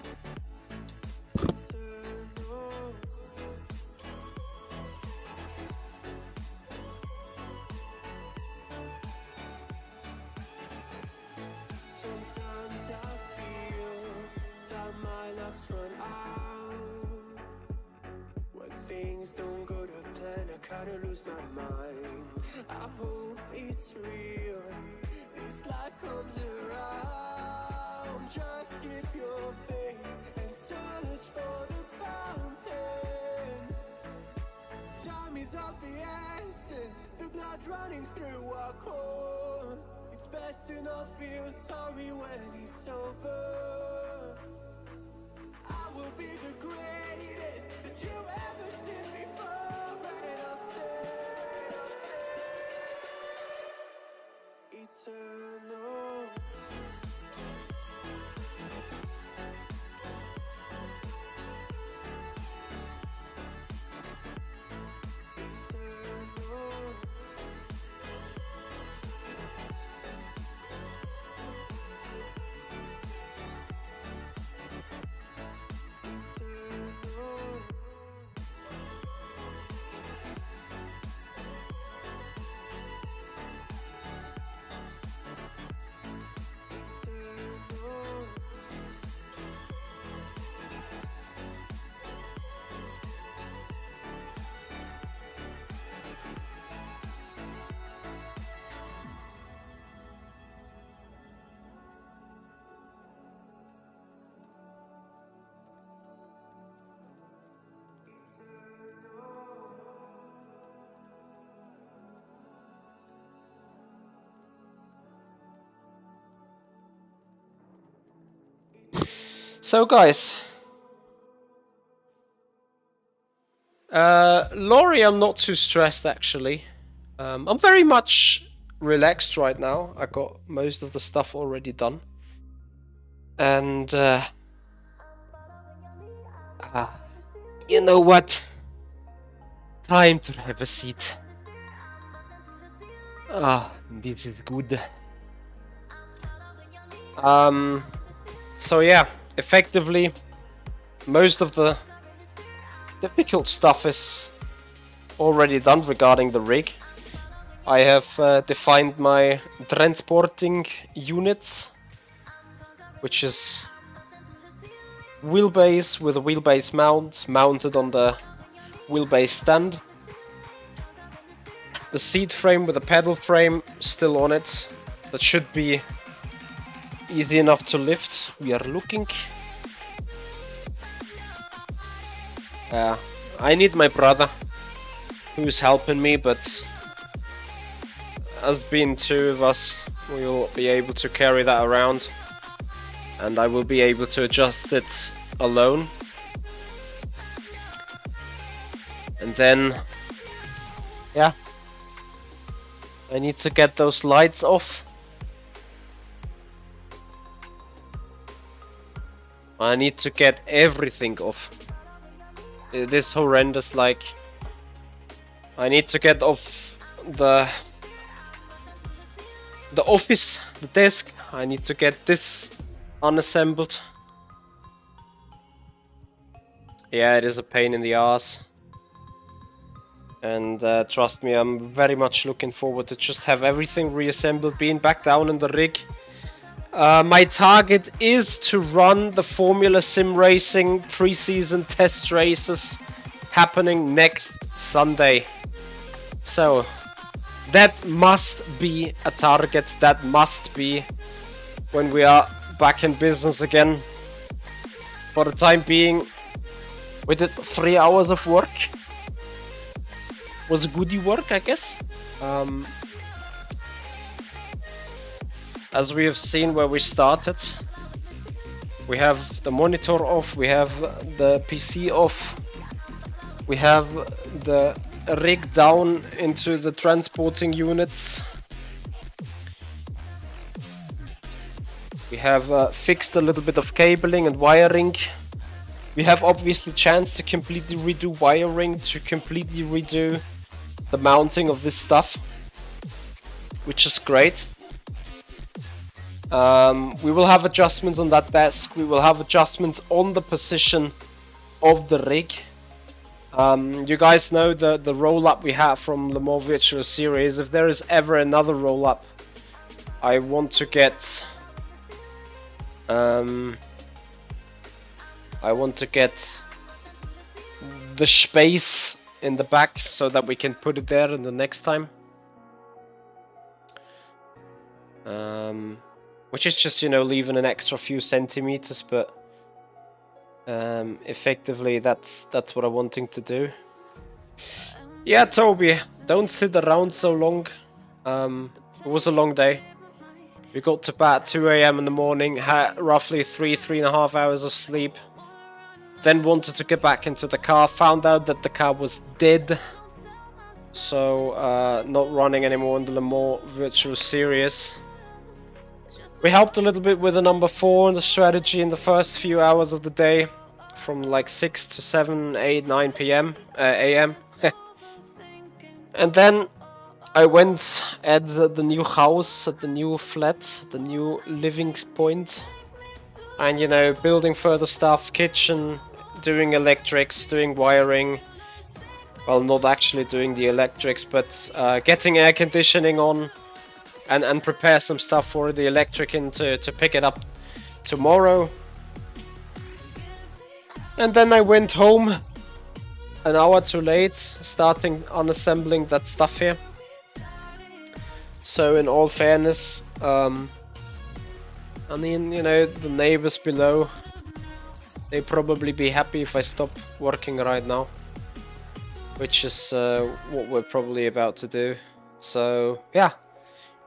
Running through our core, it's best to not feel sorry when it's over. I will be the greatest that you ever seen before, and I'll stay eternal. So guys, Laurie, I'm not too stressed actually. I'm very much relaxed right now. I got most of the stuff already done, and you know what? Time to have a seat. This is good. So yeah, effectively, most of the difficult stuff is already done regarding the rig. I have defined my transporting units, which is wheelbase with a wheelbase mount mounted on the wheelbase stand. The seat frame with a pedal frame still on it. That should be easy enough to lift. We are looking. I need my brother, who is helping me, but as being two of us, we will be able to carry that around, and I will be able to adjust it alone. And then, yeah, I need to get those lights off. I need to get everything off. It is horrendous, like, I need to get off the office, the desk. I need to get this unassembled. Yeah, it is a pain in the ass. And trust me, I'm very much looking forward to just have everything reassembled, being back down in the rig. My target is to run the Formula Simracing preseason test races happening next Sunday. So that must be a target, that must be when we are back in business again. For the time being, we did 3 hours of work. Was goodie work, I guess. As we have seen where we started, we have the monitor off, we have the PC off, we have the rig down into the transporting units. We have fixed a little bit of cabling and wiring. We have obviously chance to completely redo wiring, to completely redo the mounting of this stuff, which is great. We will have adjustments on that desk, we will have adjustments on the position of the rig. You guys know the roll-up we have from Le Mans Virtual Series. If there is ever another roll-up, I want to get the space in the back so that we can put it there in the next time. Which is just, you know, leaving an extra few centimeters, but effectively that's what I'm wanting to do. Yeah, Toby, don't sit around so long. It was a long day. We got to bed at 2 AM in the morning, had roughly 3.5 hours of sleep. Then wanted to get back into the car, found out that the car was dead. So, not running anymore in the Le Mans Virtual Series. We helped a little bit with the number 4 and the strategy in the first few hours of the day, from like 6 to 7, 8, 9 p.m. AM. And then I went at the new house, at the new flat, the new living point, and, you know, building further stuff, kitchen, doing electrics, doing wiring. Well, not actually doing the electrics, but getting air conditioning on. And prepare some stuff for the electric to pick it up tomorrow. And then I went home an hour too late, starting unassembling that stuff here. So in all fairness, I mean, you know, the neighbors below, they probably be happy if I stop working right now, which is what we're probably about to do. So yeah.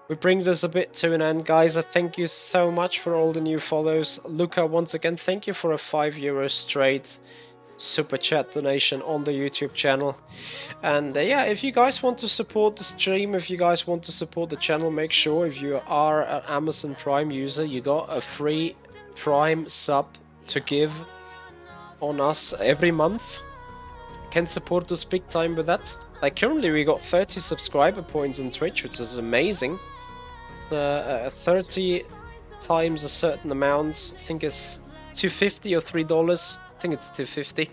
We bring this a bit to an end, guys. I thank you so much for all the new follows. Luca, once again, thank you for a €5 straight super chat donation on the YouTube channel. And yeah, if you guys want to support the stream, if you guys want to support the channel, make sure if you are an Amazon Prime user, you got a free Prime sub to give on us every month. Can support us big time with that. Like currently we got 30 subscriber points on Twitch, which is amazing. 30 times a certain amount, I think it's $2.50 or $3, I think it's $2.50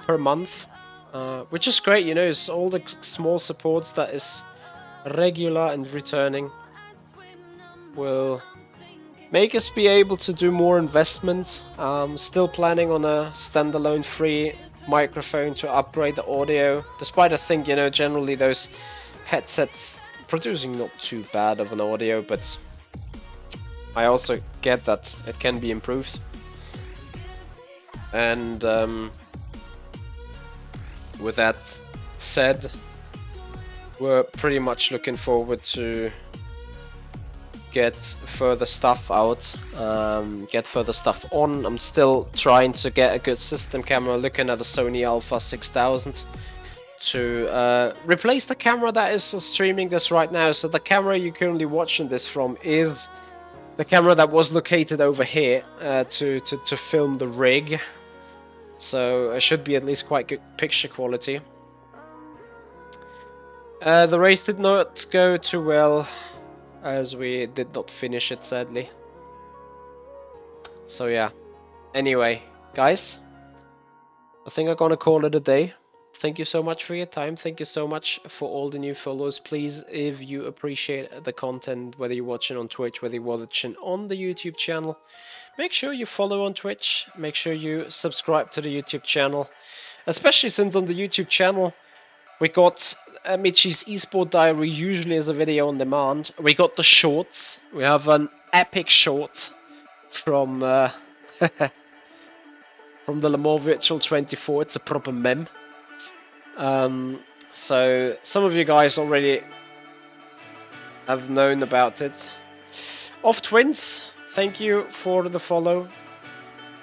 per month, which is great, you know. It's all the small supports that is regular and returning will make us be able to do more investment. Still planning on a standalone free microphone to upgrade the audio, despite I think, you know, generally those headsets producing not too bad of an audio, but I also get that it can be improved. And with that said, we're pretty much looking forward to get further stuff out, get further stuff on. I'm still trying to get a good system camera, looking at the Sony Alpha 6000 to replace the camera that is streaming this right now. So the camera you're currently watching this from is the camera that was located over here to film the rig. So it should be at least quite good picture quality. The race did not go too well, as we did not finish it, sadly. So yeah. Anyway, guys, I think I'm gonna call it a day. Thank you so much for your time. Thank you so much for all the new follows. Please, if you appreciate the content, whether you're watching on Twitch, whether you're watching on the YouTube channel, make sure you follow on Twitch. Make sure you subscribe to the YouTube channel. Especially since on the YouTube channel, we got Michi's Esport Diary usually as a video on demand. We got the shorts. We have an epic short from from the Le Mans Virtual 24. It's a proper meme. So some of you guys already have known about it. Off Twins, thank you for the follow,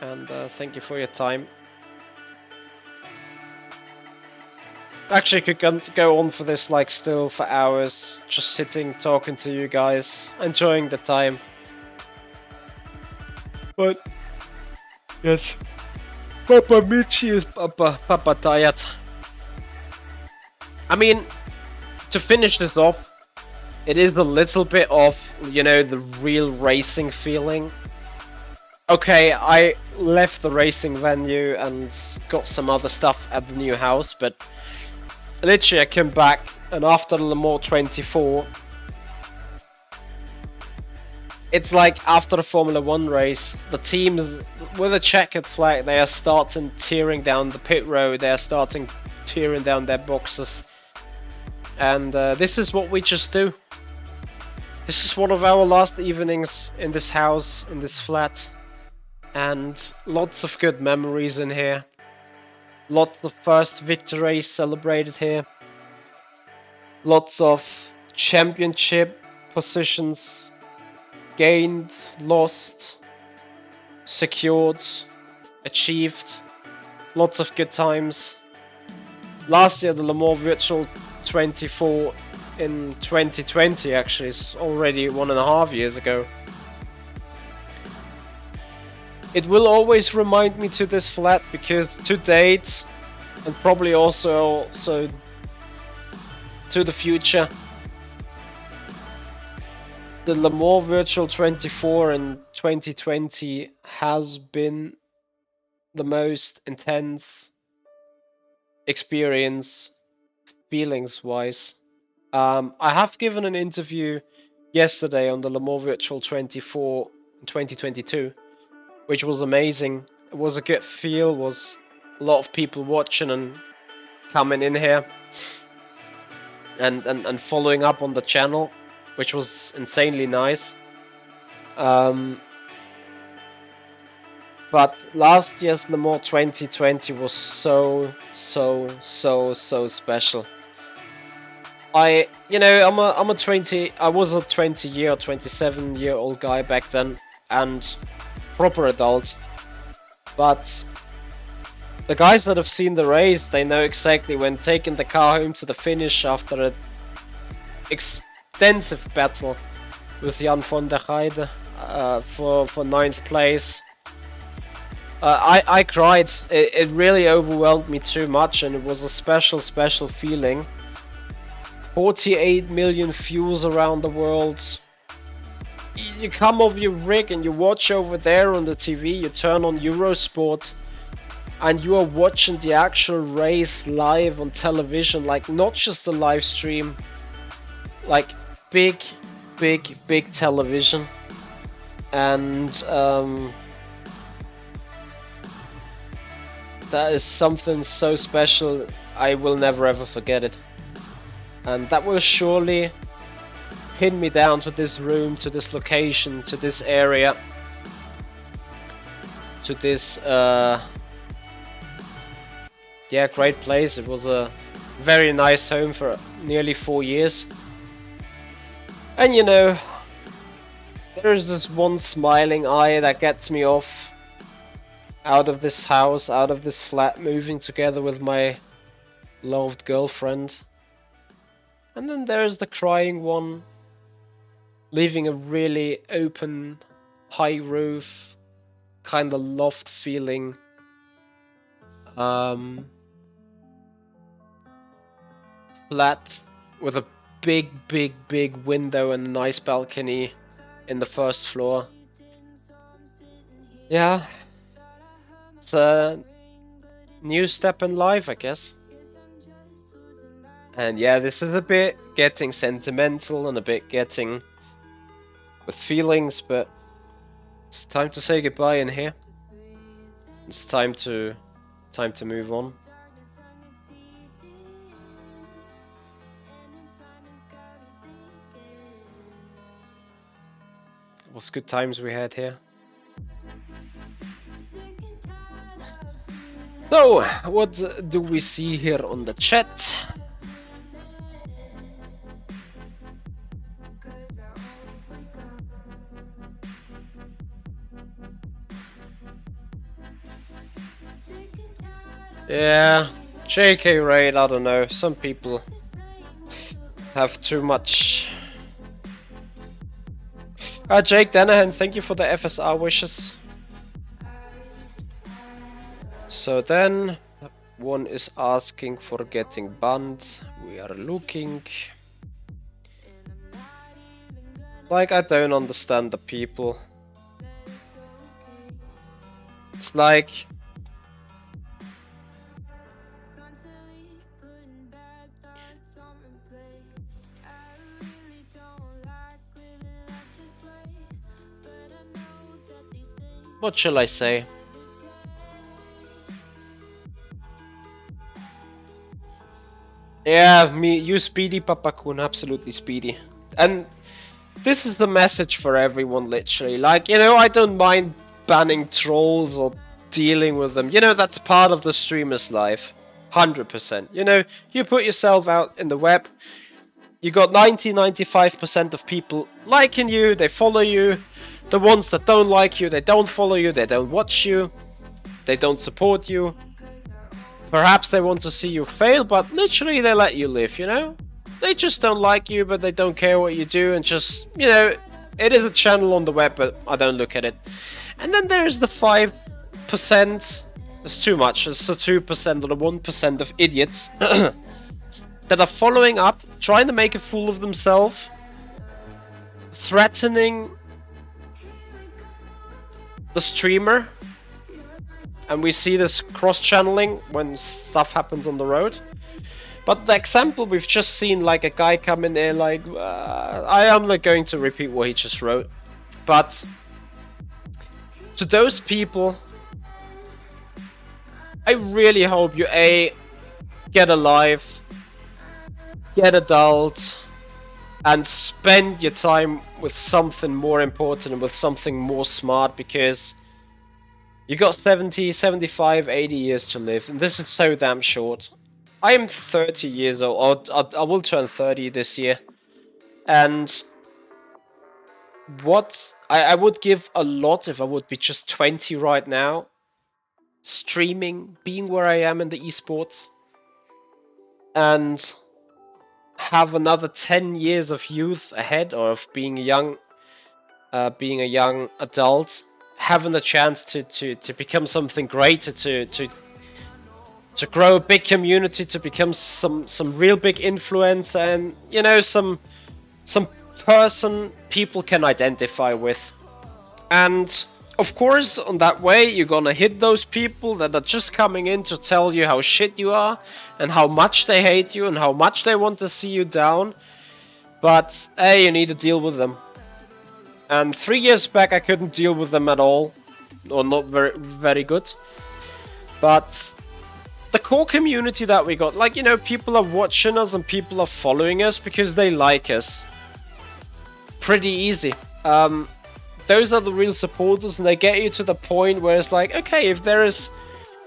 and thank you for your time. Actually, could go on for this like still for hours, just sitting talking to you guys, enjoying the time. But yes, Papa Michi is Papa tired. I mean, to finish this off, it is a little bit of, you know, the real racing feeling. Okay, I left the racing venue and got some other stuff at the new house, but literally I came back, and after the Le Mans 24, it's like after the Formula 1 race, the teams with a checkered flag, they are starting tearing down the pit road, they are starting tearing down their boxes. And this is what we just do. This is one of our last evenings in this house, in this flat. And lots of good memories in here. Lots of first victories celebrated here. Lots of championship positions gained, lost, secured, achieved. Lots of good times. Last year the Le Mans Virtual 24 in 2020 actually is already 1.5 years ago. It will always remind me to this flat because to date, and probably also to the future, the Le Mans Virtual 24 in 2020 has been the most intense experience feelings wise. I have given an interview yesterday on the Le Mans Virtual 24 in 2022, which was amazing. It was a good feel, was a lot of people watching and coming in here and following up on the channel, which was insanely nice. But last year's Le Mans 2020 was so special. I was a 27-year-old guy back then, and proper adult. But the guys that have seen the race, they know exactly when taking the car home to the finish after an extensive battle with Jan van der Heijden for 9th place. I cried. It really overwhelmed me too much, and it was a special feeling. 48 million views around the world. You come off your rig and you watch over there on the TV, you turn on Eurosport, and you are watching the actual race live on television, like not just the live stream. like big, big television, and that is something so special. I will never ever forget it, and that will surely pin me down to this room, to this location, to this area, to this yeah, great place. It was a very nice home for nearly 4 years. And you know, there's this one smiling eye that gets me off out of this house, out of this flat, moving together with my loved girlfriend. And then there's the crying one, leaving a really open, high roof, kind of loft feeling flat with a big window and a nice balcony in the first floor. Yeah, it's a new step in life, I guess. And yeah, this is a bit getting sentimental and a bit getting with feelings, but it's time to say goodbye in here. It's time to move on. It was good times we had here. So, what do we see here on the chat? Yeah, JK Raid, I don't know, some people have too much. Jake Danahan, thank you for the FSR wishes. So then, one is asking for getting banned. We are looking. Like, I don't understand the people. It's like... what shall I say? Yeah, you speedy, Papakun, absolutely speedy. And this is the message for everyone, literally. Like, you know, I don't mind banning trolls or dealing with them. You know, that's part of the streamer's life. 100%. You know, you put yourself out in the web. You got 90-95% of people liking you, they follow you. The ones that don't like you, they don't follow you, they don't watch you, they don't support you. Perhaps they want to see you fail, but literally they let you live, you know? They just don't like you, but they don't care what you do, and just, you know, it is a channel on the web, but I don't look at it. And then there's the 5%, it's too much, it's the 2% or the 1% of idiots that are following up, trying to make a fool of themselves, threatening the streamer, and we see this cross-channeling when stuff happens on the road. But the example we've just seen, like a guy come in there like, I am not going to repeat what he just wrote, but to those people, I really hope you get a life, get adult, and spend your time with something more important and with something more smart, because you got 70, 75, 80 years to live, and this is so damn short. I am 30 years old, I will turn 30 this year, and what I would give a lot if I would be just 20 right now, streaming, being where I am in the esports, and have another 10 years of youth ahead, or of being a young adult, having the chance to become something greater, to grow a big community, to become some real big influence, and you know, some person people can identify with. And of course, on that way, you're gonna hit those people that are just coming in to tell you how shit you are, and how much they hate you, and how much they want to see you down. But hey, you need to deal with them. And 3 years back, I couldn't deal with them at all, or not very good. But the core community that we got, like, you know, people are watching us and people are following us because they like us. Pretty easy. Those are the real supporters, and they get you to the point where it's like, okay, if there is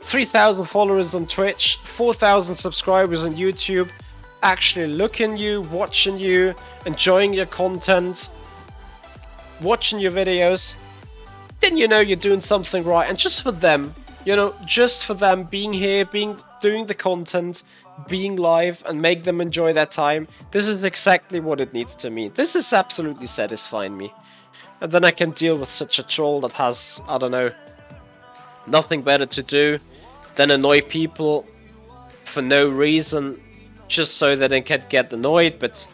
3,000 followers on Twitch, 4,000 subscribers on YouTube, actually looking you, watching you, enjoying your content, watching your videos, then you know you're doing something right. And just for them, you know, just for them being here, doing the content, being live, and make them enjoy their time, this is exactly what it needs to me. This is absolutely satisfying me. And then I can deal with such a troll that has, I don't know, nothing better to do than annoy people for no reason, just so that they can get annoyed. But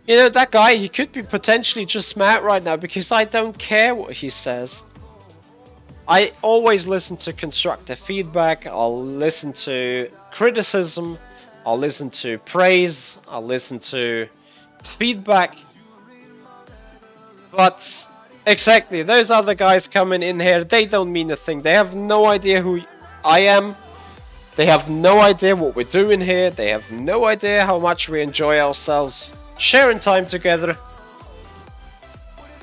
you know, that guy, he could be potentially just mad right now because I don't care what he says. I always listen to constructive feedback, I'll listen to criticism, I'll listen to praise, I'll listen to feedback. But exactly, those other guys coming in here, they don't mean a thing. They have no idea who I am. They have no idea what we're doing here. They have no idea how much we enjoy ourselves sharing time together.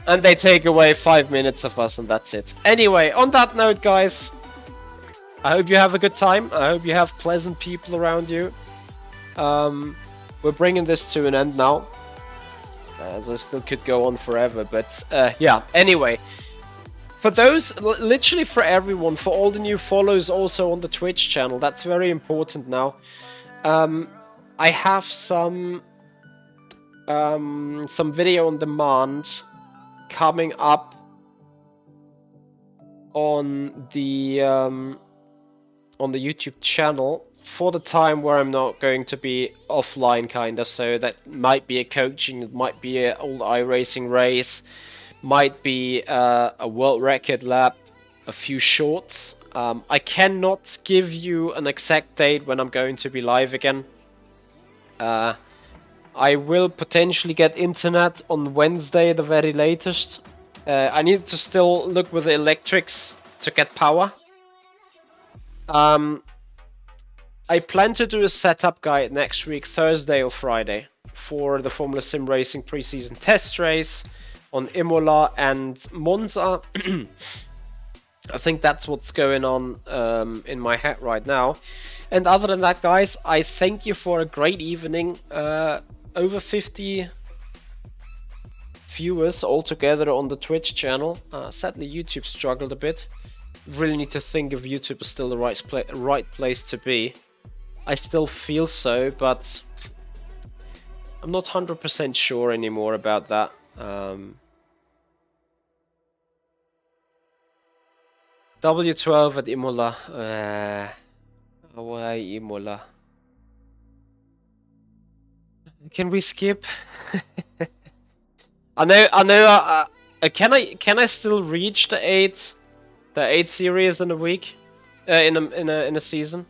And they take away 5 minutes of us, and that's it. Anyway, on that note, guys, I hope you have a good time. I hope you have pleasant people around you. We're bringing this to an end now, as I still could go on forever, but yeah, anyway. For those, literally for everyone, for all the new follows also on the Twitch channel, that's very important now. I have some video on demand coming up on the YouTube channel for the time where I'm not going to be offline, kind of. So that might be a coaching, it might be an old iRacing race, might be a world record lap, a few shorts. I cannot give you an exact date when I'm going to be live again. I will potentially get internet on Wednesday, the very latest. I need to still look with the electrics to get power. I plan to do a setup guide next week, Thursday or Friday, for the Formula Simracing preseason test race on Imola and Monza. I think that's what's going on in my head right now. And other than that, guys, I thank you for a great evening. Over 50 viewers altogether on the Twitch channel. Sadly, YouTube struggled a bit. Really need to think if YouTube is still the right place to be. I still feel so, but I'm not 100% sure anymore about that. W12 at Imola. Why Imola? Can we skip? I know. Can I still reach the 8 series in a week, in a season?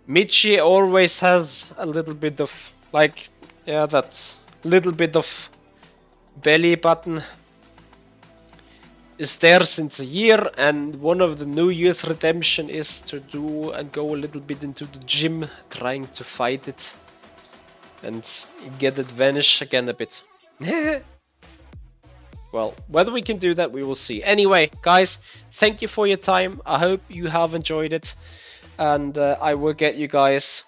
Michi always has a little bit of, like, yeah, that little bit of belly button is there since a year, and one of the New Year's redemption is to do and go a little bit into the gym, trying to fight it and get it vanish again a bit. Well, whether we can do that, we will see. Anyway, guys, thank you for your time. I hope you have enjoyed it, and I will get you guys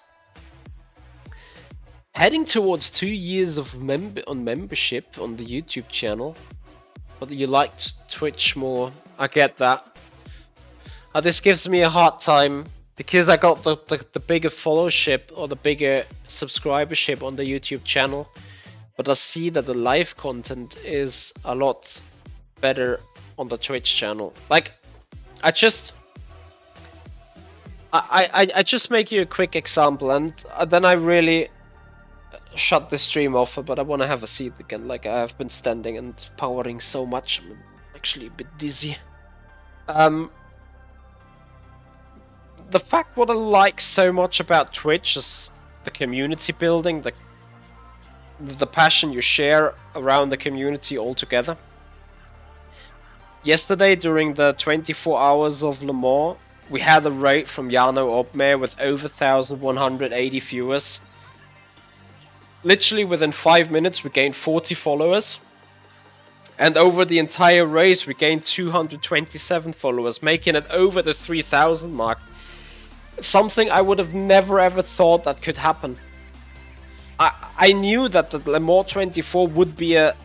heading towards 2 years of membership on the YouTube channel. But you liked Twitch more, I get that. This gives me a hard time because I got the bigger followership or the bigger subscribership on the YouTube channel, but I see that the live content is a lot better on the Twitch channel. Like, I just make you a quick example, and then I really shut the stream off, but I want to have a seat again. Like, I've been standing and powering so much, I'm actually a bit dizzy. the fact what I like so much about Twitch is the community building, the passion you share around the community altogether. Yesterday, during the 24 hours of Le Mans, we had a raid from Jarno Opmeer with over 1,180 viewers. Literally within 5 minutes we gained 40 followers. And over the entire race we gained 227 followers, making it over the 3,000 mark. Something I would have never ever thought that could happen. I knew that the Le Mans 24 would be a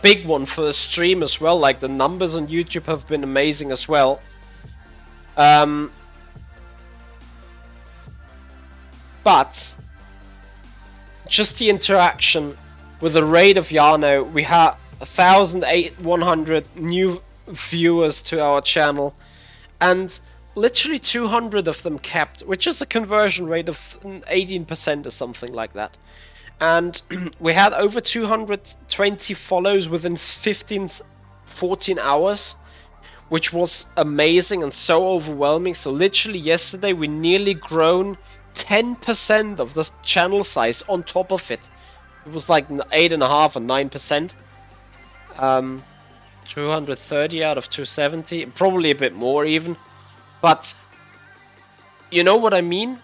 big one for the stream as well. Like, the numbers on YouTube have been amazing as well. But just the interaction with the raid of Jarno, we had 1,100 new viewers to our channel, and literally 200 of them kept, which is a conversion rate of 18% or something like that. And we had over 220 follows within 14 hours, which was amazing and so overwhelming. So literally yesterday we nearly grown 10% of the channel size on top of it. It was like 8.5 and 9%. 230 out of 270, probably a bit more even. But you know what I mean?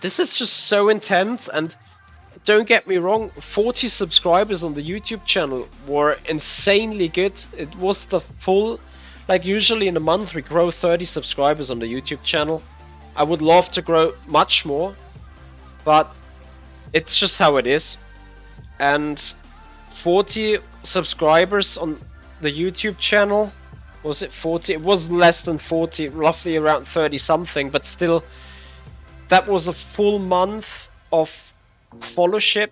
This is just so intense, and don't get me wrong, 40 subscribers on the YouTube channel were insanely good. It was the full, like usually in a month we grow 30 subscribers on the YouTube channel. I would love to grow much more, but it's just how it is. And 40 subscribers on the YouTube channel, was it 40? It was less than 40, roughly around 30 something, but still, that was a full month of followership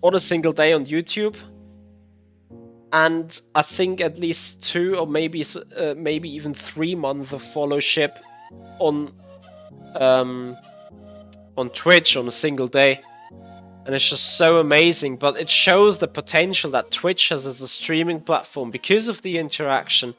on a single day on YouTube, and I think at least 2 or maybe even 3 months of followership on Twitch on a single day. And it's just so amazing. But it shows the potential that Twitch has as a streaming platform because of the interaction.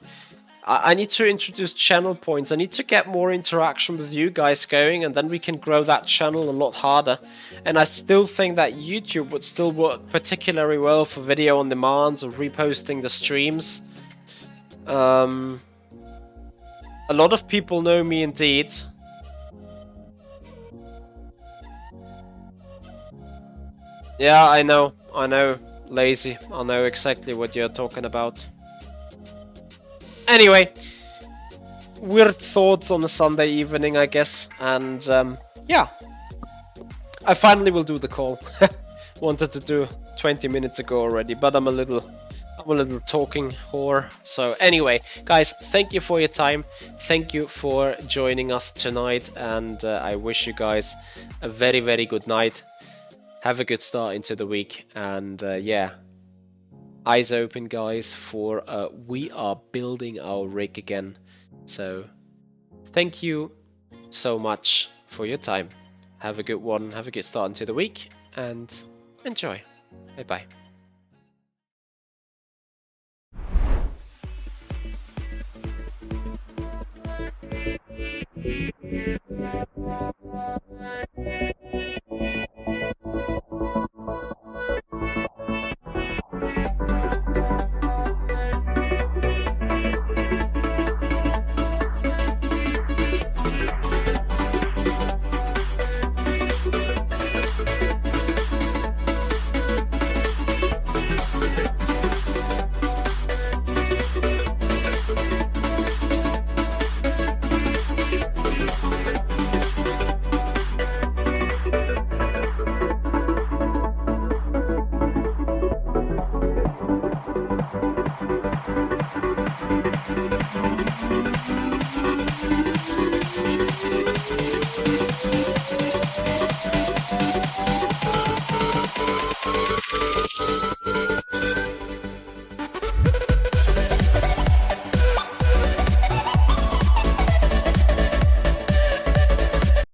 I need to introduce channel points. I need to get more interaction with you guys going, and then we can grow that channel a lot harder. And I still think that YouTube would still work particularly well for video on demand or reposting the streams. A lot of people know me indeed. Yeah, I know, lazy. I know exactly what you're talking about. Anyway, weird thoughts on a Sunday evening, I guess, and yeah, I finally will do the call. Wanted to do 20 minutes ago already, but I'm a little talking whore. So anyway, guys, thank you for your time. Thank you for joining us tonight, and I wish you guys a very, very good night. Have a good start into the week, and yeah. Eyes open, guys, for we are building our rig again. So thank you so much for your time. Have a good one, have a good start into the week, and enjoy. Bye bye. We'll be right back.